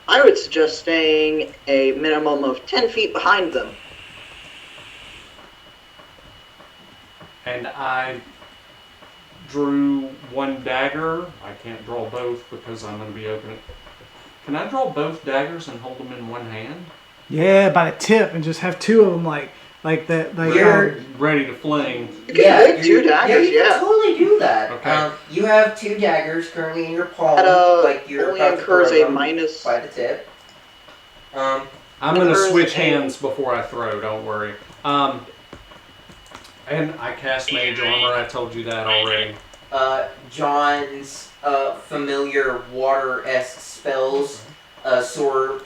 I would suggest staying a minimum of 10 feet behind them. And I drew one dagger. I can't draw both because I'm going to be opening. Can I draw both daggers and hold them in one hand? Yeah, by the tip, and just have 2 of them like that. Like You're- Ready to fling. You can make 2 you daggers, can totally do that. Okay. You have 2 daggers currently in your palm, That like you're only about to incurs throw a them minus. by the tip. I'm going to Occurs switch a- hands before I throw. Don't worry. And I cast Mage Armor. I told you that already. John's familiar water-esque spells form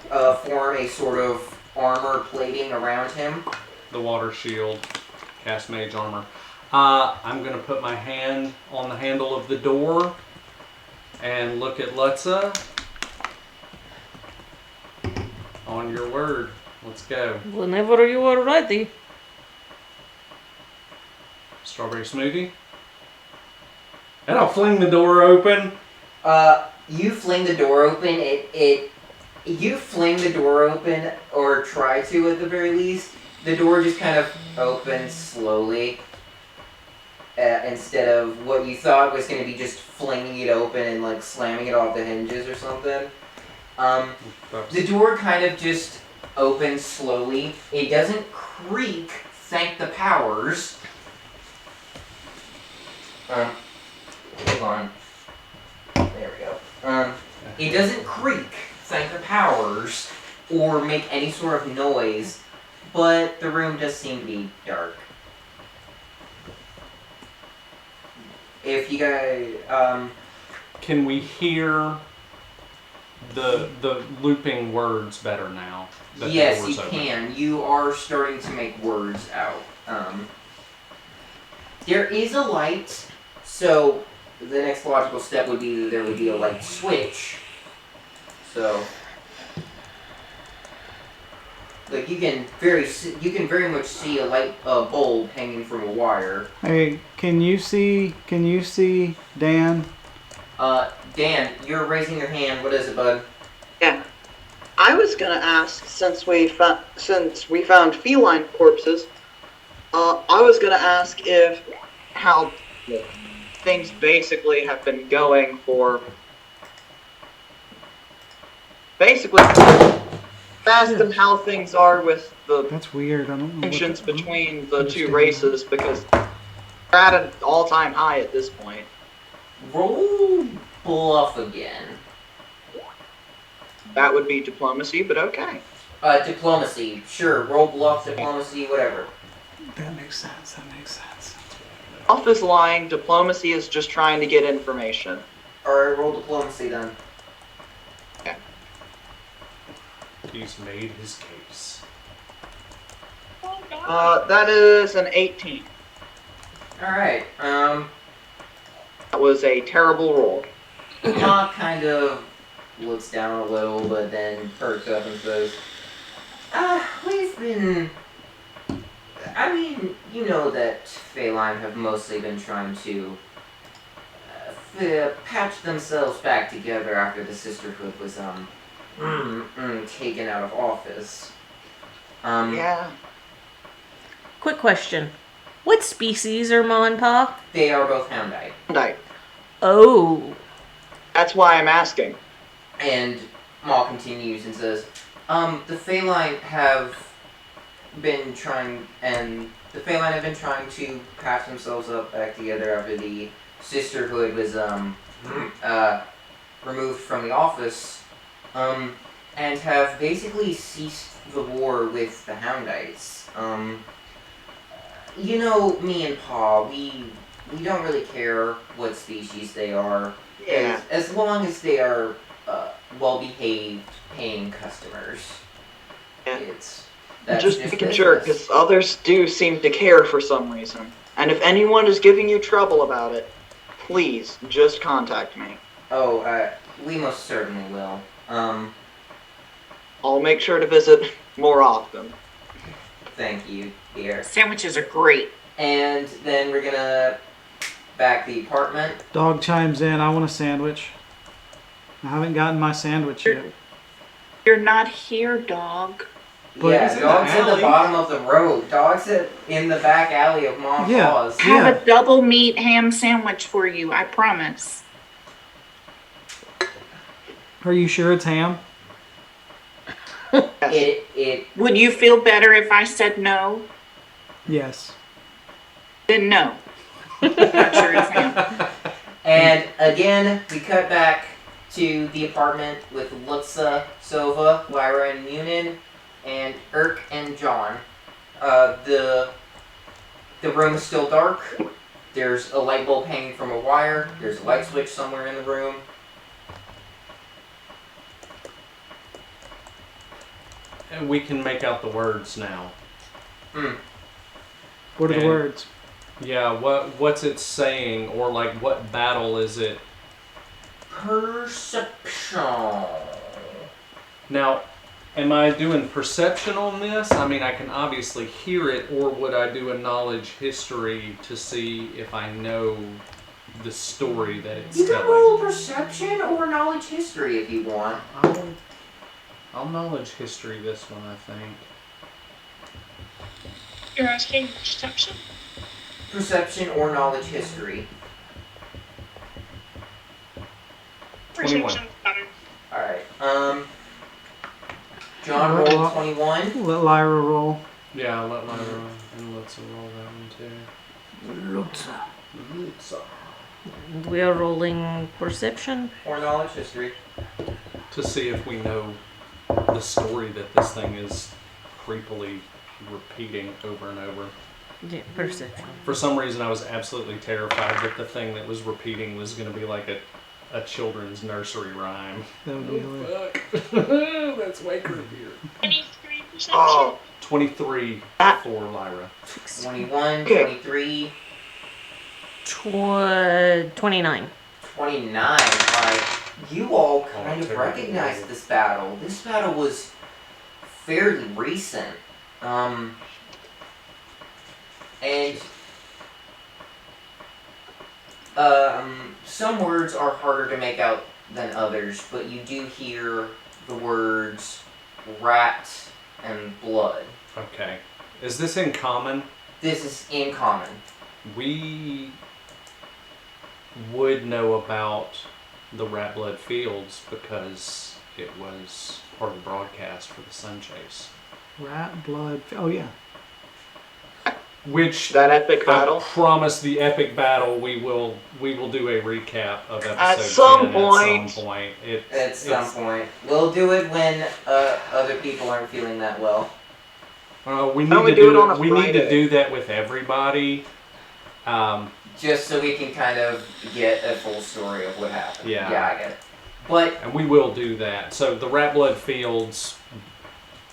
a sort of armor plating around him. The water shield. Cast Mage Armor. I'm going to put my hand on the handle of the door and look at Lutza. On your word. Let's go. Whenever you are ready. Strawberry smoothie. And I'll fling the door open. You fling the door open. You fling the door open, or try to at the very least. The door just kind of opens slowly. Instead of what you thought was going to be just flinging it open and like slamming it off the hinges or something. The door kind of just opens slowly. It doesn't creak, thank the powers. Hold on. There we go. It doesn't creak, thank the powers, or make any sort of noise, but the room does seem to be dark. If you guys, Can we hear the looping words better now? that the yes, door's you open? can. You are starting to make words out. There is a light, so the next logical step would be that there would be a light switch. So, like you can very much see a light bulb hanging from a wire. Hey, can you see Dan? Dan, you're raising your hand. What is it, bud? Yeah. I was gonna ask, since we found feline corpses, I was gonna ask if how things basically have been going for basically ask them how things are with the That's weird. I don't know. tensions between the two understand races because they're at an all-time high at this point. Roll bluff again. That would be diplomacy, but okay. Diplomacy. Sure. Roll bluff, diplomacy, whatever. That makes sense. That makes sense. Bluff is lying. Diplomacy is just trying to get information. Alright, roll diplomacy then. He's made his case. Oh, God. That is an 18. Alright, That was a terrible roll. Ma kind of looks down a little, but then perks up and says, we've been... I mean, you know that Feline have mostly been trying to patch themselves back together after the Sisterhood was, taken out of office. Yeah. Quick question. What species are Ma and Pa? They are both Houndite. Oh. That's why I'm asking. And Maul continues and says, the Feline have been trying to patch themselves up back together after the Sisterhood was, removed from the office, and have basically ceased the war with the Houndites. You know, me and Pa, we don't really care what species they are. Yeah. As long as they are well-behaved, paying customers. Yeah. That's Just making sure, because others do seem to care for some reason. And if anyone is giving you trouble about it, please just contact me. Oh, we most certainly will. I'll make sure to visit more often. Thank you, dear. Sandwiches are great. And then we're gonna back the apartment. Dog chimes in. I want a sandwich. I haven't gotten my sandwich yet. You're not here, dog. But yeah, he's in the dog's at the alley. bottom of the road. Dog's in the back alley of Mom Yeah. Paws. Have a double meat ham sandwich for you, I promise. Are you sure it's ham? It Would you feel better if I said no? Yes. Then no. Not sure it's ham. And again, we cut back to the apartment with Lutza, Sova, Lyra, and Munin, and Irk and John. The room is still dark. There's a light bulb hanging from a wire. There's a light switch somewhere in the room. And we can make out the words now. What are the And- words? Yeah, what's it saying? Or like what battle is it? Perception. Now, am I doing perception on this? I mean, I can obviously hear it, or would I do a knowledge history to see if I know the story that it's You can telling? roll perception or knowledge history if you want. I'll knowledge history this one, I think. You're asking perception? Perception or knowledge history. Perception better. Alright, John rolled 21. Let Lyra roll. Yeah, I'll let Lyra and let's roll that one too. We are rolling perception. Or knowledge history. To see if we know the story that this thing is creepily repeating over and over. Yeah, perception. For some reason, I was absolutely terrified that the thing that was repeating was going to be like a children's nursery rhyme. That would be hilarious. Fuck. That's way creepier. 23 perception. Oh, 23 for Lyra. 21, Okay. 23, 29. 29. Alright, you all kind of terrible. recognize this battle. This battle was fairly recent. And some words are harder to make out than others, but you do hear the words rat and blood. Okay. Is this in common? This is in common. We would know about the rat blood fields because it was part of the broadcast for the Sun Chase. Rat blood. Oh yeah. Which That epic I battle. promise the epic battle. We will do a recap of episode At some 10 point. At some point. At some point. We'll do it when other people aren't feeling that well. We Why don't need we to do it on a we need to Friday? do that with everybody. Just so we can kind of get a full story of what happened. Yeah. Yeah, I get it. But, And we will do that. So the rat blood fields.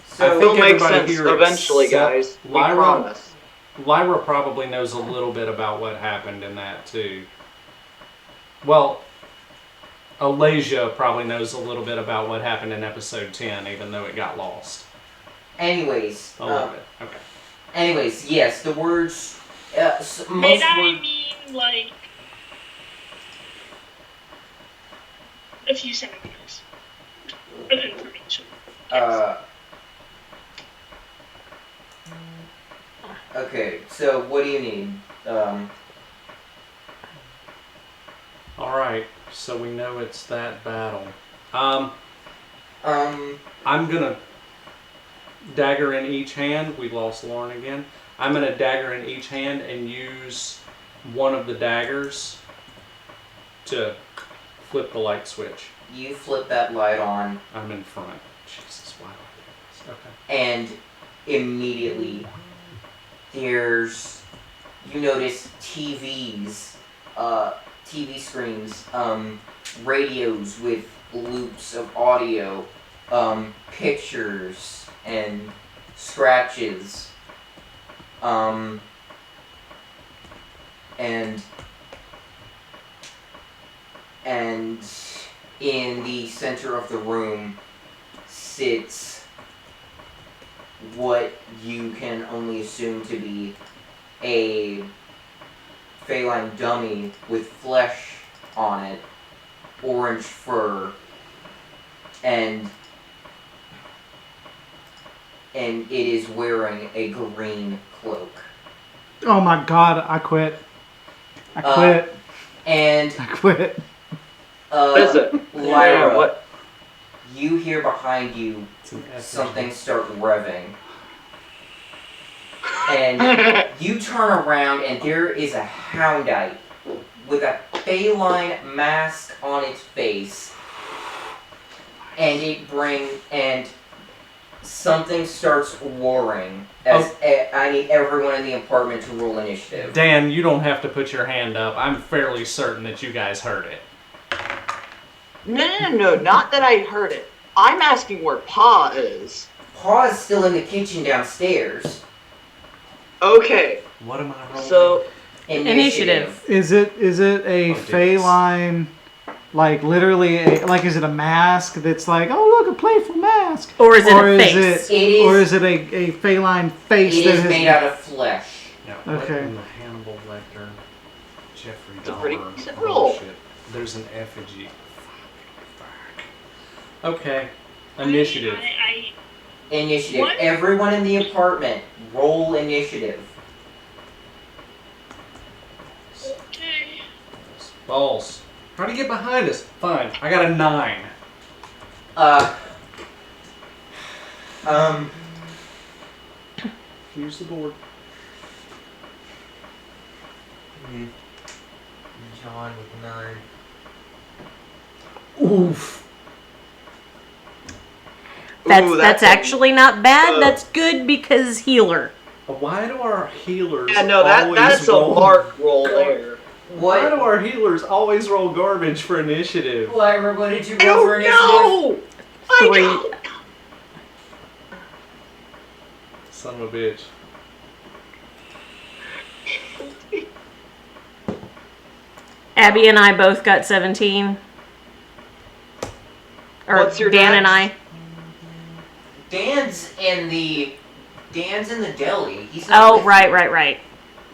so, I think It'll make everybody sense here eventually, except guys. We Lyra. promise. Lyra probably knows a little bit about what happened in that too. Well, Alasia probably knows a little bit about what happened in episode 10, even though it got lost. anyways. A little bit. Okay. Anyways, yes, the words. Did Most I words. mean like a few centimeters of information? Okay, so what do you need? All right. So we know it's that battle. Um, I'm gonna dagger in each hand. We lost Lauren again. I'm gonna dagger in each hand and use one of the daggers to flip the light switch. you flip that light on, I'm in front. Jesus, why do I do this? Okay. and immediately you notice TVs, TV screens, radios with loops of audio, pictures and scratches, and in the center of the room sits what you can only assume to be a feline dummy with flesh on it, orange fur, and it is wearing a green cloak. Oh my god, I quit. I quit. And I quit. What is it? Lyra, Yeah, what? you hear behind you It's an effigy. something start revving. And you turn around and there is a houndite with a feline mask on its face. And something starts roaring as I need everyone in the apartment to roll initiative. Dan, you don't have to put your hand up. I'm fairly certain that you guys heard it. No, not that I heard it. I'm asking where Pa is. Pa's still in the kitchen downstairs. Okay, What am I rolling? so Initiative. Is it a Oh, dicks. feline, like literally is it a mask that's like, oh look, a playful mask? Or is it a face? Or is it a feline face It that is has made out of flesh. Now, Okay. what in the Hannibal Lecter, Jeffrey It's a pretty Dahmer decent roll. bullshit? There's an effigy. Fuck. Okay. Initiative. I Initiative. What? Everyone in the apartment, roll initiative. okay. Balls. How do you get behind us? Fine. I got a 9. Use the board. John with 9. Oof. That's actually not bad. uh, That's good because healer. Why do our healers yeah, no, always that's a roll? mark roll there. Why do What? our healers always roll garbage for initiative? Lyra, what did you I roll for don't initiative? know. I 3. don't know. Son of a bitch. Abby and I both got 17. Or What's your Dan and dex? I. Dan's in the deli. He's not Oh, with right.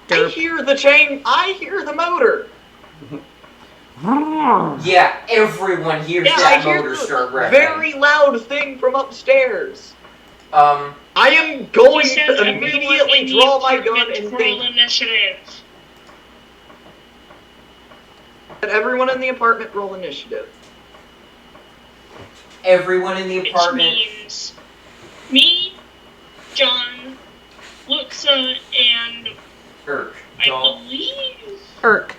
I Derp. hear the chain. I hear the motor. Yeah, everyone hears Yeah, I that hear motor start the revving. very loud thing from upstairs. Um, I am going He said to everyone immediately in the draw my gun apartment and roll think initiative. that everyone in the apartment roll initiative. everyone in the Which apartment. means me, John, Luxa, and Irk. I Dog. believe Irk.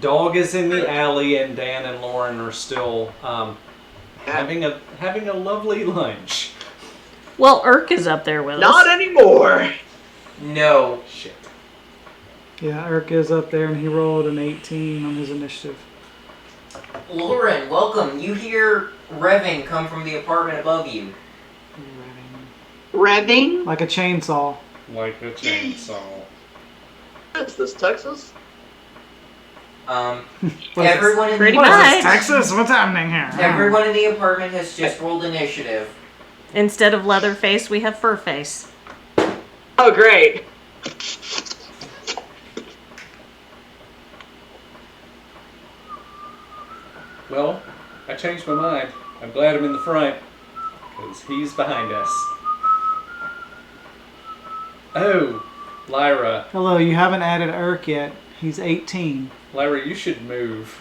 Dog is in the alley, and Dan and Lauren are still having a lovely lunch. Well, Irk is up there with Not us. anymore. No. Shit. Yeah, Irk is up there, and he rolled an 18 on his initiative. Lauren, welcome. You hear revving come from the apartment above you. Revving? Like a chainsaw. Like a chainsaw. Is this Texas? Everyone in the Pretty apartment. much. Texas, what's happening here? Everyone in the apartment has just rolled initiative. Instead of Leatherface, we have Furface. Oh, great. Well, I changed my mind. I'm glad I'm in the front, because he's behind us. Oh, Lyra. Hello, you haven't added Irk yet. He's 18. Lyra, you should move.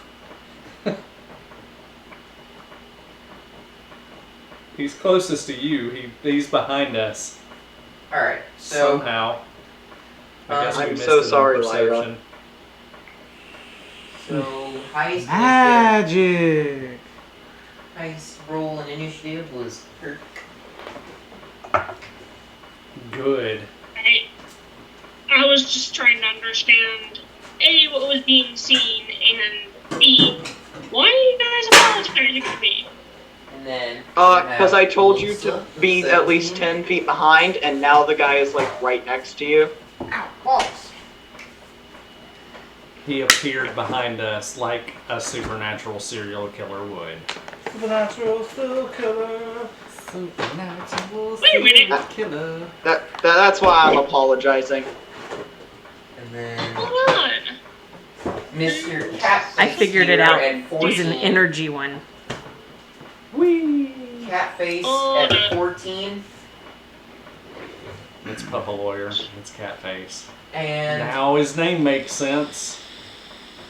He's closest to you. He's behind us. Alright, so Somehow. I guess we I'm missed so it on sorry, Lyra. perception. highest Magic! highest roll in initiative was Irk. Good. I was just trying to understand A, what was being seen, and B, why are you guys apologizing to me? And then Because I told you to Lisa, be at least 10 feet behind, and now the guy is, like, right next to you. Ow, balls. He appeared behind us like a supernatural serial killer would. Supernatural serial killer. Supernatural Wait a minute. killer. That's why I'm apologizing. And then Hold on. Mr. Catface I figured it here out. at It was an 14. energy one. Whee! Catface Oh, at no. 14. It's Papa Lawyer. It's Catface. And Now his name makes sense.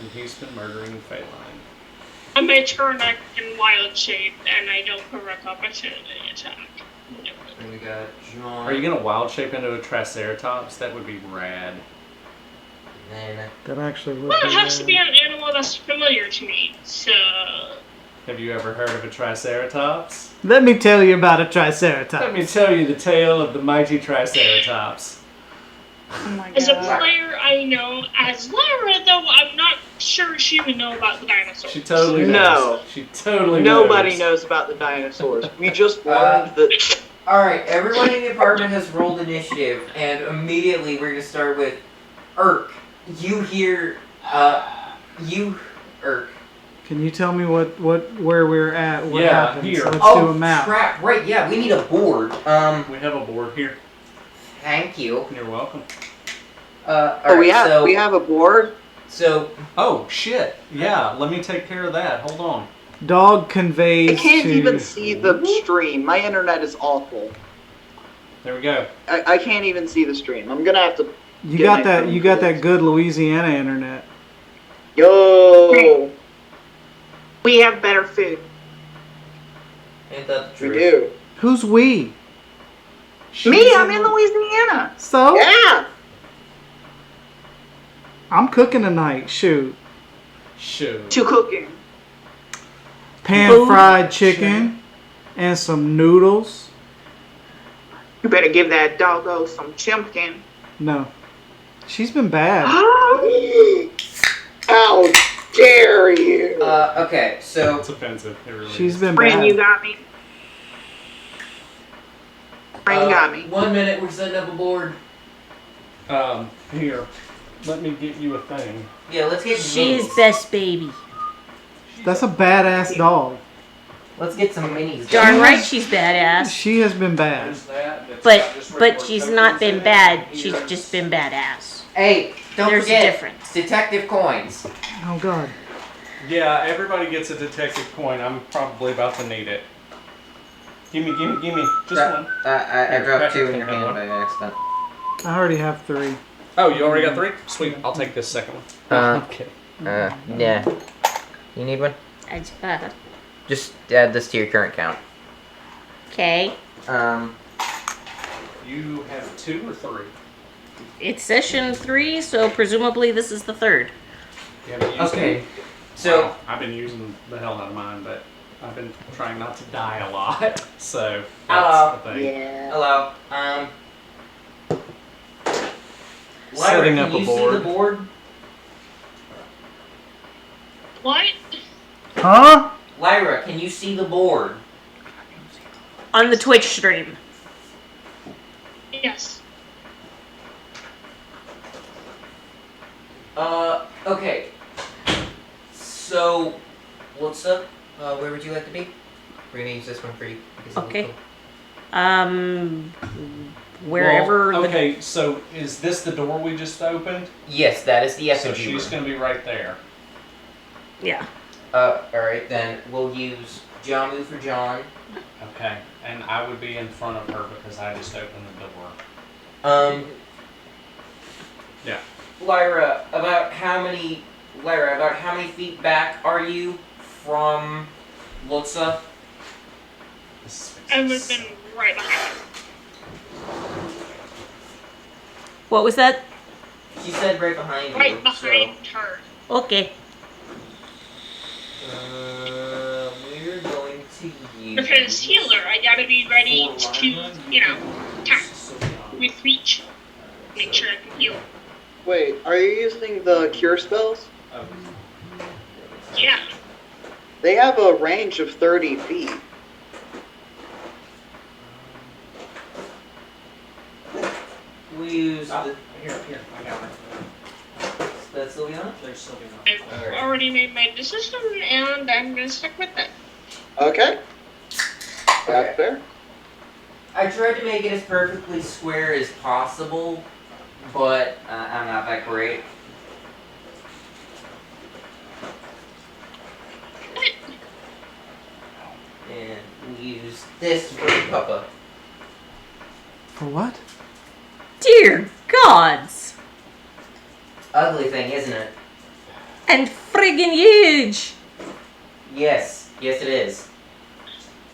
And he's been murdering Phelan. I may turn back in wild shape, and I don't provoke opportunity attack. then we got John. Are you gonna wild shape into a Triceratops? That would be rad. And then That actually would Well, be it has to rad. be an animal that's familiar to me, so... Have you ever heard of a Triceratops? Let me tell you about a Let Triceratops. me tell you the tale of the mighty Triceratops. Oh my As a god. player, I know. As Lyra, though, I'm not sure she would know about the dinosaurs. She totally knows. No. She totally Nobody knows about the dinosaurs. We just learned that. Alright, everyone in the apartment has rolled initiative, and immediately we're gonna start with Irk. You hear Irk. Can you tell me where we're at? What Yeah, happened? here. So let's Oh, do a map. crap, right, yeah, we need a board. We have a board here. Thank you. You're welcome. Oh, we have a board. So, Oh, shit. Yeah, let me take care of that. Hold on. Dog I conveys can't to. even see the stream. My internet is awful. There we go. I can't even see the stream. I'm gonna have to. You get got my that? phone You got for that this. good Louisiana internet. Yo, We have better food. ain't that the we truth? do. Who's we? Me, I'm in Louisiana. So Yeah. I'm cooking tonight. Shoot, Shoot. To cooking. pan Food. fried chicken and some noodles. You better give that doggo some chimpkin. No, she's been bad. How dare you? Okay, so It's offensive. It really She's is. been Friend, you bad. got me. Friend got me. 1 minute, we're setting up a board. Here. Let me get you a thing. Yeah, let's get She's minis. best baby. That's a badass dog. Let's get some minis. Darn right she's badass. She has been bad. There's that. That's But got just regular she's tokens not been in it. bad. She's Here's- just been badass. Hey, don't There's a forget difference. detective coins. Oh God. Yeah, everybody gets a detective point. I'm probably about to need it. Gimme. Just one. I dropped Here, 2 in your take that hand one. by accident. I already have 3. Oh, you already got 3? Sweet. I'll take this second one. No, I'm kidding. Yeah. You need one? That's bad. Just add this to your current count. Okay. You have 2 or 3? It's session 3, so presumably this is the third. You haven't used Okay. any? So, Well, I've been using the hell out of mine, but I've been trying not to die a lot. So Hello. that's the thing. Yeah. hello. Setting Lyra, up can a you board. see the board? What? Huh? Lyra, can you see the board? On the Twitch stream. Yes. Okay. So, what's up? Where would you like to be? We're gonna use this one for you. because it looks Okay. cool. Wherever Well, okay, so is this the door we just opened? Yes, that is the So effigy she's room. going to be right there. Yeah. Alright, then we'll use Jamu for John. Okay, and I would be in front of her because I just opened the door. Yeah. Lyra, about how many feet back are you from Lutza? I would have been right behind. What was that? She said right behind you. Right behind her. Okay. We're going to use. Because healer, I gotta be ready to, attack with reach. Make sure I can heal. Wait, are you using the cure spells? Yeah. They have a range of 30 feet. We use the. Here, I got it. That's Sylviana? There's Sylviana. I've Alright. already made my decision and I'm gonna stick with it. Okay. Okay. That's fair. I tried to make it as perfectly square as possible, but I'm not that great. And we use this for Papa. For what? Dear gods! Ugly thing, isn't it? And friggin' huge! Yes, it is.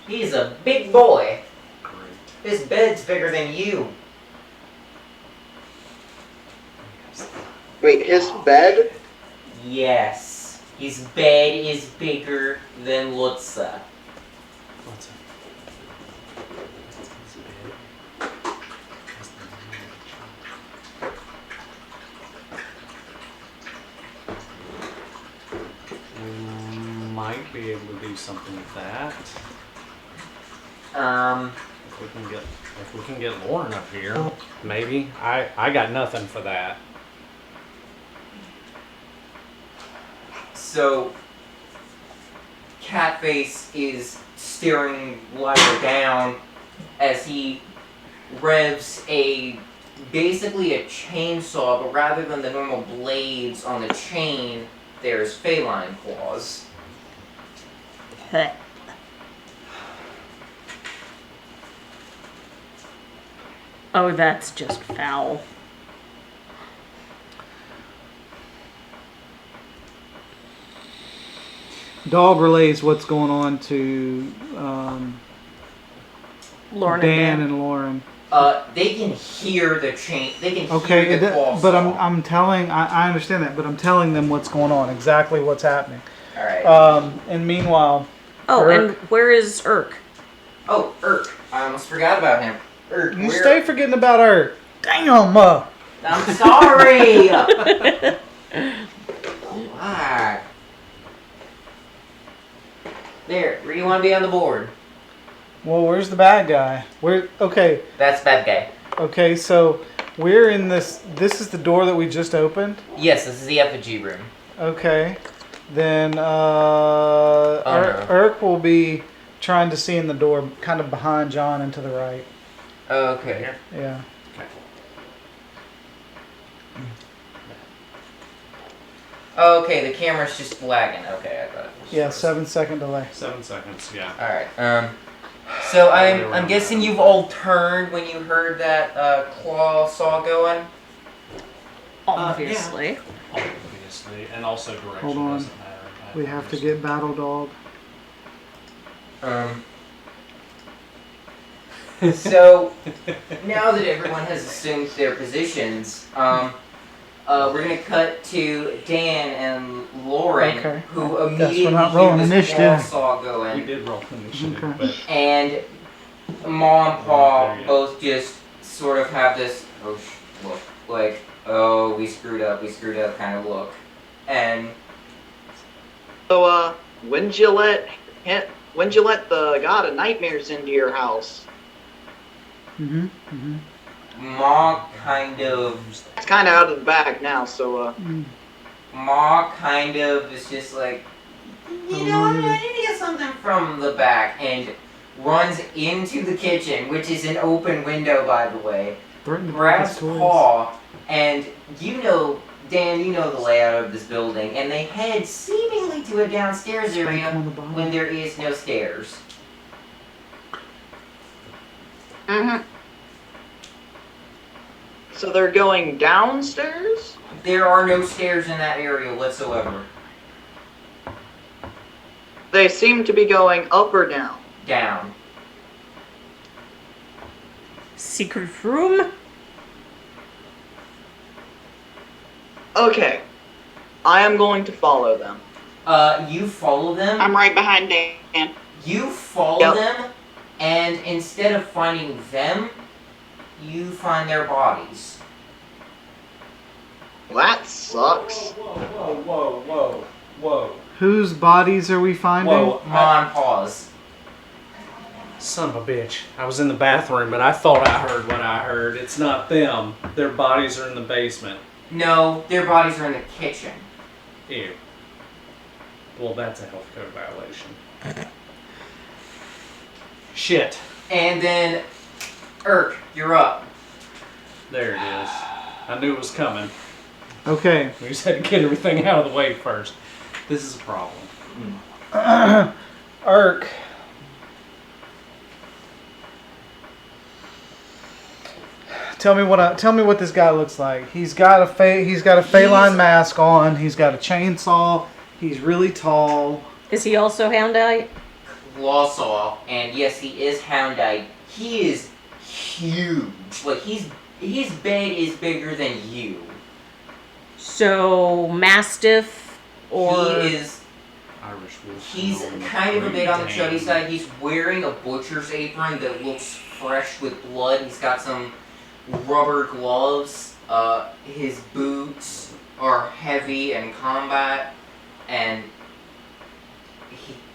He's a big boy. Great. His bed's bigger than you. Wait, his bed? Yes, his bed is bigger than Lutza. What's it? We might be able to do something with that. If we can get Lauren up here, maybe. I got nothing for that. So, Catface is staring Lyra down as he revs basically a chainsaw, but rather than the normal blades on the chain, there's feline claws. Heh. Oh, that's just foul. Dog relays what's going on to Lauren Dan and and Lauren. They can hear the chain. They can Okay, hear the claw but saw. I'm telling. I understand that, but I'm telling them what's going on, exactly what's happening. All right. And meanwhile, Oh, Urk. and where is Urk? Oh, Urk. I almost forgot about him. Urk, you where- stay forgetting about Urk. Damn. I'm sorry. Alright. There. Where do you want to be on the board? Well, where's the bad guy? Okay. That's bad guy. Okay. So we're in this. This is the door that we just opened. Yes, this is the effigy room. Okay. Then no. Urk will be trying to see in the door, kind of behind John and to the right. Okay. Yeah. Oh, okay, the camera's just lagging. Okay, I got it. Yeah, 7-second delay. 7 seconds, yeah. Alright, so I'm guessing you've all turned when you heard that, claw saw going? Obviously. Obviously, and also direction Hold on. doesn't matter. We have to get Battle Dog. So, now that everyone has assumed their positions, we're gonna cut to Dan and Lauren, Okay. who Guess we're immediately not hear rolling this initiative. claw saw We going, did roll initiative, Okay. but and Mom and Pa There you go. both just sort of have this, look, like, oh, we screwed up kind of look. And So, when'd you let the god of nightmares into your house? Ma kind of It's kind of out of the bag now, so, Ma kind of is just like, you know, I need to get something from the back, and runs into the kitchen, which is an open window, by the way, Threaten to break grabs his toys. Paw, and you know, Dan, you know the layout of this building, and they head seemingly to a downstairs Spank area him on the bottom. when there is no stairs. so they're going downstairs? There are no stairs in that area whatsoever. They seem to be going up or down. Down. Secret room? Okay. I am going to follow them. You follow them. I'm right behind Dan. You follow Yep. them, and instead of finding them, you find their bodies. Well, that sucks. Whoa. Whose bodies are we finding? Whoa. Mon, pause. Son of a bitch. I was in the bathroom, but I thought I heard what I heard. It's not them. Their bodies are in the basement. No, their bodies are in the kitchen. Ew. Well, that's a health code violation. Shit. And then, Irk, you're up. There it is. I knew it was coming. Okay. We just had to get everything out of the way first. This is a problem. Irk. Tell me what this guy looks like. He's got a feline mask on. He's got a chainsaw. He's really tall. Is he also Houndite? Clawsaw, and yes, he is Houndite. He is huge. Like, his bed is bigger than you. So, Mastiff or... He is... Irish wolf. He's kind of a bit on the chubby side. He's wearing a butcher's apron that looks fresh with blood. He's got some rubber gloves. His boots are heavy and combat, and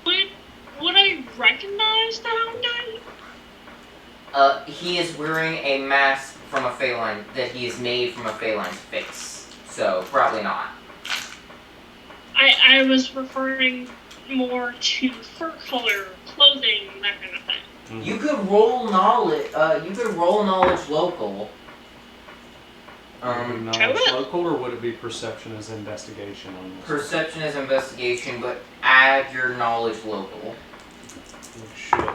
Would I recognize the Houndite? he is wearing a mask from a feline that he has made from a feline's face. So probably not. I was referring more to fur color, clothing, that kind of thing. You could roll knowledge. You could roll knowledge local. Would it be knowledge local, or would it be perception as investigation on this? Perception is investigation, but add your knowledge local. Oh, shit.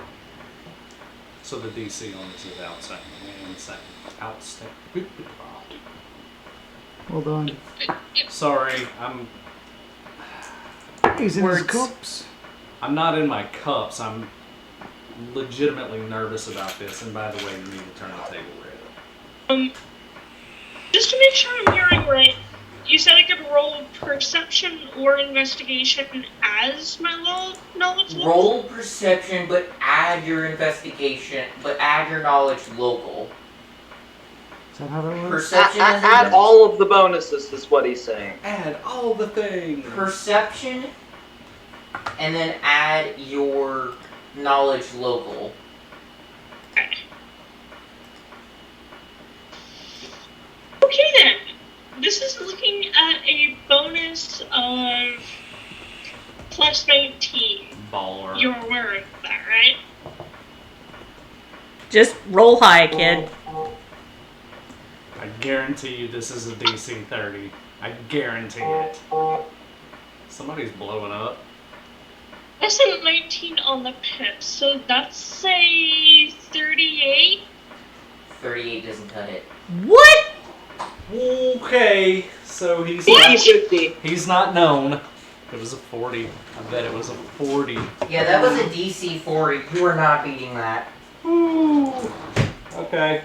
So the DC on this is outside. Outstanding. Hold on. Sorry, He's in his Words. cups. I'm not in my cups. I'm legitimately nervous about this. And by the way, you need to turn the table red. Just to make sure I'm hearing right, you said I could roll perception or investigation as my knowledge level? Roll perception, but add your investigation, but add your knowledge local. Is that how that works? Perception is Add all of the bonuses, is what he's saying. Add all the things. perception, and then add your knowledge local. Okay then. This is looking at a bonus of plus 19. Baller. You're aware of that, right? Just roll high, kid. I guarantee you this is a DC 30. I guarantee it. Somebody's blowing up. That's a 19 on the pips, so that's a 38. 38 doesn't cut it. What? Okay, so he's 50-50. he's not known. It was a 40. I bet it was a 40. Yeah, that was a DC 40. You were not beating that. Ooh. Okay.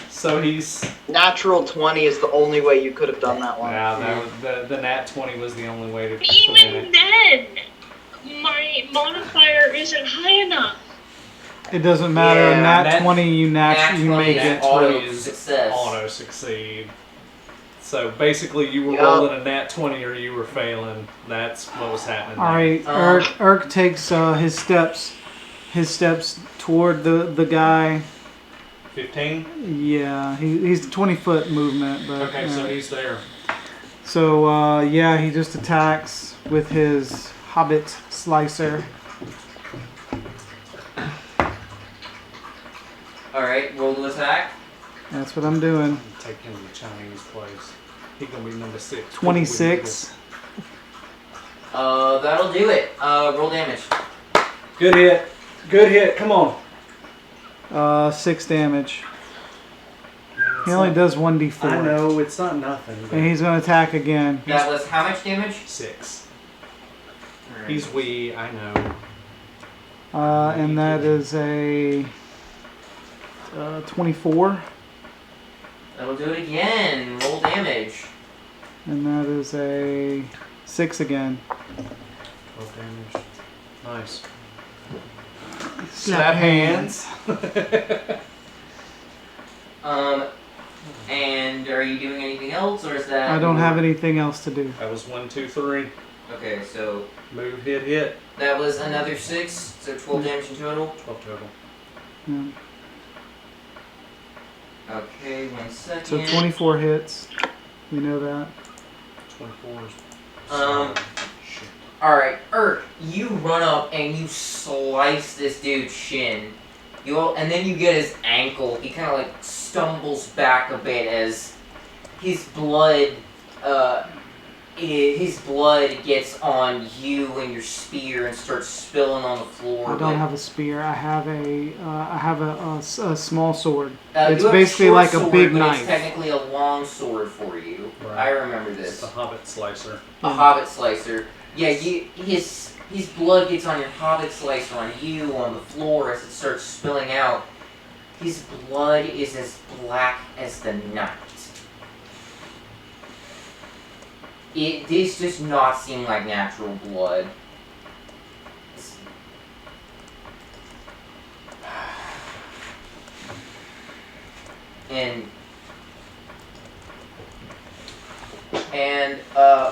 So he's Natural 20 is the only way you could have done that one. yeah. That was, the nat 20 was the only way to win Even it. then, my modifier isn't high enough. It doesn't matter. Yeah, Nat nat- 20, you Nat you 20 make is it. auto 20 is success. Auto succeed. So basically, you were Yup. rolling a nat 20 or you were failing. That's what was happening. All right, Urk takes his steps toward the guy. 15. Yeah, he's 20-foot movement, but Okay, so he's there. so yeah, he just attacks with his Hobbit slicer. Alright, roll to attack. That's what I'm doing. Take him to the Chinese place. He's gonna be number 6. 26. That'll do it. Roll damage. Good hit. Good hit. Come on. 6 damage. He only does 1d4. I know it's not nothing. But And he's going to attack again. That was how much damage? 6. Alright. He's wee. I know. And that is a 24. That'll do it again. Roll damage. And that is a 6 again. 12 damage. Nice. Slap hands. And are you doing anything else, or is that? I don't have anything else to do. That was 1, 2, 3. Okay, so Move, hit. that was another 6, so 12 damage in total. 12 total. Yeah. Okay, 1 second. So 24 hits. We know that. 24 is. Shit. Alright, you run up and you slice this dude's shin. And then you get his ankle. He kind of like stumbles back a bit as his blood gets on you and your spear and starts spilling on the floor. I don't have a spear. I have a small sword. You It's have basically short like a sword, big but knife. It's technically a long sword for you. Right. I remember It's this. the Hobbit slicer. A hobbit slicer. Yeah, his blood gets on your hobbit slicer, on you, on the floor as it starts spilling out. His blood is as black as the night. This does not seem like natural blood. And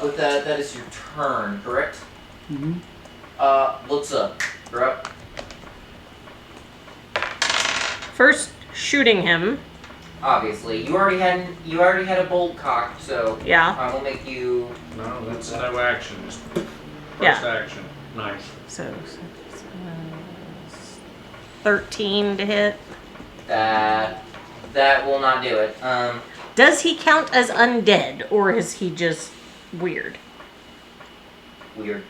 with that is your turn, correct? Mm-hmm. Looks up. You're up. First, shooting him. Obviously, you already had a bolt cocked, so Yeah. I will make you. No, that's no action. Just first Yeah. action. Nice. So 13 to hit. That will not do it. Does he count as undead, or is he just weird? Weird.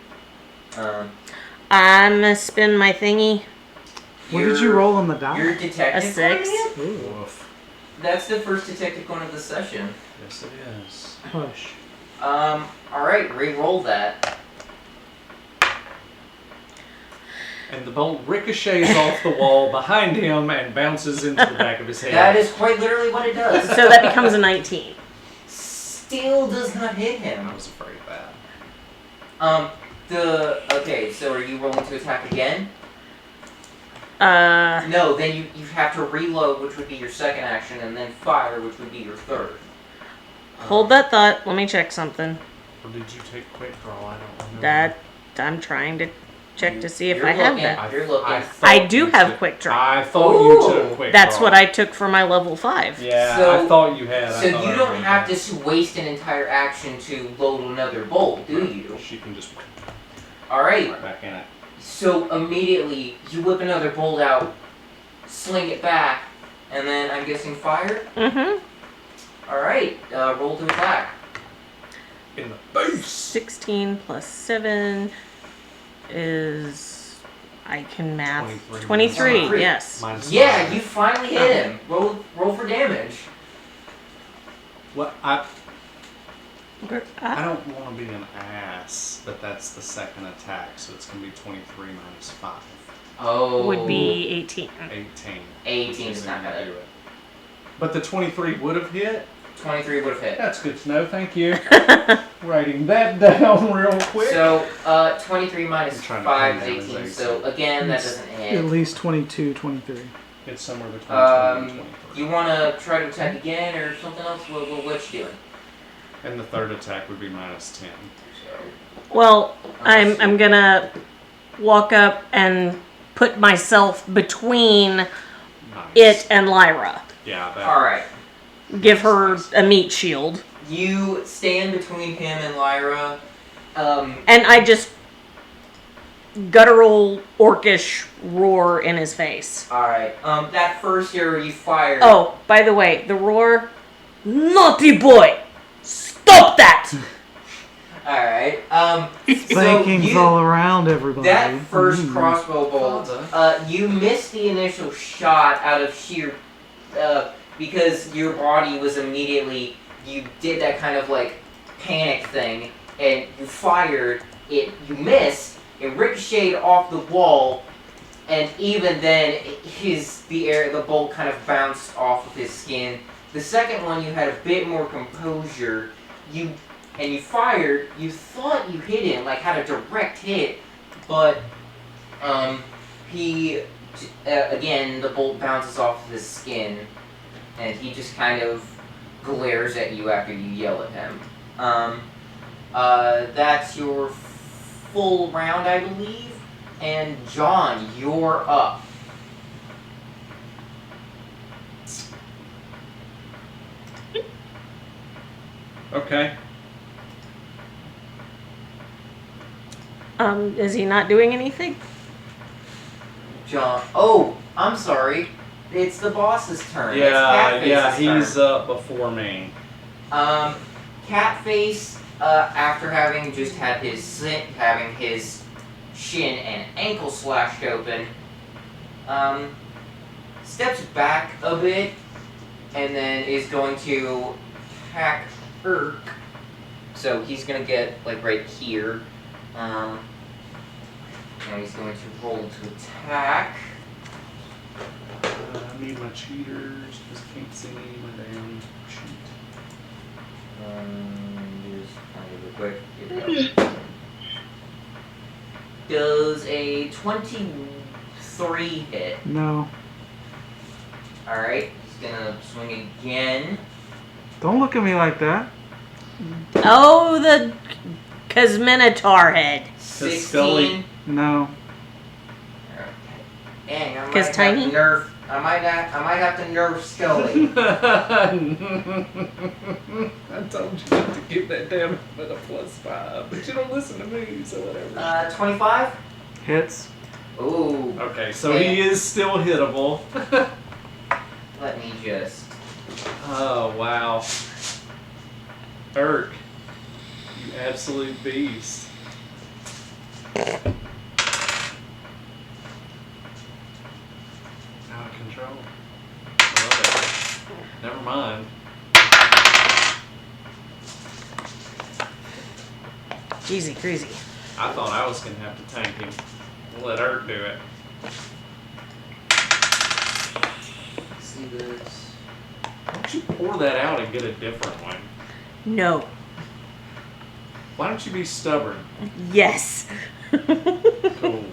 I'm gonna spin my thingy. What did you roll on the die? Your detective. A 6. point? Woof. That's the first detective point of the session. Yes, it is. Push. Alright, re-roll that. And the bolt ricochets off the wall behind him and bounces into the back of his head. That is quite literally what it does. So that becomes a 19. Still does not hit him. I was afraid of that. Okay, so are you rolling to attack again? Uh, No, then you have to reload, which would be your second action, and then fire, which would be your third. hold that thought. Let me check something. Or did you take quick draw? I don't remember. That I'm trying to check to see if You're I have looking. that. You're looking. thought I do you have took- quick draw. I thought you Ooh. took quick That's draw. what I took for my level 5. Yeah, So- I thought you had. So you don't have to waste an entire action to load another bolt, do you? She can just Alright, right back in it. so immediately you whip another bolt out, sling it back, and then I'm guessing fire? Mm-hmm. Alright, roll to attack. In the face. 16 plus 7 is, I can math. 23. 23, yes. Minus Yeah, 5. you finally hit him. Roll for damage. What? I I, don't want to be an ass, but that's the second attack, so it's going to be 23 minus 5. Oh. would be 18. 18. 18 is Isn't not gonna gonna do it. But the 23 would have hit? 23 would have hit. That's good to know, thank you. Writing that down real quick. So, 23 minus I'm trying to 5 pin is down 18. his So, again, that doesn't At hit. least 22, 23. It's somewhere between 20 and 23. You want to try to attack again or something else? What you doing? And the third attack would be minus 10. Well, I'm gonna walk up and put myself between Nice. it and Lyra. Yeah, that. Alright. Give her a meat shield. You stand between him and Lyra. And I just guttural orcish roar in his face. Alright. That first arrow you fired. Oh, by the way, the roar, naughty boy, stop that! Alright. Spankings all around everybody. That first Mhm. crossbow bolt, you missed the initial shot out of sheer, because your body was immediately, you did that kind of like panic thing, and you fired it, you missed, it ricocheted off the wall, and even then, the bolt kind of bounced off of his skin. The second one, you had a bit more composure, you fired, you thought you hit him, like had a direct hit, but, again, the bolt bounces off of his skin, and he just kind of glares at you after you yell at him. That's your full round, I believe, and John, you're up. Okay. Is he not doing anything? John, oh, I'm sorry, it's the boss's turn. It's Catface's he's turn. up before me. Catface, after having just had having his shin and ankle slashed open, steps back a bit, and then is going to attack Urk. So he's gonna get like right here. And he's going to roll to attack. I need my cheaters, just can't see my damn sheet. Just real quick. Here we go. Does a 23 hit? No. Alright, he's gonna swing again. Don't look at me like that. Oh, the Cosminotaur head. 16. No. Dang, I might 'Cause have tiny? to nerf. I might have to nerf Scully. I told you not to give that damn with a +5, but you don't listen to me, so whatever. 25. Hits. Ooh. Okay, so he is still hittable. Let me just. Oh, wow. Urk, you absolute beast. Out of control. Love it. Never mind. Easy, crazy. I thought I was going to have to tank him. We'll let Urk do it. See this. Why don't you pour that out and get a different one? No. Why don't you be stubborn? Yes. Cool.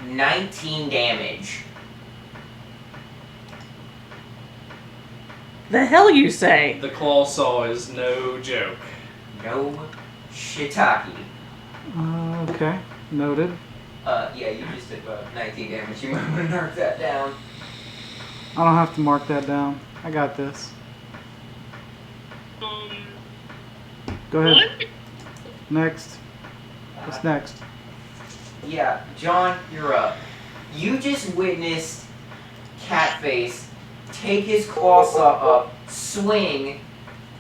19 damage. The hell you say? The claw saw is no joke. No shiitake. Okay. Noted. Yeah, you just did about 19 damage. You might want to mark that down. I don't have to mark that down. I got this. Go ahead. What? Next. What's next? Yeah, John, you're up. You just witnessed Catface take his claw saw up, swing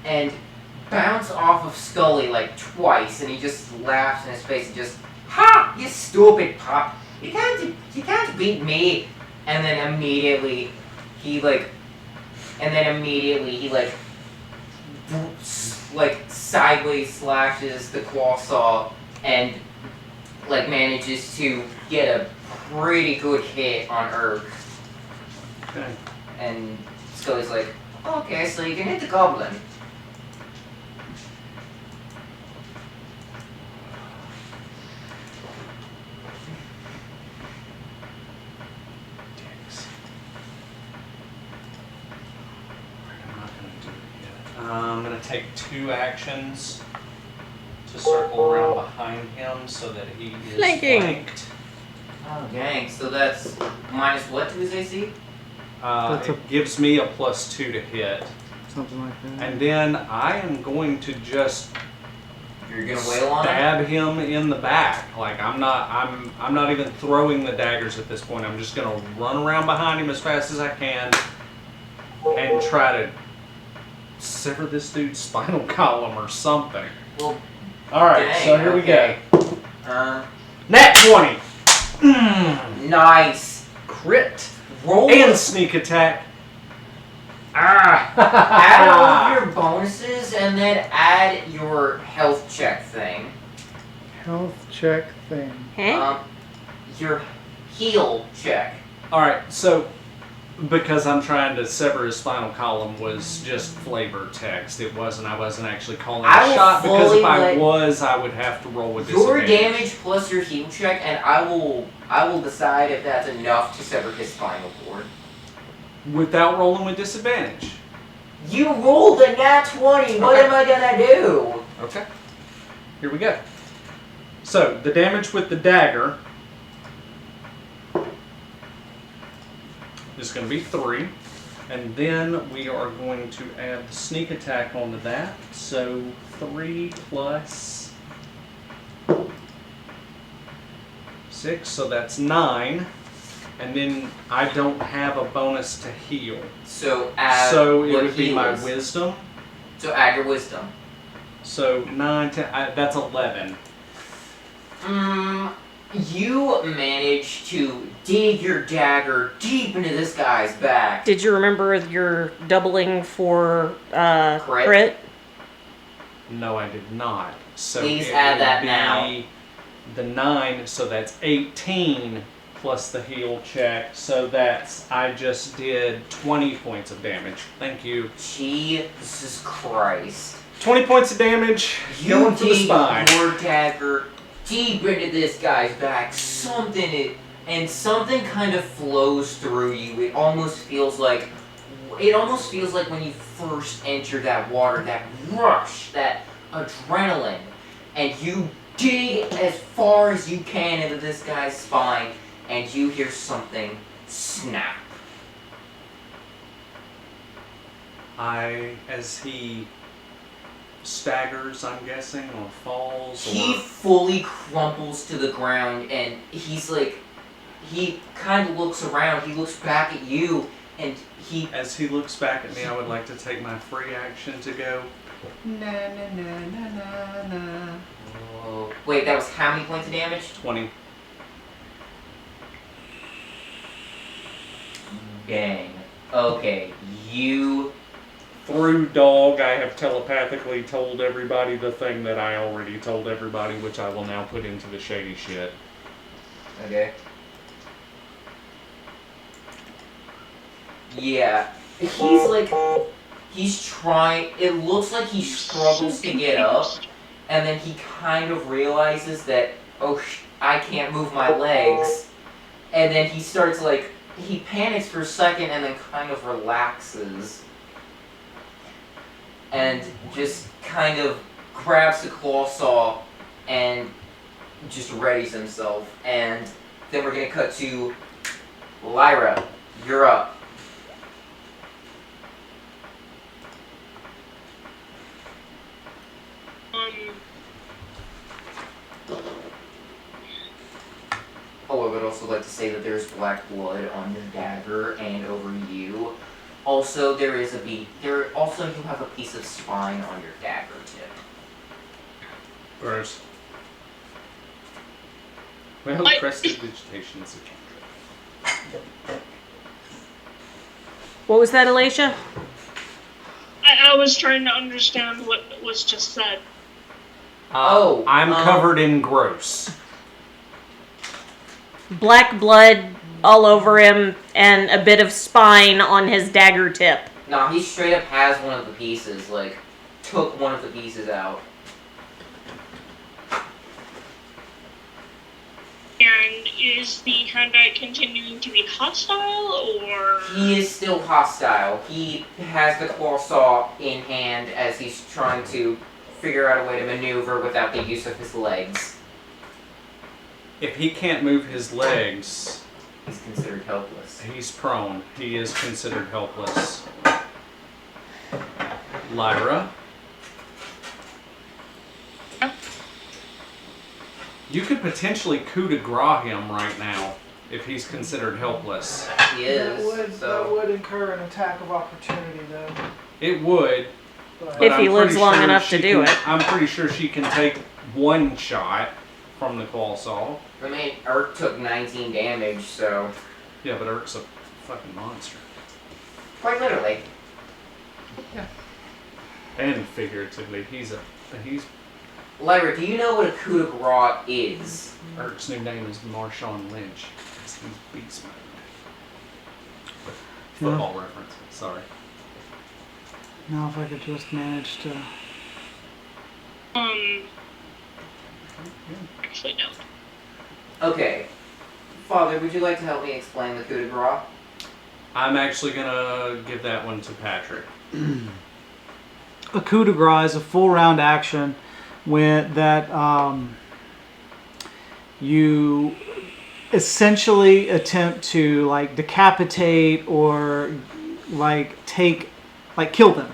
and bounce off of Scully like twice, and he just laughs in his face and just, "Ha! You stupid pup! You can't beat me!" And then immediately he sideways slashes the claw saw and like manages to get a pretty good hit on Urg. Okay. And Scully's like, "Okay, so you can hit the goblin." Dicks. Alright, I'm not gonna do it yet. I'm gonna take 2 actions to circle around behind him so that he is Flanking. flanked. Oh dang, so that's minus what to his AC? That's It gives me a +2 to hit. Something like that. And then I am going to just You're gonna wail on him? stab him in the back. Like I'm not even throwing the daggers at this point. I'm just gonna run around behind him as fast as I can and try to sever this dude's spinal column or something. Well, Alright, dang, so here we okay. go. Nat 20! Nice. Crit! Roll And sneak attack. add all of your bonuses and then add your health check thing. Health check thing. Huh? Your heal check. Alright, so because I'm trying to sever his spinal column was just flavor text. I wasn't actually calling I a will shot because fully if I let- was, I would have to roll with Your disadvantage. damage plus your heal check, and I will decide if that's enough to sever his spinal cord. Without rolling with disadvantage. You rolled a nat 20. What am I gonna do? Okay. Here we go. So the damage with the dagger is going to be 3. And then we are going to add the sneak attack onto that. So 3 plus 6, so that's 9. And then I don't have a bonus to heal. So add So it what would be heal my is. wisdom. So add your wisdom. So 9, 10, that's 11. You managed to dig your dagger deep into this guy's back. Did you remember your doubling for Crit? crit? No, I did not. So Please it add would that be now. The 9, so that's 18 plus the heal check. So I just did 20 points of damage. Thank you. Jesus Christ. 20 points of damage You going for the dig spine. your dagger deep into this guy's back. Something kind of flows through you. It almost feels like when you first enter that water, that rush, that adrenaline, and you dig as far as you can into this guy's spine, and you hear something snap. As he staggers, I'm guessing, or falls, He or fully crumples to the ground, and he kind of looks around, he looks back at you, and as he looks back at me, I would like to take my free action to go. Na na na na na na. Oh, wait, that was how many points of damage? 20. Dang. Okay, you... Through dog, I have telepathically told everybody the thing that I already told everybody, which I will now put into the shady shit. Okay. Yeah, he's trying, it looks like he struggles to get up, and then he kind of realizes that, I can't move my legs, and then he starts he panics for a second and then kind of relaxes, and just kind of grabs the claw saw and just readies himself, and then we're gonna cut to Lyra. You're up. Oh, I would also like to say that there's black blood on your dagger and over you. Also, also you have a piece of spine on your dagger tip. Gross. Well, What? prestidigitation is a cantrip. What was that, Alicia? I was trying to understand what was just said. I'm covered in gross. Black blood all over him and a bit of spine on his dagger tip. Nah, he straight up has one of the pieces, like, took one of the pieces out. And is the Hyundai continuing to be hostile, or...? He is still hostile. He has the claw saw in hand as he's trying to figure out a way to maneuver without the use of his legs. If he can't move his legs, He's considered helpless. he's prone. He is considered helpless. Lyra? You could potentially coup de grace him right now if he's considered helpless. He is. That would incur an attack of opportunity, though. It would. But If he I'm lives pretty long sure enough she to do can- it. I'm pretty sure she can take one shot from the claw saw. I mean, Urk took 19 damage, so... Yeah, but Urk's a fucking monster. Quite literally. And figuratively, he's Lyra, do you know what a coup de grace is? Urk's new name is Marshawn Lynch. He's beast mode. Football reference. Sorry. now if I could just manage to... Actually, no. Okay. Father, would you like to help me explain the coup de grace? I'm actually gonna give that one to Patrick. A coup de grace is a full round action when you essentially attempt to like decapitate or kill them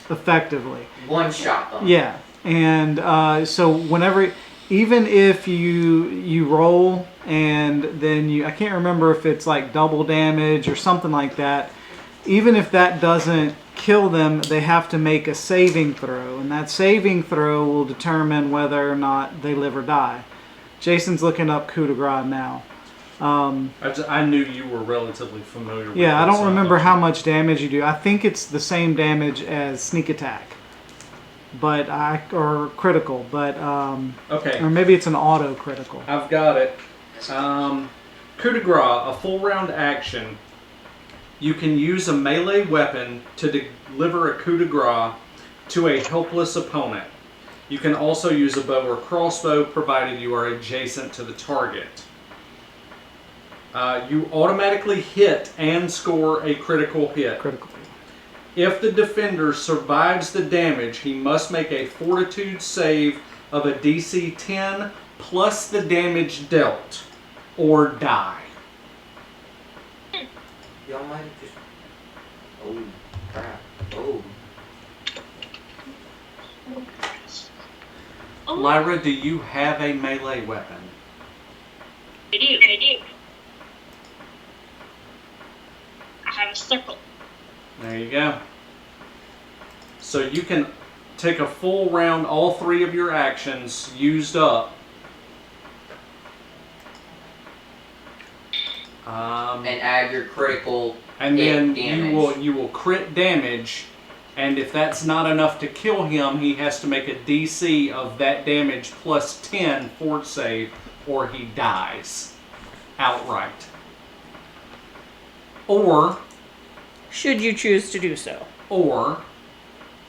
effectively. One shot them. Yeah, and so whenever, even if you roll and then I can't remember if it's like double damage or something like that. Even if that doesn't kill them, they have to make a saving throw, and that saving throw will determine whether or not they live or die. Jason's looking up coup de grace now. I knew you were relatively familiar with Yeah, I this, don't so remember thought how you- much damage you do. I think it's the same damage as sneak attack, or critical, but Okay, or maybe it's an auto critical. I've got it. Coup de grace, a full round action. You can use a melee weapon to deliver a coup de grace to a helpless opponent. You can also use a bow or crossbow provided you are adjacent to the target. You automatically hit and score a critical hit. Critical. If the defender survives the damage, he must make a fortitude save of a DC 10 plus the damage dealt, or die. Y'all might have just... Oh, crap. Oh. Oh, Lyra, do you have a melee weapon? I do. I have a circle. There you go. So you can take a full round, all three of your actions used up. And add your critical And hit then damage. you will crit damage, and if that's not enough to kill him, he has to make a DC of that damage plus 10 fort save, or he dies outright. Or Should you choose to do so.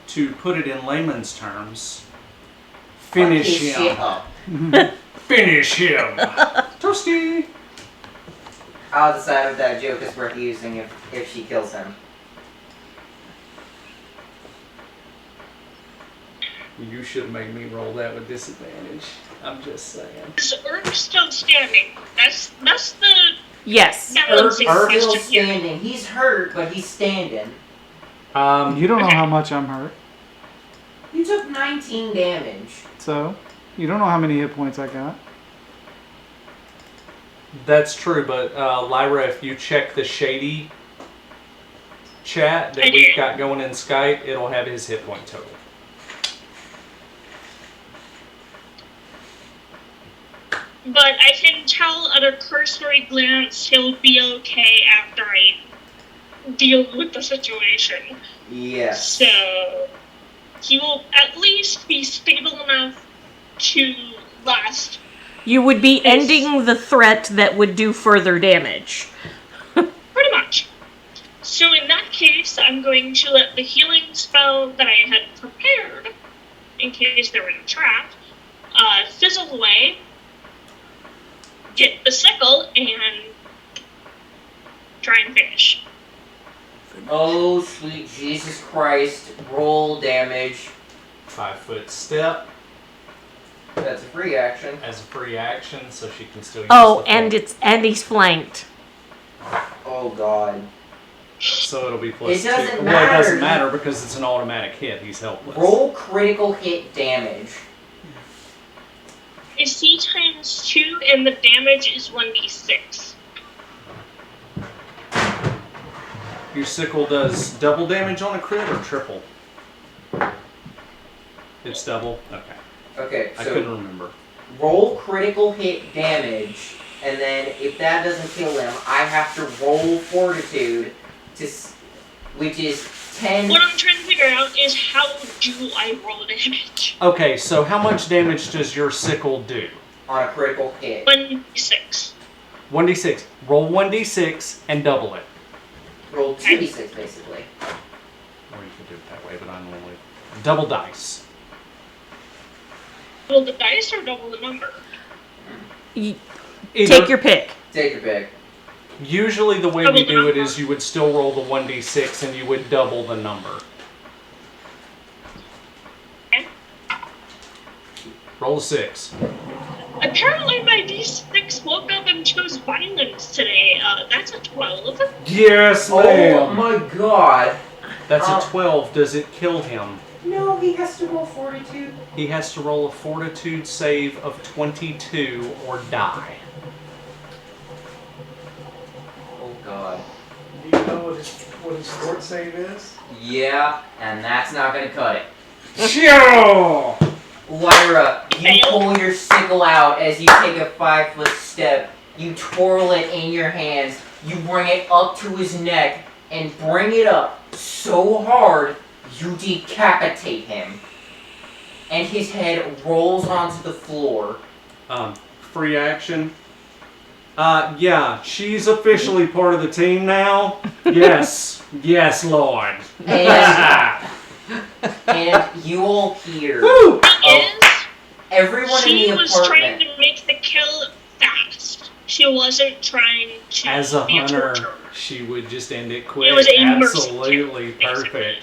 to put it in layman's terms, finish Fuck his shit him. up. Finish him. Toasty. I'll decide if that joke is worth using if she kills him. You should have made me roll that with disadvantage. I'm just saying. Is Urk still standing? That's the Yes. balancing Urk question still here. standing. He's hurt, but he's standing. You don't know how much I'm hurt, You took 19 damage. so you don't know how many hit points I got. That's true, but Lyra, if you check the shady chat that I we've did. got going in Skype, it'll have his hit point total. But I can tell at a cursory glance he'll be okay after I deal with the situation. Yes. So he will at least be stable enough to last. You would be ending the threat that would do further damage. Pretty much. So in that case, I'm going to let the healing spell that I had prepared, in case there was a trap, fizzle away, get the sickle, and try and finish. Oh, sweet Jesus Christ. Roll damage. 5-foot step That's a free action. as a free action, so she can still use Oh, the and full. and he's flanked. Oh, God. So it'll be plus It doesn't 2. Well, it matter. doesn't matter because it's an automatic hit. He's helpless. Roll critical hit damage. It's C times 2, and the damage is 1d6. Your sickle does double damage on a crit or triple? It's double? Okay. Okay, I couldn't so remember. roll critical hit damage, and then if that doesn't kill him, I have to roll fortitude, which is 10. What I'm trying to figure out is how do I roll damage? Okay, so how much damage does your sickle do? On a critical hit. 1d6. 1d6. Roll 1d6 and double it. Roll 2d6 basically. Or you can do it that way, but I normally... Double dice. Roll the dice or double the number? Take Either. your pick. Take your pick. Usually the way Double we the do it number. is you would still roll the 1d6 and you would double the number. Okay. Roll a 6. Apparently my d6 woke up and chose violence today. That's a 12. Yes, Oh my God. That's a 12. Does it kill him? No, he has to roll fortitude. He has to roll a fortitude save of 22 or die. Oh God. Do you know what his fort save is? Yeah, and that's not gonna cut it. Sure. Lyra, you Fail. pull your sickle out as you take a 5-foot step. You twirl it in your hands. You bring it up to his neck and bring it up so hard you decapitate him. And his head rolls onto the floor. Free action. Yeah, she's officially part of the team now. Yes, yes, Lord. And you all hear Woo! Thing everyone is, she in the was trying apartment. to make the kill fast. She wasn't trying to As a be hunter, torturer. she would just end it quick. It was a mercy Absolutely kill, basically. perfect.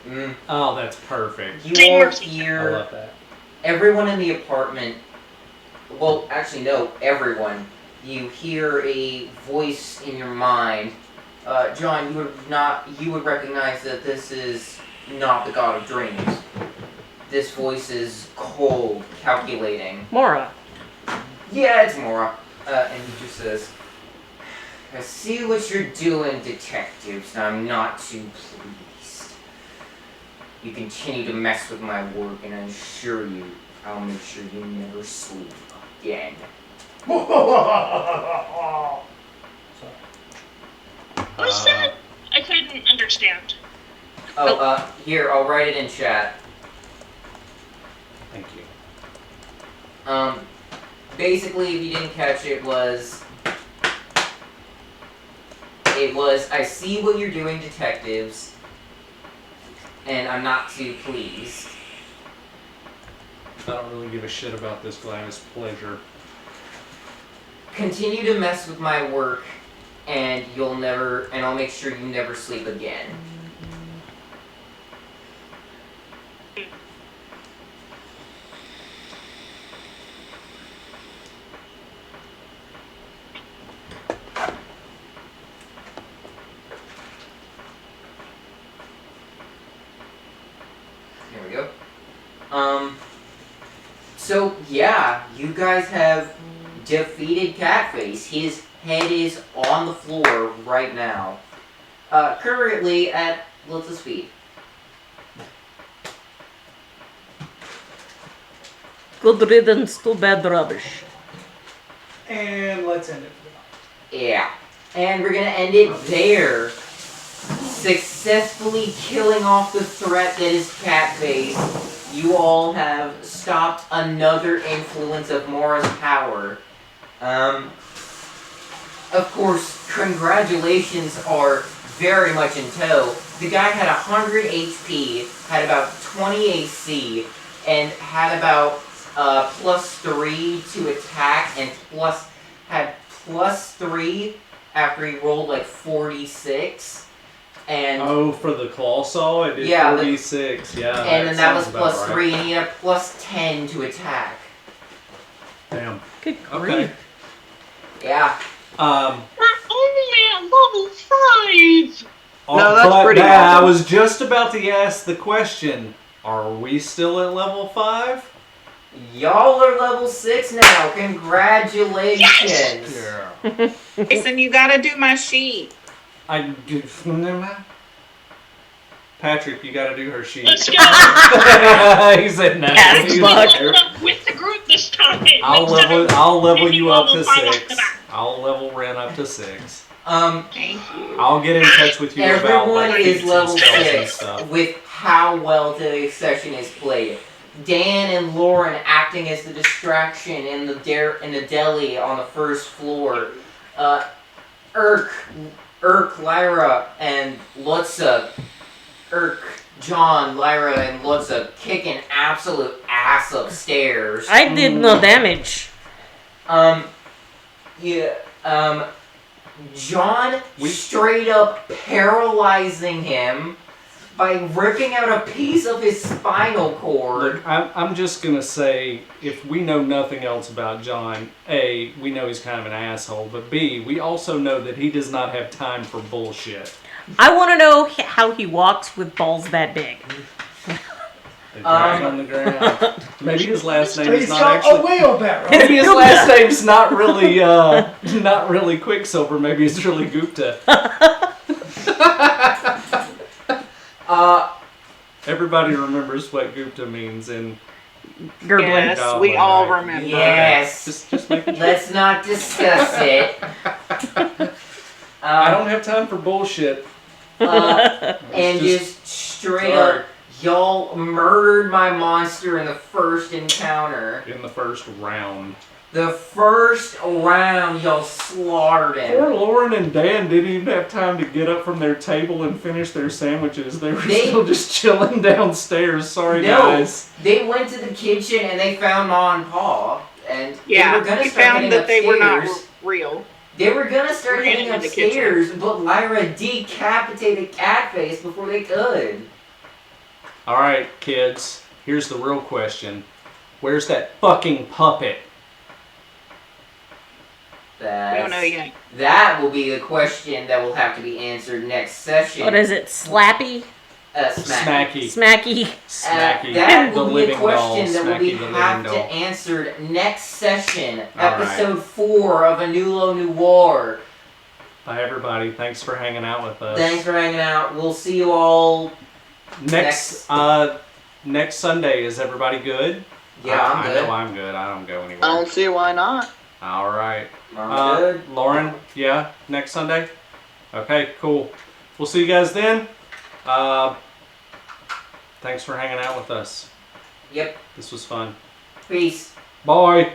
Mm, Oh, that's perfect. you all mercy. I hear love that. everyone in the apartment. Well, actually, no, everyone. You hear a voice in your mind. John, you would recognize that this is not the god of dreams. This voice is cold, calculating. Mora. Yeah, it's Mora. And he just says, I see what you're doing, detectives, and I'm not too pleased. You continue to mess with my work, and I assure you, I'll make sure you never sleep again. What's that? I couldn't understand. Oh, here, I'll write it in chat. Thank you. Basically, if you didn't catch it, was, I see what you're doing, detectives, and I'm not too pleased. I don't really give a shit about this glamorous pleasure. Continue to mess with my work, and I'll make sure you never sleep again. There we go. So yeah, you guys have defeated Catface. His head is on the floor right now. currently at what's the speed? Good riddance to bad rubbish. And let's end it. Yeah. And we're gonna end it there. Successfully killing off the threat that is Catface. You all have stopped another influence of Mora's power. Of course, congratulations are very much in tow. The guy had 100 HP, had about 20 AC, and had about +3 to attack, and had +3 after he rolled like 46. And for the claw saw, it did 46. Yeah, and then that was sounds about +3, and he had +10 to attack. Damn. Good Okay. grief. Yeah. We're only at level 5. No, that's but pretty I awesome. was just about to ask the question: are we still at level 5? Y'all are level 6 now. Congratulations. Yeah. Jason, you gotta do my sheet. Patrick, you gotta do her sheet. Let's go. He said no. Yes, He fuck. was- Hold up with the group this time. I'll Instead level of you up to level 5 off 6. the bat. I'll level Ren up to 6. Thank you. I'll get in touch with you about Everyone like, is feats and level spells and 6 stuff. with how well today's session is played. Dan and Lauren acting as the distraction in the deli on the first floor. Urk, Lyra, and Lutza. John, Lyra, and Lutza kicking absolute ass upstairs. I did no damage. John straight up paralyzing him by ripping out a piece of his spinal cord. Look, I'm just gonna say, if we know nothing else about John, A, we know he's kind of an asshole, but B, we also know that he does not have time for bullshit. I want to know how he walks with balls that big. They drag on the ground. Maybe his last name is He's not got a actually. wheelbarrow. Maybe his last name's not really Quicksilver. Maybe it's really Gupta. Everybody remembers what Gupta means in. Gurgling. Yes, we Goblin, all right? remember. Yes. Just making sure. Let's not discuss it. I don't have time for bullshit. And just- just straight Sorry. up, y'all murdered my monster in the first encounter. In the first round. The first round, y'all slaughtered him. Poor Lauren and Dan didn't even have time to get up from their table and finish their sandwiches. They were still just chilling downstairs. Sorry, No, guys. they went to the kitchen and they found Ma and Pa. And they Yeah, were gonna we start found heading that they were not upstairs. real. They were gonna start We're heading heading to the kitchen. upstairs, but Lyra decapitated Catface before they could. All right, kids. Here's the real question. Where's that fucking puppet? We don't know yet. That will be the question that will have to be answered next session. What is it? Slappy? Smacky. Smacky. Smacky? Smacky. That The will be a living doll. question that will be Smacky the have living to doll. answered next session, All right. episode 4 of Anulo Noir. Bye, everybody. Thanks for hanging out with us. Thanks for hanging out. We'll see you all. Next Sunday, is everybody good? Yeah, I'm I good. know I'm good. I don't go anywhere. I don't see why not. All right. I'm good. Lauren, yeah, next Sunday? Okay, cool. We'll see you guys then. Thanks for hanging out with us. Yep. This was fun. Peace. Bye.